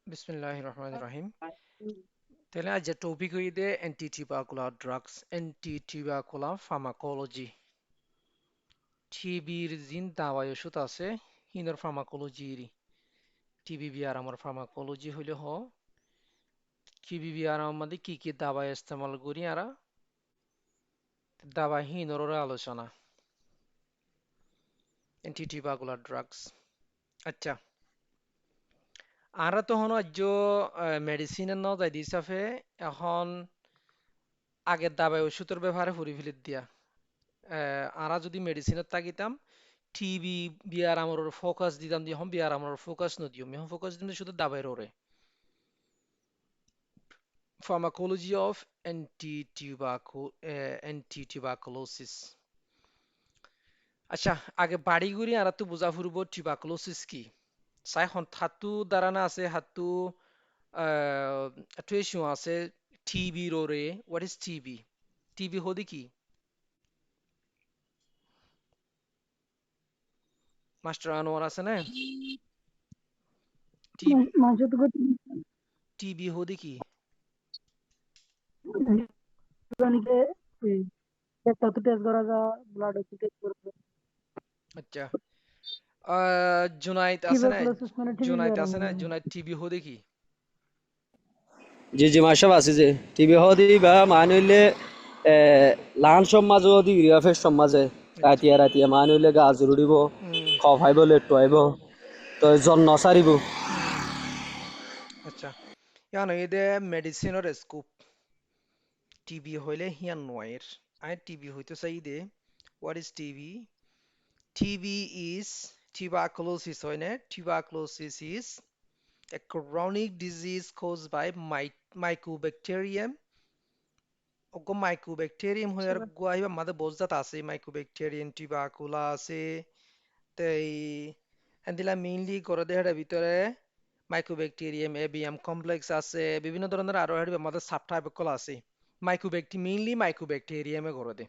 Bismillahirrahmanirrahim. Taila aja topic ide antitubercular drugs, antitubercular pharmacology. TBর জিন দাওয়াই ওষুধ আছে হিনর pharmacology রি। টিবি বিয়ার আমার pharmacology হইলে টিবি বিয়ার আমাদের কি দাওয়াই ইস্তেমাল করি আরা দাওয়াই হিনর আলোচনা antitubercular drugs। আচ্ছা, আরা তখন আজ মেডিসিনের ন যাই দিছাফে এখন আগের দাবাই ওষুধের ব্যাপারে ফুরি ফিলিত দিয়া আরা যদি মেডিসিনত তাকিতাম টিবি বিয়ার আমার ফোকাস দিতাম দিয়ে হম বিয়ার আমার ফোকাস নদিও মেহম ফোকাস দিম শুধু দাবাই ওরে pharmacology of antituberculosis। আচ্ছা, আগে বাড়ি গুড়ি আর তো বুঝা ফুরব টিউবাকুলোসিস কি চাই হাতু দাঁড়ানা আছে হাতু টুয়েশন আছে টিবি রোরে হোয়াট ইজ টিবি টিবি হদি কি মাস্টার আনোয়ার আছে না মাসুদ গতি টিবি হদি কি জনিকে একটা তো টেস্ট করা যা ব্লাড টেস্ট করবে আচ্ছা জুনাইদ আছে না টিউবারকুলোসিস মানে টিবি জুনাইদ বিয়ার আছে না জুনাইদ টিবি হদি কি জি জি মাসাব আছে যে টিভি হদি বা মানুষলে লান সমাজ হদি রিয়াফের সমাজে আচ্ছা রাতিয়া রাতিয়া মানুষলে গা জুড়িব হুম খাইব লেট্টু আইব তো জন্ম সারিব হুম আচ্ছা ইয়ানো এদে মেডিসিনের স্কোপ টিবি হইলে হিয়ান নয়ের আই টিবি হইতে চাই দে what is TB TB is tuberculosis হয় না tuberculosis is a chronic disease caused by mycobacterium ওগো মাইকোব্যাকটেরিয়াম হয়ে আর গুয়াইবা মাদে বজ্জাত আছে মাইকোব্যাকটেরিয়াম টিবাকুলা আছে তাই এন্দিলা মেইনলি করে দেহার ভিতরে মাইকোব্যাকটেরিয়াম এবিএম কমপ্লেক্স আছে বিভিন্ন ধরনের আরো হেড আমাদের সাবটাইপকল আছে মেইনলি মাইকোব্যাকটেরিয়ামে করে দে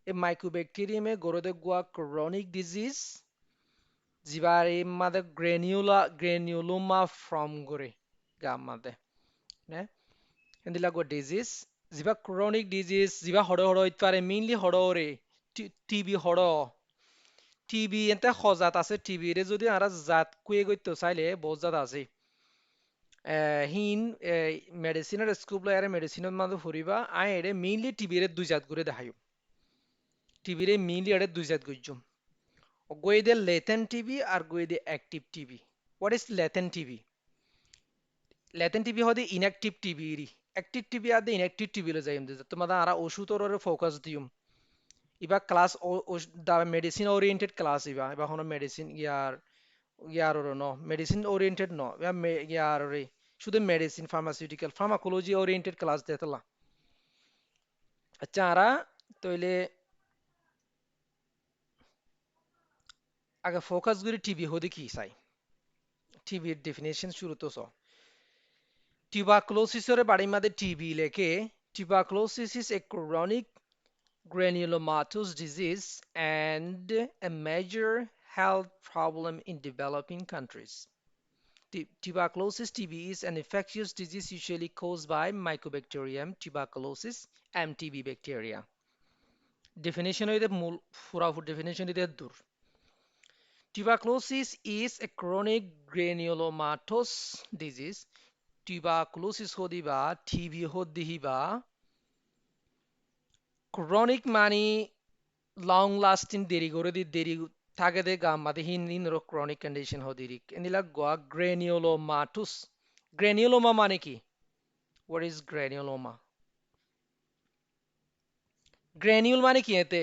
এই মাইকোব্যাকটেরিয়ামে করে দে গুয়া ক্রনিক ডিজিজ জিবার এই মাদে গ্রেনিউলোমা ফর্ম করে গাম মাদে নে এন্দিলা গো ডিজিজ জিবা ক্রনিক ডিজিজ জিবা হড় হড় হইতে পারে মেইনলি হড় রে টিবি হড় টিবি এতে সজাত আছে টিবি রে যদি আরা জাত কুয়ে গইতে চাইলে বহুত জাত আছে হিন মেডিসিনের স্কোপ লয় মেডিসিনের মাঝে ফুরিবা আই এরে মেইনলি টিবি রে দুই জাত করে দেখাইও টিবি রে মেইনলি এরে দুই জাত গইজুম গই দে লেটেন্ট টিবি আর গই দে active TB what is latent TB হদি inactive TB reactive TB আদে ইনঅ্যাক্টিভ টিবি লে যাইম দে তোমাদা আরা ওষুধর ফোকাস দিউম ইবা ক্লাস দা মেডিসিন ওরিয়েন্টেড ক্লাস ইবা হনো মেডিসিন ইয়ার ন মেডিসিন ওরিয়েন্টেড ন ইয়ার রে শুধু medicine pharmaceutical pharmacology oriented class দেতলা আচ্ছা আরা তইলে আগে ফোকাস গুরি টিবি হদি কি চাই টিবির ডেফিনেশন শুরু তো টিউবারকুলোসিসের বাড়ি মাদে টিবি লেখে tuberculosis is a chronic granulomatous disease and a major health problem in developing countries. Tuberculosis TB is an infectious disease usually caused by Mycobacterium tuberculosis MTB bacteria. Definition হইতে মূল ফুরাফুর definition দিতে দূর Tuberculosis is a chronic granulomatous disease. Tuberculosis হদিবা TB হদিবা chronic মানে long lasting দেরি করে দি দেরি থাকে দে গাম্মাতে হিন রো ক্রনিক কন্ডিশন হদিরি এনিলা গোয়া গ্রেনিওলোমাটুস গ্রেনিওলোমা মানে কি হোয়াট ইজ গ্রেনিওলোমা গ্রেনিউল মানে কি এতে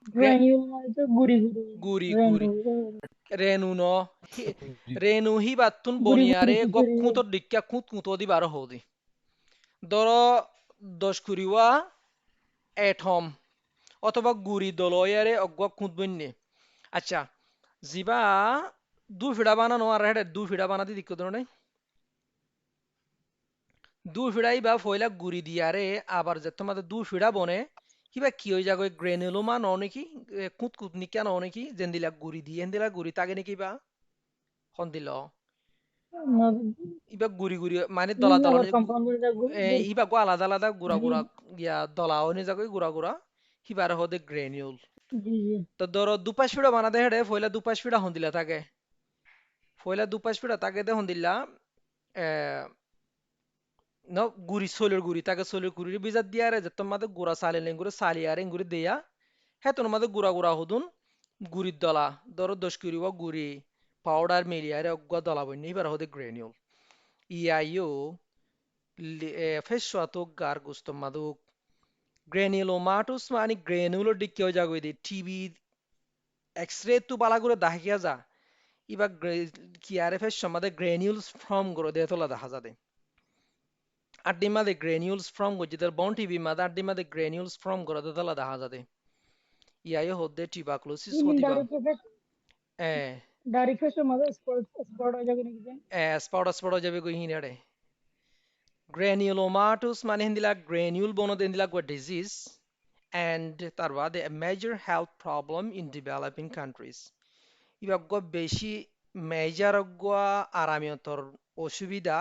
গ্রানুল মানে তো গুড়ি গুড়ি গুড়ি গুড়ি গ্রানুল রেনু ন রেনু হি বাতুন গুড়ি গুড়ি বনিয়ারে খিচুড়ি গকুঁতর ডিক্কা কুঁত দি বারো হদি ধর দশ কুড়িওয়া এটম অথবা গুড়ি দলয়ারে অগ্বা কুঁত বন্যে আচ্ছা জিবা দু ফিডা বানানো আর হেডে দু ফিডা বানাতে দিক্ক ধরনের দু ফিডাই বা ফয়লা গুড়ি দিয়ারে আবার যে তোমাদের দু ফিডা বনে হিবা কি হই যাগো গ্রেনুলোমা ন নেকি কুত কুত নিকা ন নেকি জেন্দিলা গুড়ি দি এন্দিলা গুড়ি তাকে নেকি বা হন্দিল ইবা গুড়ি গুড়ি মানে দলা দলা আবার কম্পাউন্ড ইবা গো আলাদা আলাদা গুড়া গুড়া ইয়া দলা হনি যাগো গুড়া গুড়া হিবার হদে গ্রেনিউল জি জি তো ধরো দুপাশ ফিড়া বানাদে হেডে ফয়লা দুপাশ ফিড়া হন্দিলা তাকে ফয়লা দুপাশ ফিড়া তাকে দে হন্দিলা no guri soler guri taga soler guri bizat diare je tomade gura sale lengure sali are nguri deya he ton made gura gura hodun guri dola doro dosh kuri wa guri powder meli are ogga dola bonni bar hode granule iayo fesho ato gar gusto madu granulomatus mani granulo dikyo jago di tb x-ray tu bala gure dahiya ja iba ki are fesho made granules from goro de tola daha jade আড্ডির মাঝে গ্রেনিউলস form করছে তার বন্টিবি মাঝে আড্ডির মাঝে গ্রেনিউলস form করে তাহলে দেখা যাবে ইয়াই হদ্দে টিবাক্লোসিস ইমিন হদিবা এ ডাইরেক্ট ফেস মধ্যে স্পট স্পট হয়ে যাবে নাকি স্পট যাবে কই হিনারে গ্রেনিউলোমাটুস মানে হিন্দিলা গ্রেনিউল বনদে হিন্দিলা গো ডিজিজ and তার বাদে a major health problem in developing countries ইবা গো বেশি মেজর গো আরামিয়তর অসুবিধা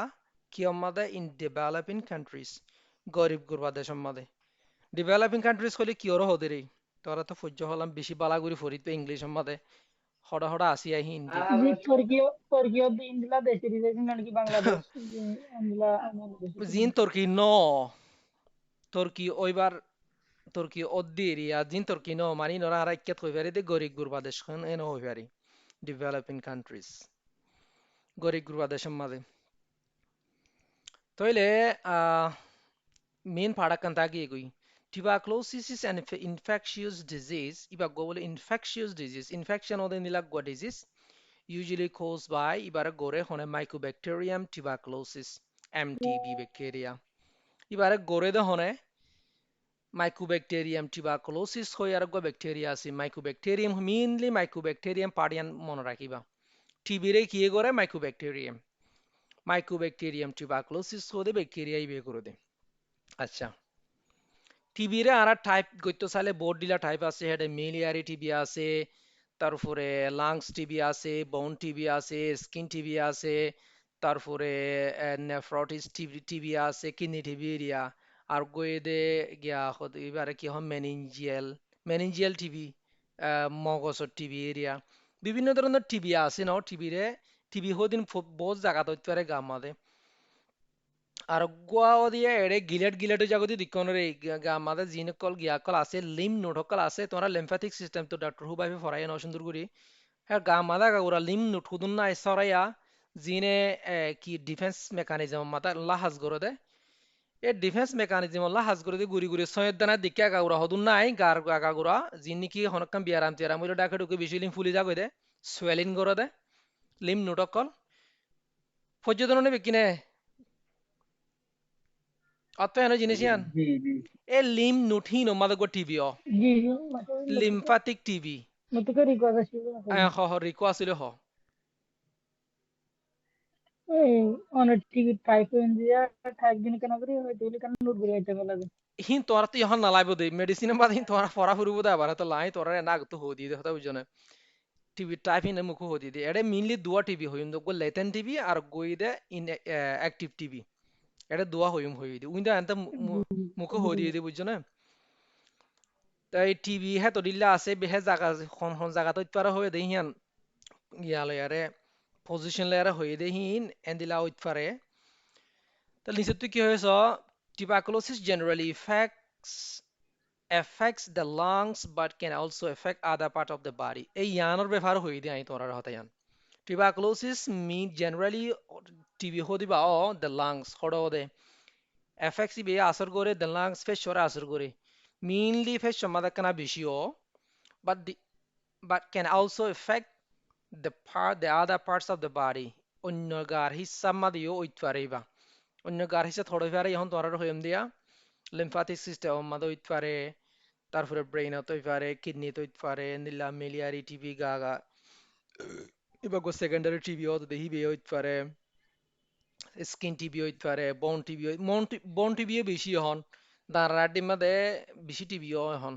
কিয়ম মাদে in developing countries গরিব গুরবা দেশের মাদে ডেভেলপিং কান্ট্রিজ কইলে কিয়র হদে রে তোরা তো সহ্য হলাম বেশি বালাগুড়ি ফরিদ পে ইংলিশ মাদে হড়া হড়া আসি আহি হিন্দি জি তুর্কিও ইন্দিলা দেশে রিলেশন নাকি বাংলাদেশ ইন্দিলা আমার দেশে জিন তুর্কি ন তুর্কি ওইবার তুর্কি অদ্দি এরিয়া জিন তুর্কি ন মানি নরা আর ইক্যাত হই পারি দে গরিব গুরবা দেশ খান এন হই পারি ডেভেলপিং কান্ট্রিজ গরিব গুরবা দেশের মাঝে তইলে মেন ফাড়াকান তাকি এগুই tuberculosis is an infectious disease iba go bole infectious disease infection ode nila go disease usually caused by ibara gore hone mycobacterium tuberculosis mtb bacteria ibara gore de hone mycobacterium tuberculosis hoy ar go bacteria আছে mycobacterium mainly mycobacterium padian মনে রাখিবা tb রে কি করে mycobacterium tuberculosis হতে ব্যাকটেরিয়াই বে করে দে আচ্ছা TB রে আর টাইপ গইতো চাইলে বহুত ডিলা টাইপ আছে হেডে মিলিয়ারি টিবি আছে তারপরে লাংস টিবি আছে বোন টিবি আছে স্কিন টিবি আছে তারপরে নেফ্রোটিস টিবি আছে কিডনি টিবি এরিয়া আর গইদে গিয়া এবারে কি হয় মেনিনজিয়াল টিবি মগজর টিবি এরিয়া বিভিন্ন ধরনের টিবি আছে ন টিবি হদিন বহুত জায়গা তৈরি গামাদে আর গোয়া দিয়ে এড়ে গিলেট জাগতি দিকনরে আমাদের জিনকল গিয়াকল আছে লিম নোটকল আছে তোরা লিম্ফ্যাটিক সিস্টেম তো ডক্টর হুবাইবে ফরাই ন সুন্দর করি হ্যাঁ গা মাদা গাগুরা লিম নোট হুদুন না সরাইয়া জিনে কি ডিফেন্স মেকানিজম মাতা লাহাজ করে দে এই ডিফেন্স মেকানিজম লাহাজ করে দে গুড়ি গুড়ি সয়ের দানা দিকে গাগুরা হদুন নাই গার গাগুরা জিন নাকি হনকাম বিয়ারাম তিয়ারাম হইলে ডাকে ঢুকে বেশি লিম ফুলি যাগই দে সোয়েলিং করে দে লিম নোটকল পর্যটন নেবে কিনে অত এনে জিনিস ইয়ান জি জি এ লিম নুঠিনো মাদক টিভি অ জি লিম্ফাটিক টিভি মতো করে রিকোয়েস্ট ছিল হ রিকো আছিল হ এই অনেক টিকিট টাইপ ইন্ডিয়া টাইপ দিন কেন করি হয়তো কেন নোট করে আইতে লাগে হিন তোরা তো ইহন নালাইব দে মেডিসিন বাদ হিন তোরা ফরা ফুরিব দে আবার তো লাই তোরা না তো হদি দে হতা বুঝনে টিভি টাইপ হিন মুখ হদি দে এডে মেইনলি দুয়া টিভি হইম গো লেটেন টিভি আর গই দে ইন অ্যাক্টিভ টিভি এডে দুয়া হইম হই দি উইন্দা এন্তা মুখ হদি দে বুঝনে তাই টিভি হে তো দিল্লা আছে বেহে জায়গা হন জায়গা তো ইতপারা হয়ে দে হিয়ান ইয়ালে আরে পজিশন লেয়ারে হয়ে দে হিন এন্দিলা উইতপারে তাহলে নিচে তুই কি হয়েছ tuberculosis generally affects the lungs but can also affect other part of the body এই ইয়ানোর ব্যাপার হয়ে দিয়ে আই তোরার হতে ইয়ান tuberculosis mean generally টিবি হদিবা the lungs হড় দে affects be আসর করে the lungs ফেস সরে আসর করে mainly ফেস সমাদা কানা বেশি but but can also affect the other parts of the body অন্য গার হিস্সা মাদিও ওইত পারেবা অন্য গার হিসা থোড়ে পারে এখন তোরার হইম দিয়া লিম্ফাটিক সিস্টেম মাদে হইতে পারে তারপরে ব্রেইন হইতে পারে কিডনি হইতে পারে নিলা মিলিয়ারি টিবি গা এবার গো সেকেন্ডারি টিবি হতে দেখি বে হইতে পারে স্কিন টিবি হইতে পারে বোন টিবি বোন টিবি বেশি হন দাঁড়াড্ডি মাদে বেশি টিভিও এখন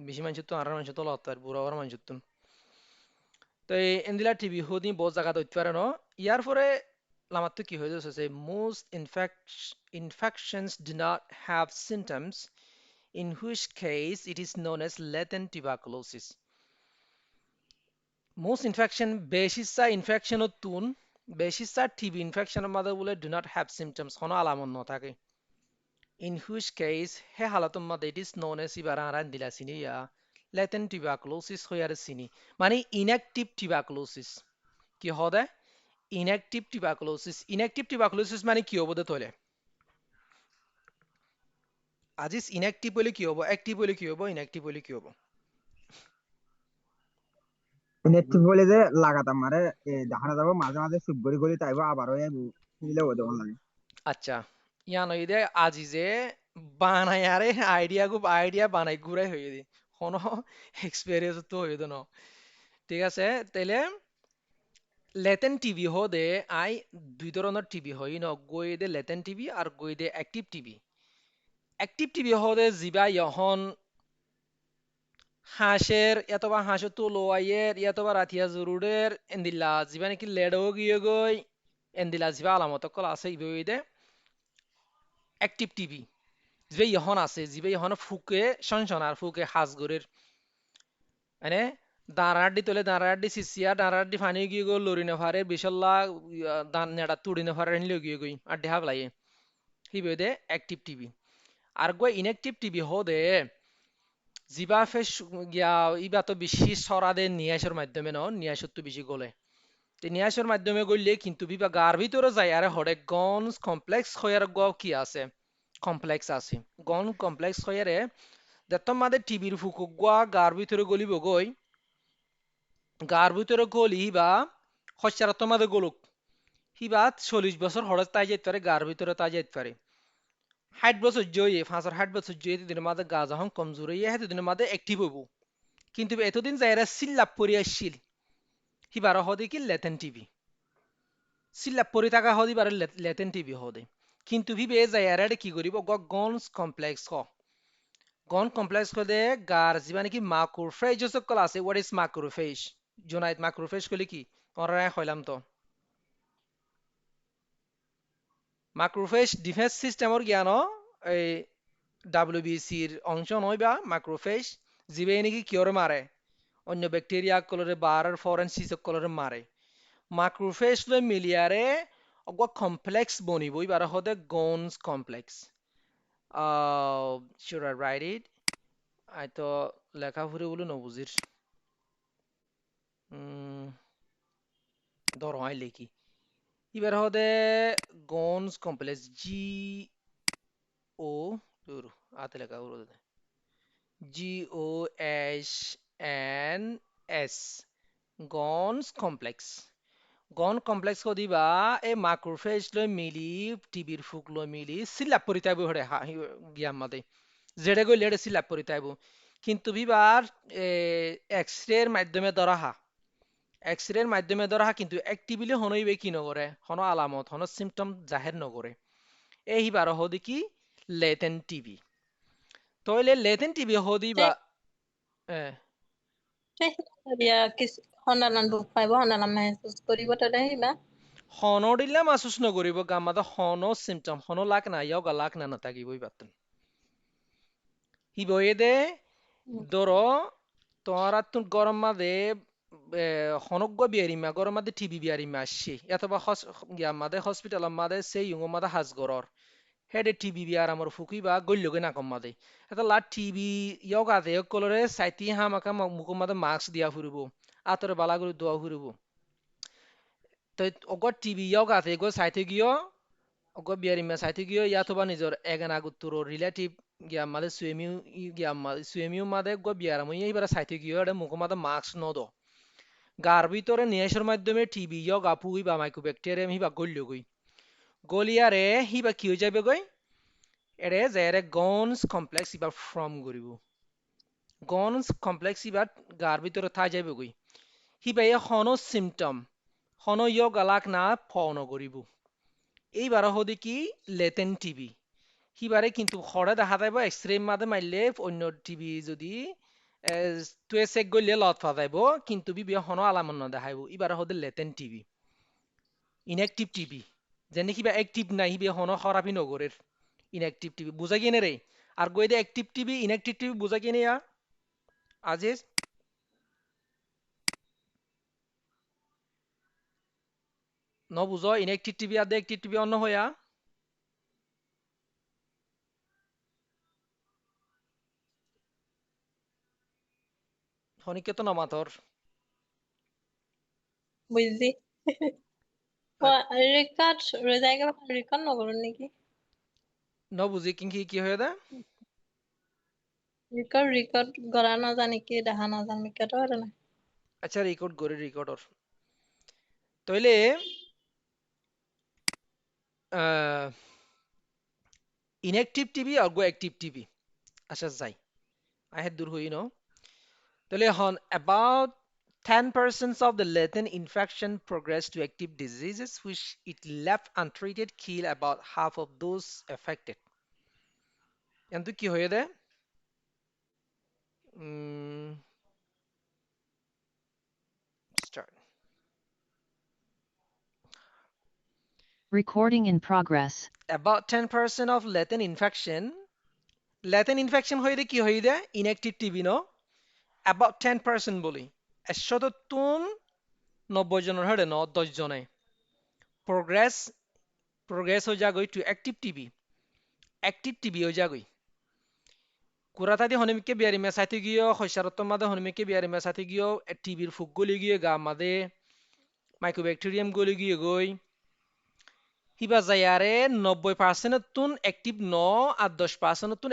বেশি মানুষ তো আর মানুষ তো লতার বুড়া আর মানুষ তো এন্দিলা টিভি হদি বহুত জায়গা দইতে পারে ন ইয়ার পরে লামার তো কি হয়ে যাচ্ছে most infections do not have symptoms in which case it is known as latent tuberculosis most infection বেশিসা ইনফেকশন তুন বেশিসা টিবি ইনফেকশনের মাঝে বলে do not have symptoms কোনো আলামত ন থাকে in which case he হালাতুর মাঝে it is known as ইবার আরান দিলা চিনি ইয়া latent tuberculosis হয়ে আর চিনি মানে inactive tuberculosis কি হদে inactive tuberculosis মানে কি হবো দে তোলে আজিস inactive বলে কি হবো active বলে কি হবো inactive বলে কি হবো নেট্রিক বলে যে লাগাতার মারে দেখা যাবো মাঝে মাঝে চুপ গড়ি গড়ি তাইবো আবারও মিলে ওদের লাগে। আচ্ছা ইয়ানো ইদে আজিজে বানাই আরে আইডিয়া বানাই ঘুরাই হয়ে দি কোনো এক্সপেরিয়েন্স তো হয়ে ন ঠিক আছে তাইলে লেটেন টিভি হদে আই দুই ধরনের টিভি হয় ন গই দে লেটেন টিভি আর গই দে অ্যাক্টিভ টিভি হদে জিবা ইহন হাঁসের এতবা হাঁসের তো লোয়াইয়ের এতবা রাতিয়া জরুরের এন্দিলা জিবা নাকি লেডো গিয়ে গই এন্দিলা জিবা আলামত কল আছে ইবে অ্যাক্টিভ টিভি জিবে ইহন আছে জিবে ইহন ফুকে সনসনার ফুকে হাঁসগরের মানে দাঁড়াড্ডি তোলে দাঁড়াড্ডি সিসিয়া দাঁড়াড্ডি ফানি গিয়ে গো লরিনে ফারে বিশাল্লা দান নেড়া তুড়িনে ফারে নিলে গিয়ে গই আর দেহা বলাই হিবে দে অ্যাক্টিভ টিভি আর গো ইনঅ্যাক্টিভ টিভি হদে জিবা ফেস গিয়া ইবা তো বেশি সরা দে নিয়াসের মাধ্যমে ন নিয়াসর তো বেশি গলে তে নিয়াসের মাধ্যমে গললে কিন্তু বিবা গার ভিতরে যায় আরে হরে গনস কমপ্লেক্স হয়ার গ কি আছে কমপ্লেক্স আছে গন কমপ্লেক্স হয়ারে দত্তম মাদে টিভির ফুকুক গোয়া গার ভিতরে গলিব গই গার ভিতরে গলি বা হস্যারত মাদে গলুক হিবা 40 বছর হরে তাই যেতে পারে গার ভিতরে তাই যেতে পারে 60 বছর জয়ে 5 আর 60 বছর জয়ে দিনের মাদে গা যখন কমজোর হইয়া হেতু দিনের মাদে অ্যাক্টিভ হইব কিন্তু এতদিন যাইরা সিল্লাপ পরিয়া শিল হিবার হদে কি লেতেন টিভি সিল্লাপ পরি থাকা হদি বারে লেতেন টিভি হদে কিন্তু ভিবে যাইরা কি করিব গনস কমপ্লেক্স গন কমপ্লেক্স হদে গার যিবা নাকি মাক্রোফেজ সকল আছে হোয়াট ইজ মাক্রোফেজ জোনাইত মাক্রোফেজ কইলে কি ওরা হইলাম তো মাক্রোফেজ ডিফেন্স সিস্টেমর জ্ঞান এই ডাব্লিউবিসির অংশ নয় বা মাক্রোফেজ যিবে নাকি কিয়রে মারে অন্য ব্যাকটেরিয়া কলরে বারার ফরেনসিস কলরে মারে মাক্রোফেজ লৈ মিলিয়ারে অগ কমপ্লেক্স বনিবই বারে হদে গনস complex should I write it I তো লেখা ফুরে বলে নবুজির ধর হয় লিখি এবার হদে গনস কমপ্লেক্স ও দূর আতে লেখা ফুরে GONS গনস কমপ্লেক্স গন কমপ্লেক্স দিবা এই মাক্রোফেজ লৈ মিলি টিবির ফুক লৈ মিলি সিলাপ পরি তাইব হরে গিয়াম মাদে যেটা গই লেডে সিলাপ পরি তাইব কিন্তু বিবার এক্সরের মাধ্যমে এক্সরের মাধ্যমে ধরা কিন্তু অ্যাক্টিভলি হনইবে কি নগরে হন আলামত হন সিমটম জাহের নগরে এই হিবার হদি কি লেটেন টিবি তইলে লেটেন টিবি হদি বা dia kis honalan bu paibo honalan mahsus koribo tade hiba হন দিলে মাসুস নগরিব গামাদা হন সিমটম হন লাক না ইয়াও গা লাক না নাথাকিবই বাতন হিবয়ে দে ধর তোরা তুন গরম মাদে হনগ্য বিয়ারিমা গরম মাদে টিবি বিয়ারিমা আসছে এতবা গিয়া মাদে হসপিটাল মাদে সেই ইউং মাদে হাজগরর হেডে টিবি বিয়ার আমার ফুকুই বা গল্যগে না কম মাদে এটা লা টিবি ইয়াও গাদে কলরে সাইতি হামাকা মুখ মাদে মাস্ক দিয়া ফুরিব আতরে বালাগুলো দোয়া ফুরিব তো অগ টিভি ইয়াও গাতে গো সাইতে গিয়ে অগ বিয়ারিমা সাইতে গিয়ে ইয়াতবা নিজর এগান আগুত্তর রিলেটিভ গিয়া মাদে সুয়েমিউ মাদে গো বিয়ারাম ইবারে সাইতে গিয়ে এটা মুখ মাদে মাস্ক নদ গার ভিতরে নিয়েসের মাধ্যমে টিবি ইয়াও গাপুই বা মাইক্রোব্যাকটেরিয়াম হিবা গল্য গই গলিয়ারে হিবা কি হয়ে যাবে গই এরে যারে গনস কমপ্লেক্স ইবা ফর্ম করিব গনস কমপ্লেক্স ইবা গার ভিতরে থাই যাবে গই হিবা এ হনো সিমটম হনো ইয় গালাক না ফন করিব এইবার হদি কি লেটেন টিবি হিবারে কিন্তু খড়ে দেখা যাইব এক্সরে মাঝে মারলে অন্য টিভি যদি তুই চেক করলে লত পা যাইব কিন্তু বিবি হনো আলামত দেখাইব ইবারে হদে লেটেন টিভি ইনএক্টিভ টিভি যেনে কিবা অ্যাক্টিভ নাই হিবে হনো খারাপই নগরের ইনএক্টিভ টিভি বুঝা কিনে রে আর গই দে অ্যাক্টিভ টিভি ইনএক্টিভ টিভি বুঝা কিনে ইয়া আজিজ ন বুঝো ইনএক্টিভ টিভি আর দে অ্যাক্টিভ টিভি অন্য হইয়া হনিকে তো নমাতর বুঝছি রেকর্ড জায়গা রেকর্ড নগর নাকি ন বুঝি কি হয়ে দে রেকর্ড রেকর্ড করা না জানি কি দেখা না জানি কেটে পারে না আচ্ছা রেকর্ড করে রেকর্ডর তাইলে ইনএক্টিভ টিভি আর গো অ্যাক্টিভ টিভি আচ্ছা যাই আহে দূর হই ন তাহলে হন about 10% of the latent infection progress to active diseases which it left untreated kill about half of those affected কিন্তু কি হয়ে দে start Recording in progress. about 10% of latent infection হয়ে দে কি হয়ে দে inactive TB ন about 10% বলি 190 জনের হরে ন 10 জনে progress হয়ে যাগই to active TB হয়ে যাগই কুরাতাদি হনিমিকে বিয়ারি মেসাইতে গিয়ে খৈসারত্ব মাদে হনিমিকে বিয়ারি মেসাইতে গিয়ে টিবির ফুক গলি গিয়ে গা মাদে মাইক্রোব্যাকটেরিয়াম গলি গিয়ে গই হিবা যায়ারে 90% তুন অ্যাক্টিভ ন আর 10% তুন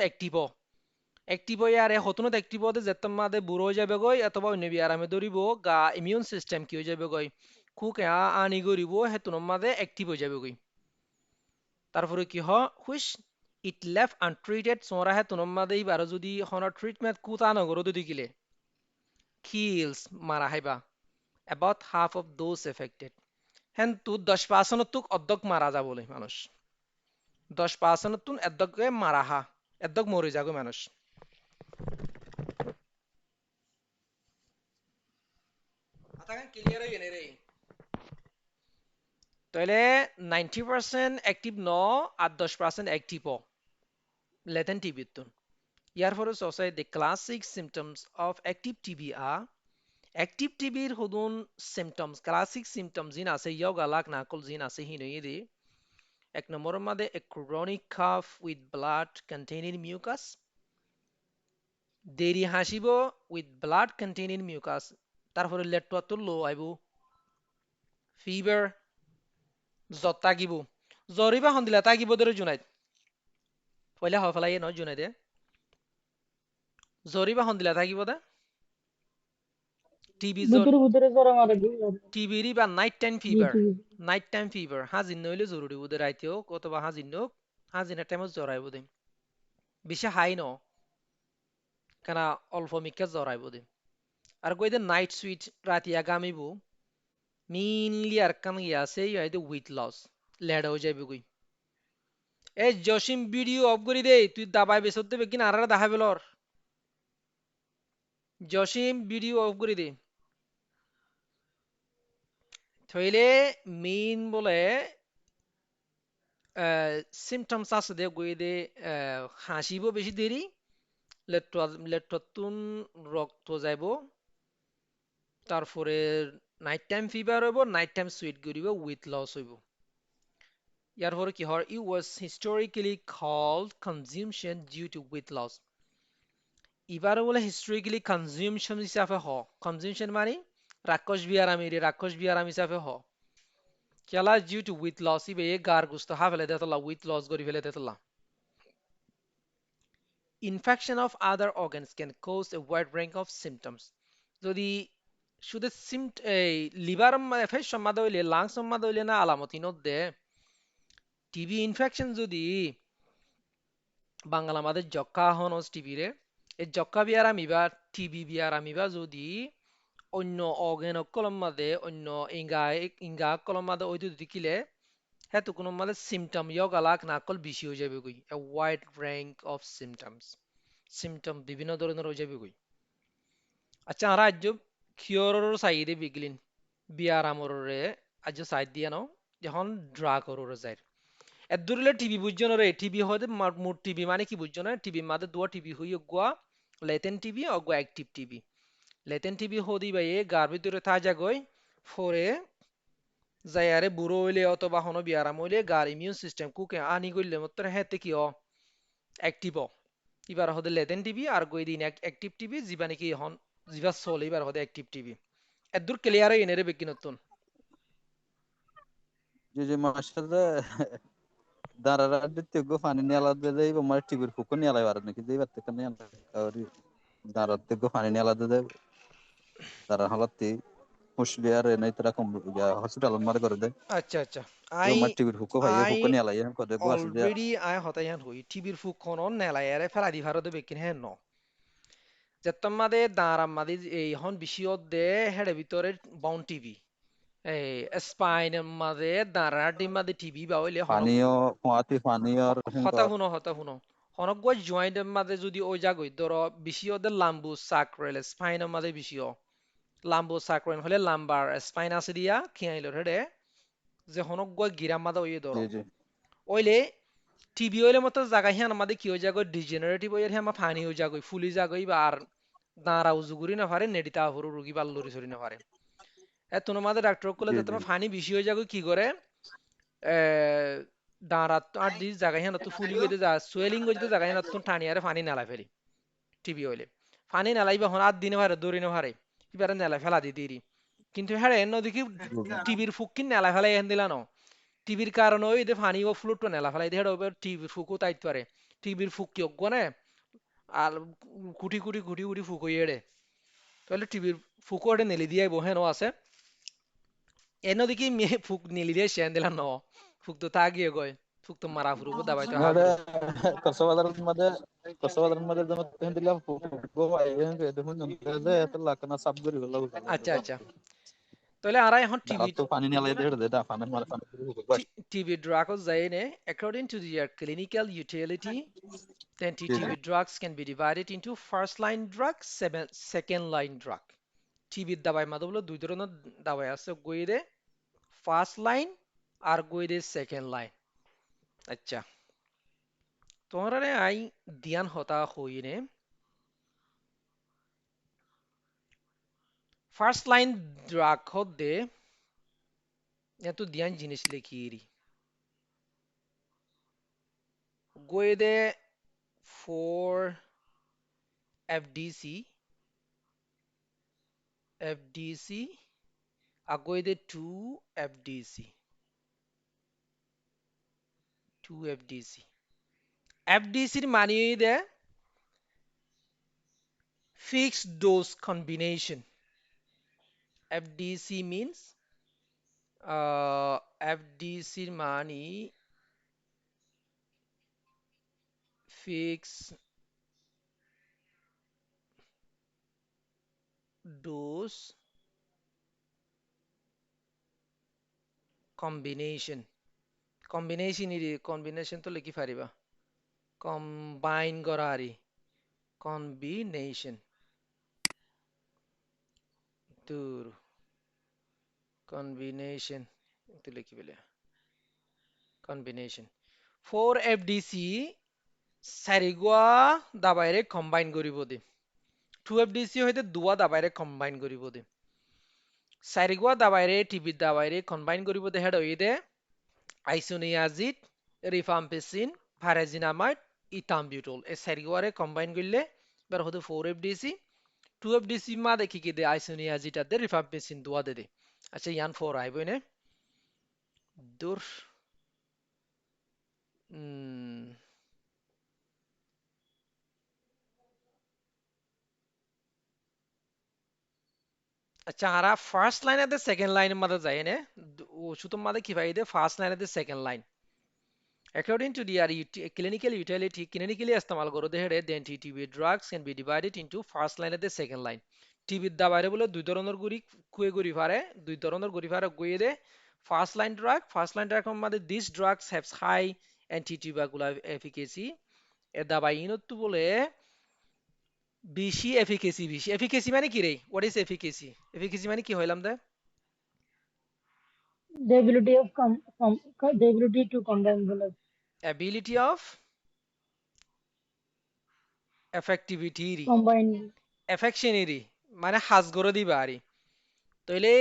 অ্যাক্টিভ ইয়ারে হতুনত অ্যাক্টিভ হতে যেতম মাদে বুড়ো হয়ে যাবে গই অথবা অন্য বিয়ারামে ধরিব গা ইমিউন সিস্টেম কি হয়ে যাবে গই খুক আনি গরিব হেতুন মাদে অ্যাক্টিভ হয়ে যাবে গই তারপরে কি হুইচ it left untreated সোরা হেতুন মাদে ইবার যদি হনার ট্রিটমেন্ট কুতা নগর যদি কিলে kills মারা হাইবা about half of those affected হেন তু 10% তুক অর্ধক মারা যা বলে মানুষ 10% তুন এর্ধকে মারা হা এর্ধক মরে যাগো মানুষ আতাকান ক্লিয়ার হই নে রে তাহলে 90% অ্যাক্টিভ ন আর 10% অ্যাক্টিভ latent TB তুন ইয়ার পরে সসাই the classic symptoms of active TB are active TB এর হদুন symptoms classic symptoms জিন আছে ইয়াও গালাক না কল জিন আছে হিনই দি এক নম্বরের মধ্যে a chronic cough with blood containing mucus দেরি Hasib with blood containing mucus তারপরে লেটুয়াতুর লো আইব fever জ্বর তাগিব জ্বরিবা হন্দিলা তাগিব দরে জুনাইত পয়লা হয় ফেলাই নয় জুনাই দে জ্বরিবা হন্দিলা তাগিব দে টিবি জ্বর ভিতরে ভিতরে জ্বর মারে টিবিরি বা নাইট টাইম ফিভার হাজিন নইলে জরুরি বুদে রাইতেও কতবা হাজিন নোক হাজিনের টাইমত জ্বরাইব দে বেশি হাই ন কেন অল্প মিকে জ্বরাইব দে আর কই দে নাইট সুইট রাতি আগামিব মেইনলি আর কান গিয়া আছে ইহাইতে উইথ লস লেড হয়ে যাইবে কই এই জসিম ভিডিও অফ করি দে তুই দাবাই বেসত দেবে কিনা আর দেখা বেলর জসিম ভিডিও অফ করি দে থইলে মেইন বলে সিমটমস আছে দে গই দে হাসিব বেশি দেরি লেট্রতুন রক্ত যাইব তারপরে নাইট টাইম ফিভার হইব নাইট টাইম সুইট করিব উইথ লস হইব ইয়ার পরে কি হয় it was historically called consumption due to weight loss এবারে বলে হিস্টোরিক্যালি কনজিউমশন হিসাবে কনজিউমশন মানে রাক্ষস বিয়ারাম হিসাবে খেলা ডিউ টু উইথ লস ইবে গার গুস্ত হা ফেলে দেতলা উইথ লস করি ফেলে দেতলা infection of other organs can cause a wide range of symptoms যদি শুধু লিভার ফেস সম্মাদ হইলে লাংস সম্মাদ হইলে না আলামতি দে টিবি ইনফেকশন যদি বাংলা আমাদের যক্ষা হনস টিবি রে এই যক্ষা বিয়ারামিবা টিবি বিয়ারামিবা যদি অন্য অর্গান কলম মাদে অন্য ইঙ্গা কলম মাদে ওই যদি কিলে হ্যাঁ তো কোনো মানে সিমটম ইয়গ আলাক না কল বেশি হয়ে যাবে কই a wide rank of symptoms symptom বিভিন্ন ধরনের হয়ে যাবে কই আচ্ছা আর আজ কিয়রর সাইডে বিগলিন বিয়ার আমররে আজ সাইড দিয়া নাও যখন ড্রা করর যায় এদুরলে টিভি বুঝছো না রে টিভি হতে মোট টিভি মানে কি বুঝছো না টিভি মাদে দুয়া টিভি হইয়া গুয়া লেটেন টিভি অগুয়া অ্যাক্টিভ টিভি লেটেন টিভি হদি বাইয়ে গার ভিতরে থাজা গই ফরে যায়ারে বুড়ো হইলে অথবা হনো বিয়ারাম হইলে গার ইমিউন সিস্টেম কুকে আনি গইলে মত হেতে কি অ্যাক্টিভ এবার হতে লেটেন টিভি আর গই দিন অ্যাক্টিভ টিভি জিবা নাকি হন জিবা চলে এবার হতে অ্যাক্টিভ টিভি এদুর ক্লিয়ার হয়ে এনে রে বেকি নতুন জি জি মাসাদে দারারা দিতে গো পানি নিয়ে আলাদা দেই বা মানে টিভির ফুকো নিয়ে আলাদা নাকি দেই বাতে কানে আর দারাতে গো পানি নিয়ে আলাদা দেই দারা হালাতে হুশবিয়ার নাই তারা কম হসপিটাল মার করে দেয় আচ্ছা আচ্ছা তো আই মার টিভির ফুকো ভাই আই ফুকো নিয়ে আলাদা করে গো আছে যে অলরেডি আই হতাইহান হই টিভির ফুক খনন নেলায়ারে ফেলা দি ভারতে বেকিন হেন ন যেতমাদে দাঁড়ামাদি এই হন বিশিয়ত দে হেডে ভিতরে বাউন টিভি এই স্পাইনের মাঝে দাঁড়াটি মাঝে টিভি বা হইলে হনক পানীয় কুয়াতে পানীয়র হতা শুনো হনক গো জয়েন্টের মাঝে যদি ওই জাগই ধর বিশিয়দের লাম্বু সাকরেল স্পাইনের মাঝে বিশিয় লাম্বু সাকরেল হলে লাম্বার স্পাইন আছে দিয়া খিয়াইল হেডে যে হনক গো গিরাম মাঝে ওই ধর জি জি ওইলে টিভি হইলে মতো জায়গা হিয়ান আমাদের কি হয়ে যাগো ডিজেনারেটিভ হয়ে হিয়ান ফানি হয়ে যাগো ফুলি যাগই বা আর দাঁড়া উজুগুরি না পারে নেডিতা হরু রুগী বা লরি সরি না পারে এ তোমার মাঝে ডাক্তার করলে জি যে জি তোমার ফানি বেশি হয়ে যাগো কি করে এ দাঁড়া আর দি জায়গা হিয়ান তো ফুলি গইতে যা সোয়েলিং গইতে জায়গা হিয়ান তো টানি আরে ফানি নালা ফেলি টিভি হইলে ফানি নালাইবা হন আর দিনে পারে দৌড়ি না পারে এবারে নেলা ফেলা দি দিরি কিন্তু হ্যাঁ এন্ন দেখি টিভির ফুকিন নেলা ফেলাই এহেন দিলা ন টিভির কারণে ওই যে ফানি ও ফ্লুটো নেলা ফেলাই দিয়ে ওবার টিভির ফুকও তাইতে পারে টিভির ফুক কি অজ্ঞ না আর কুটি কুটি কুটি কুটি ফুক হয়ে এড়ে তাহলে টিভির ফুকও এটা নেলি দিয়ে বহেনও আছে এনো দেখি মেয়ে ফুক নেলি দিয়ে শেন দিলা ন ফুক তো তা গিয়ে গয় ফুক তো মারা ফুরুবো দাবাই তো আরে হাফুরু কসবাদারের মধ্যে যেমন তেন দিলাম গো ভাই দেখুন যে এত লাখ না সাব করি হলো আচ্ছা আচ্ছা তাহলে আর এখন দাঁড়া টিভি তো পানি নিয়ে আলাদা দে দা পানি মারে পানি টিভি ড্রাগস যায় নে according to their clinical utility then TB drugs can be divided into first line drug second line drug টিবির দাবাই মাদে বলে দুই ধরনের দাবাই আছে গইরে ফার্স্ট লাইন আর গইরে সেকেন্ড লাইন আচ্ছা তোমরা I দিয়ান Hota হইনে first line drug হদে এত দিয়ান জিনিস লিখিরি গইরে 4 FDC FDC agoi de 2 FDC 2 FDC FDC এর মানে দে fixed dose combination FDC means FDC এর মানে fixed dose combination combination তো লিখি পারিবা combine করা আরি combination দূর combination তো লিখি বলে combination 4 FDC চাৰিগুৱা দাবাইৰে কম্বাইন কৰিব দিম 2 FDC হইতে দুয়া দাবাইৰে কম্বাইন কৰিব দিম চাৰিগুৱা দাবাইৰে টিবিত দাবাইৰে কম্বাইন কৰিব দে হেড হইতে আইসোনিয়াজিড রিফাম্পিসিন ভারেজিনামাইড ইথামবিউটল এই চাৰিগুৱাৰে কম্বাইন কৰিলে এবার হতে 4 FDC 2 FDC মা দেখি কি দে আইসোনিয়াজিড দে রিফাম্পিসিন দুয়া দে আচ্ছা ইয়ান 4 আইবই নে দূর আচ্ছা আরা ফার্স্ট লাইন আর সেকেন্ড লাইনের মধ্যে যায় না ওষুধের মধ্যে কি ভাই ফার্স্ট লাইন আর second line according to their clinical utility clinically ইস্তেমাল করে দেহে দেন TB drugs can be divided into first line and the second line TB দাবাইরে বলে দুই ধরনের গুড়ি কুয়ে গুড়ি ফারে দুই ধরনের গুড়ি ফারে গুয়ে দে First line drug আমাদের these drugs have high anti-tubercular efficacy. এর দাবাই ইনত্তু বলে বেশি এফিকেসি মানে কি রে? What is efficacy? এফিকেসি মানে কি হইলাম দে? The ability of the ability to combine the Ability of effectivity, combine affectionary মানে হাজ করে দিবা আরি। তাইলে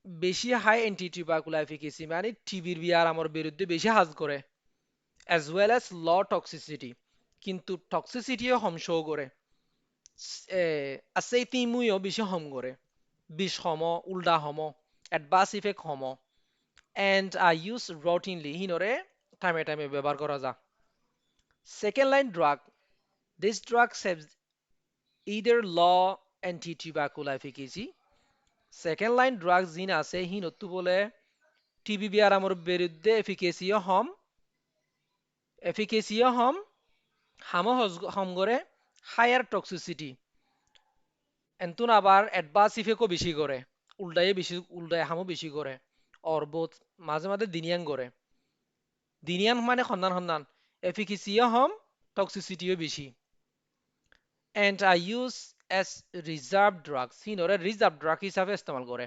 বেশি হাই অ্যান্টি টিউবারকুলার এফিকেসি মানে টিবির বিয়ারামর বিরুদ্ধে বেশি হাজ করে, as well as low toxicity, কিন্তু টক্সিসিটিও হম শো করে। আছে তিমুইও বেশি হম করে, বিষ হম, উল্টা হম, অ্যাডভার্স ইফেক্ট হম, and are used routinely হিনরে টাইমে টাইমে ব্যবহার করা যায়। Second line drug, this drugs have either low anti-tubercular efficacy, second line drug জিন আছে হিনত্তু বলে টিবি বিয়ারামর বিরুদ্ধে এফিকেসিও হম হামও হম করে, হায়ার টক্সিসিটি এন্তুন আবার অ্যাডভার্স ইফেক্টও বেশি করে, উল্টায় হামও বেশি করে, অর বোথ মাঝে মাঝে দিনিয়ান করে। দিনিয়ান মানে সন্ধান সন্ধান এফিকেসিও হম টক্সিসিটিও বেশি, and are used as reserve drugs হিনরে রিজার্ভ ড্রাগ হিসাবে ইস্তেমাল করে।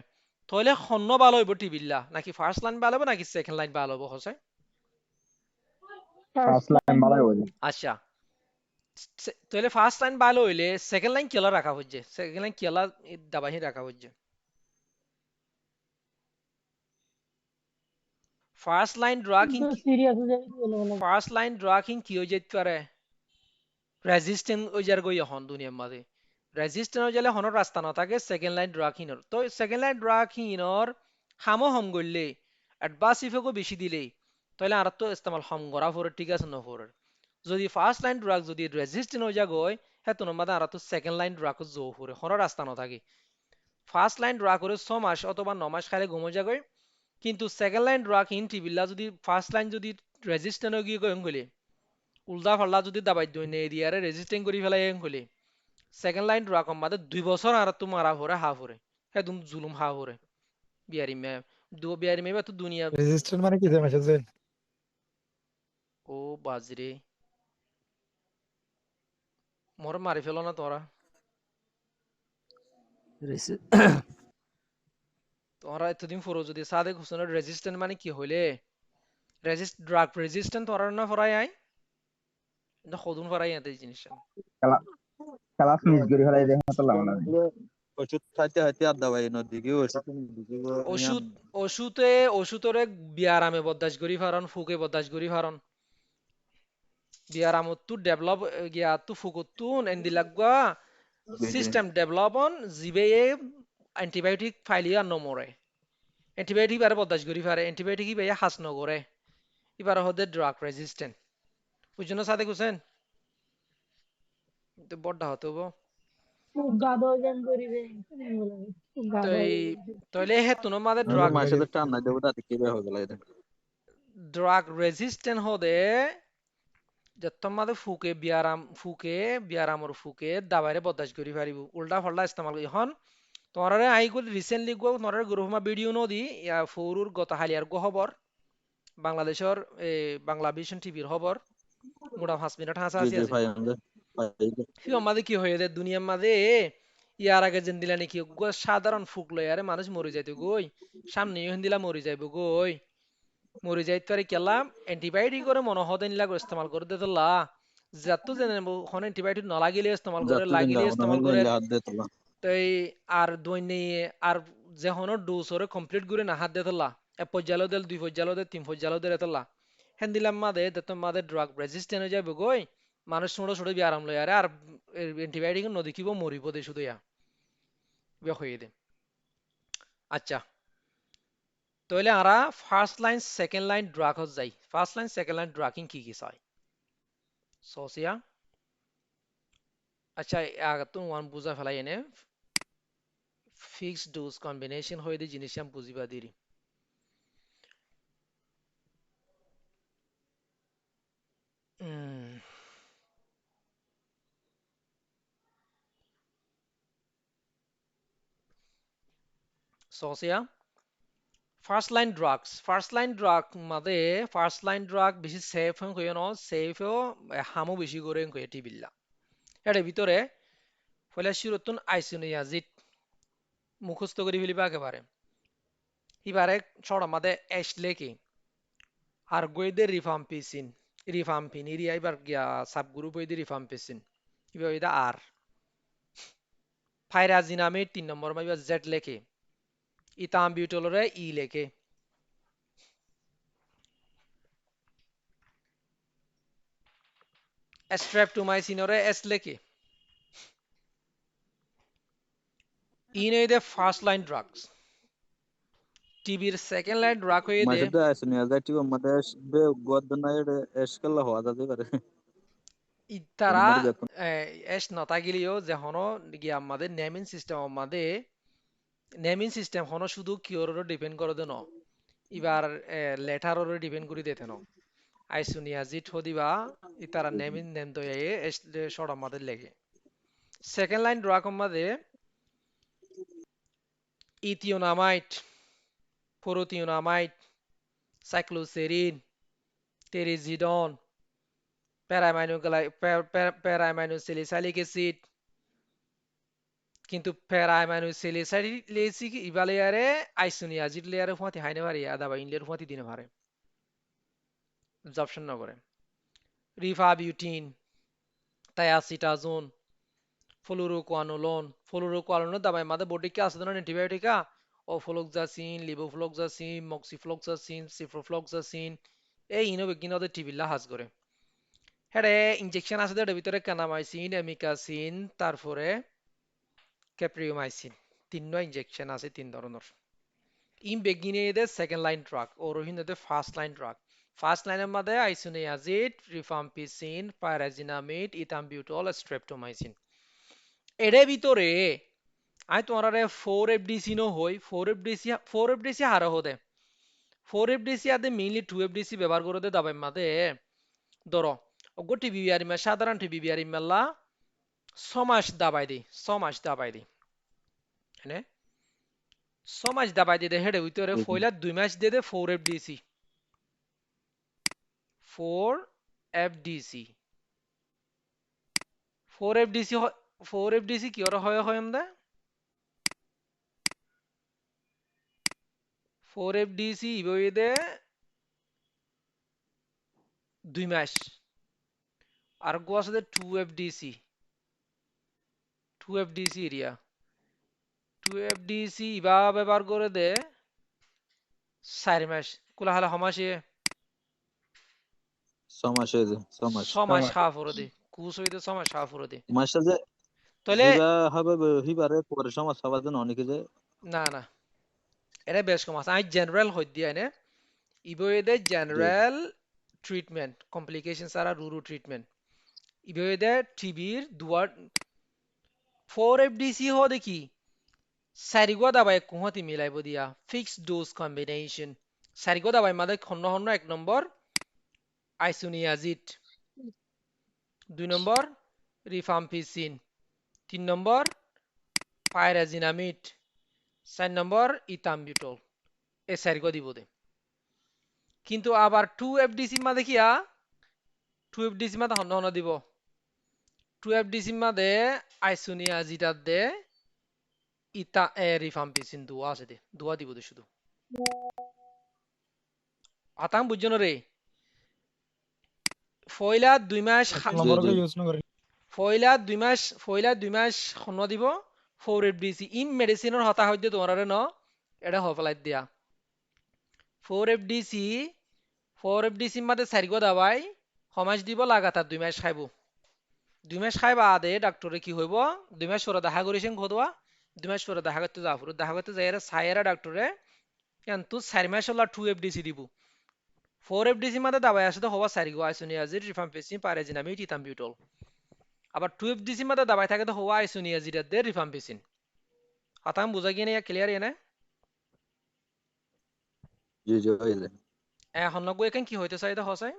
তাহলে হন্য ভালো হইব টিবিল্লা নাকি ফার্স্ট লাইন ভালো হবে নাকি সেকেন্ড লাইন ভালো হবো হসে? first ফার্স্ট লাইন line ভালো value. হইবে। আচ্ছা, তাহলে ফার্স্ট লাইন ভালো হইলে সেকেন্ড লাইন কেলা রাখা হচ্ছে, সেকেন্ড লাইন কেলা দাবাহি রাখা হচ্ছে। ফার্স্ট লাইন ড্রাগিং কিন্তু serious হয়ে যাবে কি বলে বলে ফার্স্ট লাইন ড্রাগিং কি হয়ে যেতে পারে? রেজিস্ট্যান্ট ওই যার গই এখন দুনিয়ার মাঝে রেজিস্ট্যান্ট হয়ে গেলে হনর রাস্তা না থাকে সেকেন্ড লাইন ড্রাগিনর। তো সেকেন্ড লাইন ড্রাগিনর হামও হম করলে অ্যাডভান্স ইফেক্টও বেশি দিলেই তাহলে আর তো ইস্তেমাল হম করা পরে ঠিক আছে না পরে। যদি ফার্স্ট লাইন ড্রাগ যদি রেজিস্ট্যান্ট হয়ে যায় গই হ্যাঁ তোমার মাঝে আর তো সেকেন্ড লাইন ড্রাগ জো পরে হনর রাস্তা না থাকে। ফার্স্ট লাইন ড্রাগ করে 6 মাস অথবা 9 মাস খাইলে ঘুমো যাগই, কিন্তু সেকেন্ড লাইন ড্রাগ ইন টিবিল্লা যদি ফার্স্ট লাইন যদি রেজিস্ট্যান্ট হয়ে গিয়ে গয়ং গলি উল্টা ফাল্লা যদি দাবাই দই নে এরিয়ারে রেজিস্ট্যান্ট করি ফেলাই গলি সেকেন্ড লাইন ড্রাগ মাঝে 2 বছর আর তো মারা পরে হা পরে হ্যাঁ তুমি জুলুম হা পরে বিয়ারি মে বিয়ারি মে তো দুনিয়া। রেজিস্ট্যান্ট মানে কি জানো যে ও বাজরে মোর মারি ফেলো না তোরা, তোরা এতদিন পরে যদি সাদেক হোসেনের রেজিস্ট্যান্ট মানে কি হইলে ড্রাগ রেজিস্ট্যান্ট তোরা না ফরাই আই না সদুন ফরাই আতে এই জিনিসটা। খেলা ক্লাস মিস করি ফেলাই দেখে তো লাভ নাই। ওষুধ খাইতে খাইতে আর দাবাই নদীকে ওষুধ ওষুধরে বিয়ারামে বরদাস্ত করি ফারন ফুকে বরদাস্ত করি ফারন বিয়ারামত ডেভেলপ গিয়া তু ফুকুতুন এন্দি লাগবা সিস্টেম ডেভেলপ অন জিবে অ্যান্টিবায়োটিক ফাইলিয়া নমরে অ্যান্টিবায়োটিক বারে বরদাস্ত করি ফারে অ্যান্টিবায়োটিক ইবে হাস নগরে এবার হদে ড্রাগ রেজিস্ট্যান্ট বুঝছো সাথে কুছেন তো বড়টা হতে হবো। খুব গাধ ওজন করিবে খুব তো গাধ এই তাহলে হে তোমার মাঝে মায়ের সাথে টান নাই দেবো তাতে কি হয়ে গেল এটা। ড্রাগ রেজিস্ট্যান্ট হদে যত্তম মাদে ফুকে বিয়ারামর ফুকে দাবাইরে বদাস করি পারিব উল্টা ফাল্টা ইস্তেমাল করি হন তোমারে আই গো রিসেন্টলি গো তোমারে গ্রুপমা ভিডিও নদি ইয়া ফৌরুর গত হালিয়ার গো খবর বাংলাদেশর বাংলা ভিশন টিভির খবর মোটা 5 মিনিট হাসা জি হাসি জি আছে ভাই আমাদের ফি আমাদের কি হয়ে যায় দুনিয়ার মাঝে ইয়ার আগে যেন দিলা নাকি গো সাধারণ ফুক লয় আরে মানুষ মরে যাইতো গই সামনে ইহন দিলা মরে যাইব গই মরে যাইতে পারে কেলা অ্যান্টিবায়োটিক করে মনে হতেন লাগো ইস্তেমাল করে দিতে লা যত জেনে এখন অ্যান্টিবায়োটিক না লাগিলে ইস্তেমাল করে যাতে দিন লাগিলে যাবো না ইস্তেমাল করে মিলে হাত দিয়ে তোলা তাই আর দৈনি আর যেহনো ডোজ ওরে কমপ্লিট করে না হাত দিয়ে তোলা 1 পর্যালো দেল 2 পর্যালো দেল 3 পর্যালো দেল তোলা হেন দিলাম মাদে দত মাদে ড্রাগ রেজিস্ট্যান্ট হয়ে যাবে গই মানুষ ছোট ছোট বি আরাম লয় আরে আর অ্যান্টিবায়োটিক নদী কিব মরিব দে শুধু ইয়া বে হয়ে দে। আচ্ছা তাহলে আরা first line second line drug যাই ফার্স্ট লাইন সেকেন্ড লাইন ড্রাগিং কি কি চাই সোসিয়া। আচ্ছা তুমি ওয়ান বুঝা ফেলাই এনে ফিক্সড ডোজ কম্বিনেশন হয়ে দি জিনিস আমি বুঝিবা দিরি সোসিয়া ফার্স্ট লাইন ড্রাগ মাদে ফার্স্ট লাইন ড্রাগ বেশি সেফ হন কইও ন সেফও হামও বেশি করে কই টিবিল্লা এর ভিতরে পয়লা শুরুতুন আইসোনিয়াজিড মুখস্থ করে ফেলিবা একেবারে এবারে ছড়া মাদে এস লেকি আর গইদে রিফাম্পিন ইরিয়া এবার গিয়া সাবগ্রুপ হইদে রিফাম্পিসিন এবার হইদে আর ফাইরাজিনামিড 3 নম্বর মাইবা জেড লেকে ইথামবিউটলরে ই লেকে স্ট্রেপটোমাইসিনরে এস লেকে ইনইদে ফার্স্ট লাইন ড্রাগস টিবির সেকেন্ড লাইন ড্রাগ হইদে মাসে তো আসেনি আজ টিবি মধ্যে বে গদনা এসকেল হওয়া যাবে পারে ইতারা মানে বেতন এস নতাগিলিও যে হনো গিয়া আমাদের নেমিং সিস্টেম হনো শুধু কিওরর ডিপেন্ড করে দেন এবার লেটারর ডিপেন্ড করে দিতে ন আইসোনিয়াজিড হদিবা ইতারা নেমিং নেম তো এস শর্ট আমাদের লেগে সেকেন্ড লাইন ড্রাগ আমাদের ইথিওনামাইড প্রোথিওনামাইড সাইক্লোসেরিন টেরিজিডন প্যারামাইনোসিলিসাইলিক অ্যাসিড কিন্তু প্যারামাইনোসিলিসাইলিক ইবালেয়ারে আইসোনিয়াজিড লেয়ারে ফুয়াতি হাইনে পারি আদা বা ইনলের ফুয়াতি দিনে পারে অবজর্পশন না করে রিফাবিউটিন থায়াসিটাজোন ফ্লুরোকুয়ানোলন দাবাই মাদে বডিকে আছে ধরনের অ্যান্টিবায়োটিকা অফ্লোক্সাসিন লিভোফ্লোক্সাসিন মক্সিফ্লোক্সাসিন সিফ্রোফ্লোক্সাসিন এই ইনোবেগিনদের টিবিল্লা হাজ করে হ্যাঁ ইনজেকশন আছে এটার ভিতরে কানামাইসিন এমিকাসিন তারপরে ক্যাপ্রিওমাইসিন তিনটা ইনজেকশন আছে তিন ধরনের ইন বেগিনে এদের সেকেন্ড লাইন ড্রাগ ও রোহিন এদের ফার্স্ট লাইন ড্রাগ ফার্স্ট লাইনের মধ্যে আইসোনিয়াজিড রিফাম্পিসিন পাইরাজিনামিড ইথামবিউটল স্ট্রেপ্টোমাইসিন এর ভিতরে আমি তোমার 4FDC নো হই 4FDC হারা হদে 4FDC আদে মেইনলি 2FDC ব্যবহার করে দে দাবাই মাদে ধরো অগো টিবিবিআর ইমা সাধারণ টিবিবিআর ইমেলা সমাজ দাবাই দি হ্যাঁ সমাজ দাবাই দি হেডে ভিতরে ফয়লা 2 মাস দে 4FDC 4FDC কি ওরা হয় আমরা 4FDC ইবইদে 2 মাস আর গো আছে 2FDC এরিয়া 2FDC ইবা ব্যবহার করে দে 4 মাস কুলা হালা হমাসে সমাসে সমাস সমাজ হাফ করে দে কুস হইতে সমাজ হাফ করে দে মাসে যে তাহলে হিবা হবে হিবারে পরে সমাজ হবার জন্য অনেকে যে না এটা বেশ কম আছে আমি জেনারেল হই দিয়া নে ইবইদে জেনারেল ট্রিটমেন্ট কমপ্লিকেশন সারা রুরু ট্রিটমেন্ট ইবইদে টিবির দুয়ার 4FDC হ দেখি সারিগো দাবাই কুহতি মিলাইব দিয়া ফিক্স ডোজ কম্বিনেশন সারিগো দাবাই মাদে খন্ন এক নম্বর আইসোনিয়াজিড 2 নম্বর রিফাম্পিসিন 3 নম্বর পাইরাজিনামিড 4 নম্বর ইথামবিউটল এ সারিগো দিব দে কিন্তু আবার 2FDC মাদে কিয়া 2FDC মাদে হন্ন দিব 2FDC মাদে আইসোনিয়াজিড দে ইতা রিফাম্পিসিন দুয়া আছে দে দুয়া দিব দে শুধু আতাম বুঝছো না রে ফয়লা 2 মাস ফয়লা 2 মাস হন্ন দিব 4FDC ইন মেডিসিনের হতা হইতে তোমার ন এটা হফলাই দিয়া 4FDC মাদে সারিগো দাবাই সমাজ দিব লাগাতার 2 মাস খাইব 2 মাস খাইবা আদে ডাক্তারে কি হইব 2 মাস পরে দেখা করিছেন খোদবা 2 মাস পরে দেখা করতে যাও দেখা করতে যাইরা সাইরা ডাক্তারে কিন্তু 4 মাস হলা 2FDC দিব 4FDC মাদে দাবাই আছে তো হওয়া সারিগো আইসোনিয়াজিড রিফাম্পিসিন পাইরাজিনামিড ইথামবিউটল আবার 2FDC মাদে দাবাই থাকে তো হওয়া আইসোনিয়াজিড দে রিফাম্পিসিন আতাম বুঝা গিয়ে না ক্লিয়ার এনে জি হইলে এখন নগো এখান কি হইতে চাই দা হসাই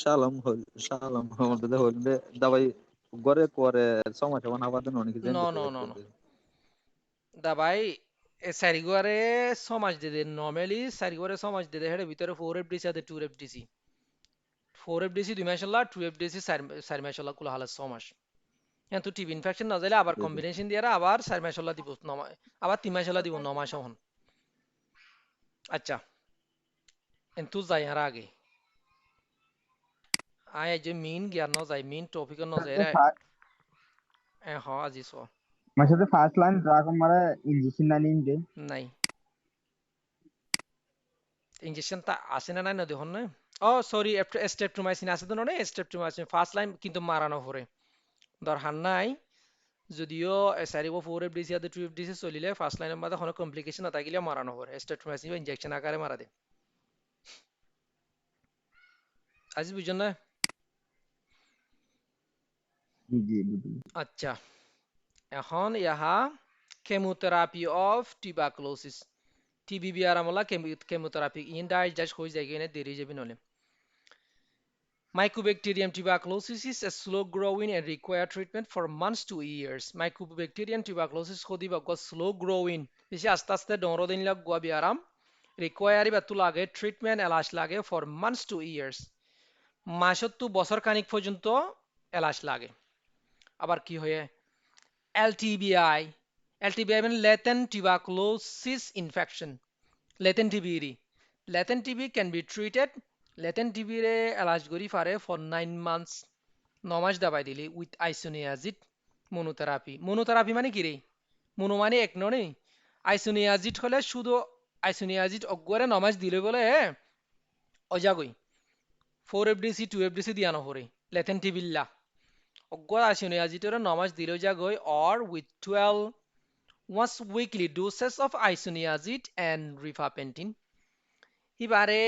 সালাম আমাদের হইলে দাবাই গরে করে সমাজ হবার জন্য অনেকে নো জানতে নো নো নো দাবাই এ সারিগরে সমাজ দিতে নর্মালি সারিগরে সমাজ দিতে হেডে ভিতরে 4 FDC আছে 2 FDC 4 FDC 2 মাসাল্লাহ 2 FDC 4 মাসাল্লাহ কুলা হালা সমাজ কিন্তু টিবি ইনফেকশন না যাইলে আবার কম্বিনেশন দিয়ে আবার 4 মাসাল্লাহ দিব আবার 3 মাসাল্লাহ দিব 9 মাস হন আচ্ছা কিন্তু যাই আর আগে আয় যে মেইন গিয়ার ন যাই মেইন টপিক ন যাই রে হ আজি স আমার সাথে ফার্স্ট লাইন ড্রাগ মারে ইনজেকশন না নিন দে নাই ইনজেকশন তা আছে না নাই না দেখুন না ও সরি স্ট্রেপ্টোমাইসিন আছে তো নয় স্ট্রেপ্টোমাইসিন ফার্স্ট লাইন কিন্তু মারানো পরে দরকার নাই যদিও সারিব 4 FDC আর 2 FDC চলিলে ফার্স্ট লাইনের মধ্যে কোনো কমপ্লিকেশন না থাকিলে মারানো পরে স্ট্রেপ্টোমাইসিন ইনজেকশন আকারে মারা দে আজি বুঝছেন না জি বুঝলি আচ্ছা এখন ইহা কেমোথেরাপি অফ টিউবারকুলোসিস টিবি বিয়ারামলা কেমোথেরাপি ইন ডাইরেক্ট জাস্ট হয়ে যায় এনে দেরি যাবে নলে Mycobacterium tuberculosis is a slow-growing and require treatment for months to years. Mycobacterium tuberculosis khodi bagwa slow-growing. Bisi aste aste dongro din lag gua biaram. Require batu lage treatment elash lage for months to years. মাসত্তু বছর খানিক পর্যন্ত এলাচ লাগে আবার কি হয়ে LTBI LTBI মানে latent tuberculosis infection latent TB latent TB can be treated latent TB রে এলাচ করি পারে for 9 months 9 মাস দাবাই দিলি with isoniazid monotherapy মানে কি রে মনো মানে এক নয় আইসোনিয়াজিড হলে শুধু আইসোনিয়াজিড অগরে 9 মাস দিলে বলে অজাগই 4 FDC 2 FDC দিয়ানো হরে latent TB লা অগর আইসোনিয়াজিডের 9 মাস দিলে জাগই or with 12 once weekly doses of isoniazid and rifampicin এবারে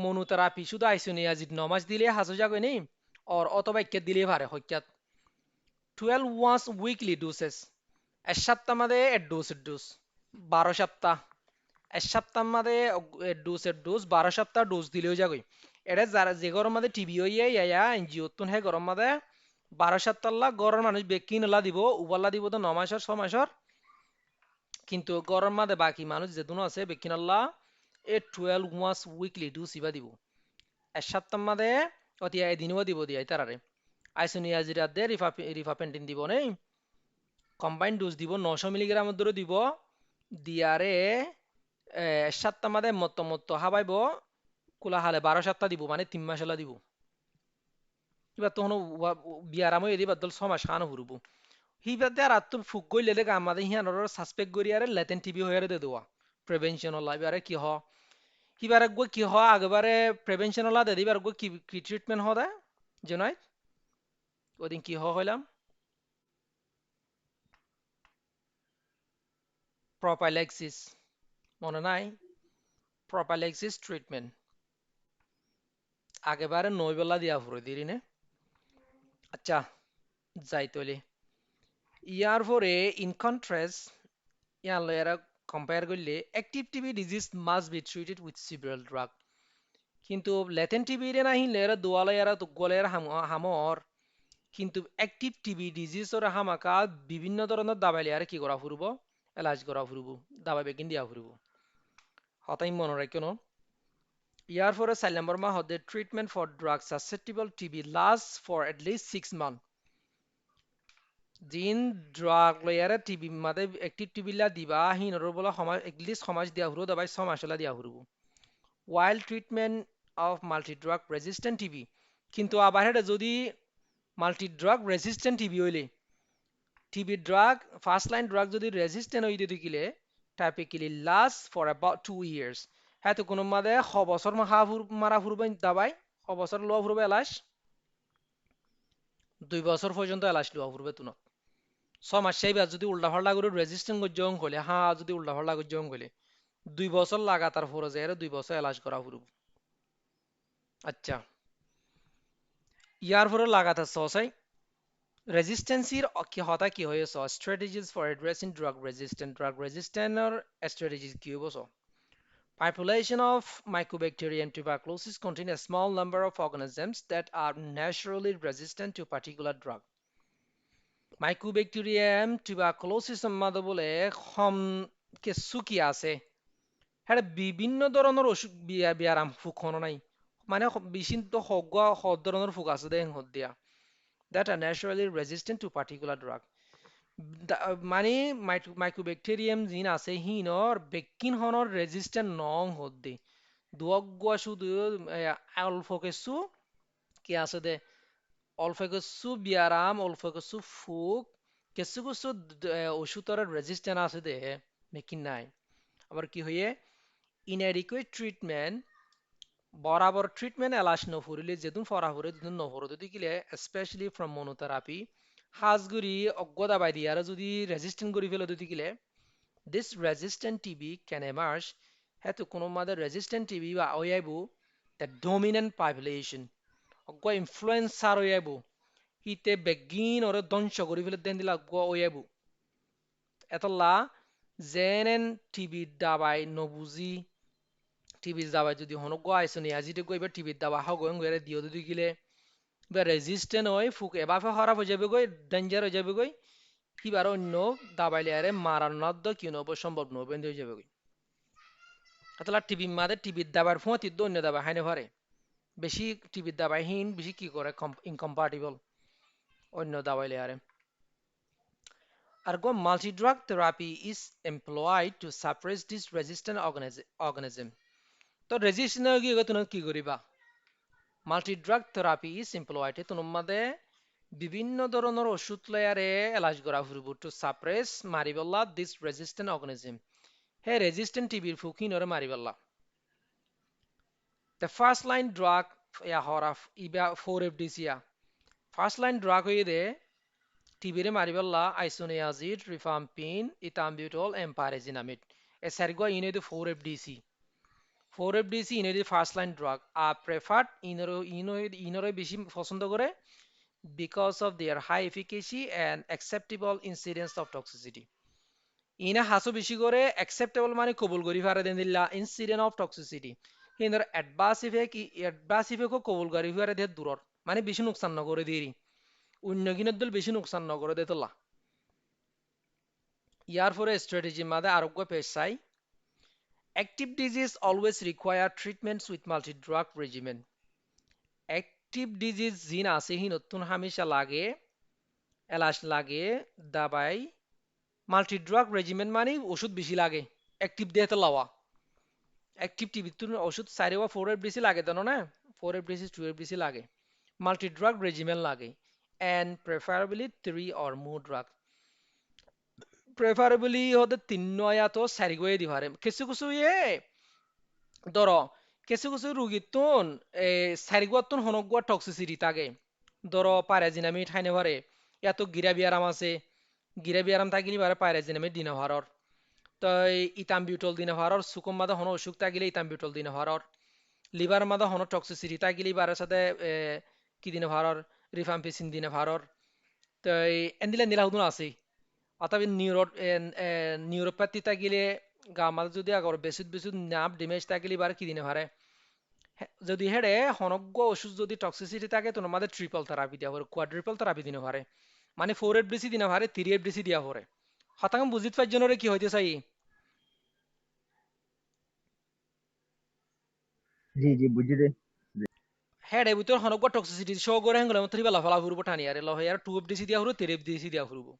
মনোথেরাপি শুধু আইসোনিয়াজিড 9 মাস দিলে হাসো যাবে নেই আর অথবা একে দিলে পারে হইকাত 12 once weekly doses এক সপ্তাহ মাদে ডোজ 12 সপ্তাহ এক সপ্তাহ মাদে ডোজ 12 সপ্তাহ ডোজ দিলেও যাবে এটা যারা যে গরম মাদে টিবি হইয়া ইয়া এনজিও হে গরম মাদে 12 সপ্তাহ লা গরম মানুষ বেকিন লা দিব উবাল্লা দিব তো 9 মাসের 6 মাসের কিন্তু গরম মাদে বাকি মানুষ যেতুন আছে বেকিন আল্লাহ এ 12 once weekly ডোজ ইবা দিব এক সপ্তাহ মাদে অতিয়া এদিনও দিব দিয়াই তারারে আইসোনিয়াজিড দে রিফাপেন্টিন দিব নেই কম্বাইন ডোজ দিব 900 মিলিগ্রামের ধরে দিব দিয়ারে 7টা মাদে মত হাবাইব কুলা হালে 12 সপ্তাহ দিব মানে 3 মাস হলা দিব এবার তখন বিয়ারাম হয়ে দিবার দল 6 মাস খানো হুরবো হিবাতে আর আত্ম ফুক গইলে দেখ আমাদের হিয়ানোর সাসপেক্ট করি আরে লেটেন্ট টিবি হয়ে দে দেওয়া প্রিভেনশন হল এবারে কি হ হিবারে গো কি হ আগেবারে প্রিভেনশন হল দে দিবার গো কি ট্রিটমেন্ট হ দে জনাই ওদিন কি হইলাম প্রপাইলেক্সিস মনে নাই প্রপাইলেক্সিস ট্রিটমেন্ট আগেবারে 9 বেলা দিয়া ফুরে দিরি নে আচ্ছা যাই তলে ইয়ার পরে ইন কন্ট্রাস্ট ইয়ার লয়ারা কম্পেয়ার করলে active TB disease must be treated with সিভারাল drug কিন্তু লেটেন্ট টিবি রে নাহি লেরা দোয়ালয়ারা তো গলের হামর কিন্তু অ্যাক্টিভ টিবি ডিজিজর হামাকা বিভিন্ন ধরনের দাবাই লিয়ারে কি করা ফুরব এলাজ করা ফুরব দাবাই বেকিন দিয়া ফুরব হতাই মনে রাখো ন ইয়ার পরে 4 নম্বর মা হদে treatment for drug susceptible TB last for at least 6 month জিন ড্রাগ লয়ারে টিবি মাদে অ্যাক্টিভ টিবি লা দিবা হিনর বলা সমাজ এটলিস্ট সমাজ দিয়া ফুরব দাবাই 6 মাস লা দিয়া ফুরব while treatment of multi-drug resistant TB কিন্তু আবার এটা যদি multi-drug resistant TB হইলে TB drug first line drug যদি resistant হইতে থাকিলে typically last for about 2 years হয়তো কোনো মাদে খ বছর মারা ফুরবে দাবাই খ বছর লোয়া ফুরবে এলাস 2 বছর পর্যন্ত এলাস লোয়া ফুরবে তুন 6 মাস সেই যদি উল্টা ফাল্টা করে রেজিস্ট্যান্ট গজং হলে হ্যাঁ যদি উল্টা ফাল্টা গজং হলে 2 বছর লাগাতার ফরে যায় 2 বছর এলাজ করা ফুরব আচ্ছা ইয়ার পরে লাগাতার সসাই রেজিস্ট্যান্সির কি হতা কি হয়েছ স্ট্র্যাটেজিজ ফর অ্যাড্রেসিং ড্রাগ রেজিস্ট্যান্টর স্ট্র্যাটেজিজ কি হবছ Population of Mycobacterium tuberculosis contain a small number of organisms that are naturally resistant to particular drug. Mycobacterium tuberculosis মধ্যে বলে হম কিছু কি আছে হ্যাঁ বিভিন্ন ধরনের অসুখ বিয়ারাম ফুক হনো নাই মানে বিচিন্ত সব ধরনের ফুক আছে দে দিয়া that are naturally resistant to particular drug মানে মাইক্রোব্যাকটেরিয়াম জিন আছে হিনর বেকিন হনর রেজিস্ট্যান্ট নং হদ্দি দুয়গা শুধু অল্প কিছু কি আছে দে অল্প কিছু বিয়ারাম অল্প কিছু ফুক কিছু কিছু ওষুধের রেজিস্ট্যান্ট আছে দে বেকিন নাই আবার কি হয়ে inadequate treatment বরাবর ট্রিটমেন্ট এলাশ নফুরিলে যেদিন ফরা ফুরে যেদিন নফরো যদি কিলে স্পেশালি ফ্রম মনোথেরাপি হাজগুড়ি অজ্ঞতা বাই দিয়ে আর যদি রেজিস্ট্যান্ট করে ফেলে যদি কিলে this resistant TB can emerge হেতু কোনো মাদের resistant TB বা ওয়াইবু the dominant population অজ্ঞ ইনফ্লুয়েন্সার ওয়াইবু হিতে বেগিন ওরে ধ্বংস করে ফেলে দেন দিলা অজ্ঞ ওয়াইবু এতলা জেনেন টিবি দাবাই নবুজি টিবি দাবাই যদি হনজ্ঞ আইসনি আজিতে গইবা টিবি দাবা হাও গয়ং গরে দিও যদি গিলে বা রেজিস্ট্যান্ট হয় ফুক এবাফে খারাপ হয়ে যাবে গই ডেঞ্জার হয়ে যাবে গই কিবার অন্য দাবাইলে আরে মারার নদ্দ কি নব সম্ভব নবে হয়ে যাবে গই অতলা টিবি মাদে টিবি দাবার ফুঁতি অন্য দাবা হাইনে পারে বেশি টিবি দাবাই হিন বেশি কি করে ইনকম্পাটিবল অন্য দাবাইলে আরে Ergo, multi-drug therapy is employed to suppress this resistant organism. তো রেজিস্ট্যান্ট হয়ে গিয়ে তুমি কি করিবা মাল্টি-ড্রাগ থেরাপি ইজ এমপ্লয়েড তোমার মধ্যে বিভিন্ন ধরনের ওষুধ লয়ারে এলাজ করা ফুরব টু সাপ্রেস মারিবল্লা দিস রেজিস্ট্যান্ট অর্গানিজম হে রেজিস্ট্যান্ট টিবির ফুকিনরে মারিবল্লা দ্য ফার্স্ট লাইন ড্রাগ ইয়া হরাফ ইবা 4FDCয়া ফার্স্ট লাইন ড্রাগ হয়ে দে টিবিরে মারিবল্লা আইসোনিয়াজিড রিফাম্পিন ইথাম্বিউটল এম্পারেজিনামিড এ সারগো ইনে দে 4FDC 4FDC ইনে দে ফার্স্ট লাইন ড্রাগ আর প্রেফার্ড ইনরে বেশি পছন্দ করে because of their high efficacy and acceptable incidence of toxicity ইনা হাসো বেশি করে acceptable মানে কবুল করি ফারে দেন দিল্লা incident of toxicity হিন্দর adverse effect কো কবুল করি ফারে দে দূরর মানে বেশি নুকসান না করে দিরি অন্য কিনের দল বেশি নুকসান না করে দে তোলা ইয়ার পরে স্ট্র্যাটেজি মাদে আরোগ্য পেশাই active disease always require treatments with multi-drug regimen active disease জিন আছে হি নতুন হামেশা লাগে এলাশ লাগে দাবাই মাল্টি-ড্রাগ রেজিমেন মানে ওষুধ বেশি লাগে অ্যাক্টিভ দিয়ে তো লওয়া অ্যাক্টিভ টিবি তুন ওষুধ 4 বা 4FDC লাগে তো না 4FDC 2FDC লাগে মাল্টি-ড্রাগ রেজিমেন লাগে and preferably 3 or more drug preferably হতে 3 নয়া তো 4 গয়ে দি পারে কিছু কিছু ধরো কিছু কিছু রোগী তুন 4 গতুন হনগুয়া টক্সিসিটি থাকে ধরো প্যারাজিনামিড খাইনে পারে এত গিরা বিয়ারাম আছে গিরা বিয়ারাম থাকিলি বারে প্যারাজিনামিড দিনে ভারর তো ইথাম্বিউটল দিনে ভারর সুকুম মাদা হন অসুখ থাকিলে ইথাম্বিউটল দিনে ভারর লিভার মাদা হন টক্সিসিটি থাকিলি বারে সাথে কি দিনে ভারর রিফাম্পিসিন দিনে ভারর তো এন্দিলা নীলা হুদুন আছে অথবা নিউরোপ্যাথি থাকিলে গা মাদা যদি আগর বেসুদ বেসুদ নাপ ডিমেজ থাকিলি বারে কি দিনে ভারে যদি হেডে হনজ্ঞ ওষুধ যদি টক্সিসিটি থাকে তো আমাদের ট্রিপল থেরাপি দেওয়া হবে কোয়াড্রিপল থেরাপি দিনে পারে মানে 4FDC দিনে পারে 3FDC দেওয়া হবে হতাঙ্গ বুঝিত পাই জনরে কি হইতে চাই জি জি বুঝি দে হেডে ভিতর হনজ্ঞ টক্সিসিটি শো করে হেঙ্গলে মতো রিবা লাফালা ফুরবো টানি আরে লহ ইয়ার 2FDC দেওয়া হলো 3FDC দেওয়া ফুরবো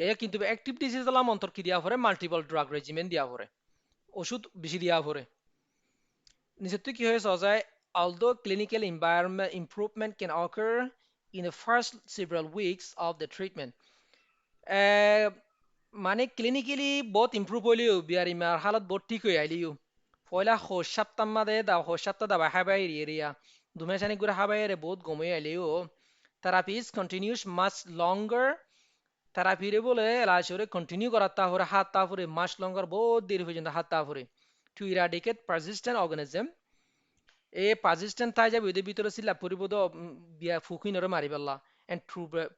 এয়া কিন্তু অ্যাক্টিভ ডিজিজ দলা মন্তর কি দেওয়া হবে মাল্টিপল ড্রাগ রেজিমেন দেওয়া হবে ওষুধ বেশি দেওয়া হবে নিশ্চিত কি হয়ে যায় although clinical environment improvement can occur in the first several weeks of the treatment মানে ক্লিনিক্যালি বহুত ইমপ্রুভ হইলিও বিয়ারি মার হালত বহুত ঠিক হয়ে আইলিও পয়লা সপ্তাহ মাদে দা সপ্তাহ দাবা হাবাই এরিয়া দুমেশানি গুড়া হাবাই রে বহুত গমে ileo therapy is continuous much longer therapy রে বলে এলাশরে কন্টিনিউ করার তাহরে হাত তাহরে মাস লঙ্গার বহুত দেরি পর্যন্ত হাত তাহরে টু ইরাডিকেট পারসিস্টেন্ট অর্গানিজম এ পারসিস্টেন্ট থাই যাবে ওদের ভিতরে ছিল পরিবদ বিয়া ফুকিনরে মারি পেলা এন্ড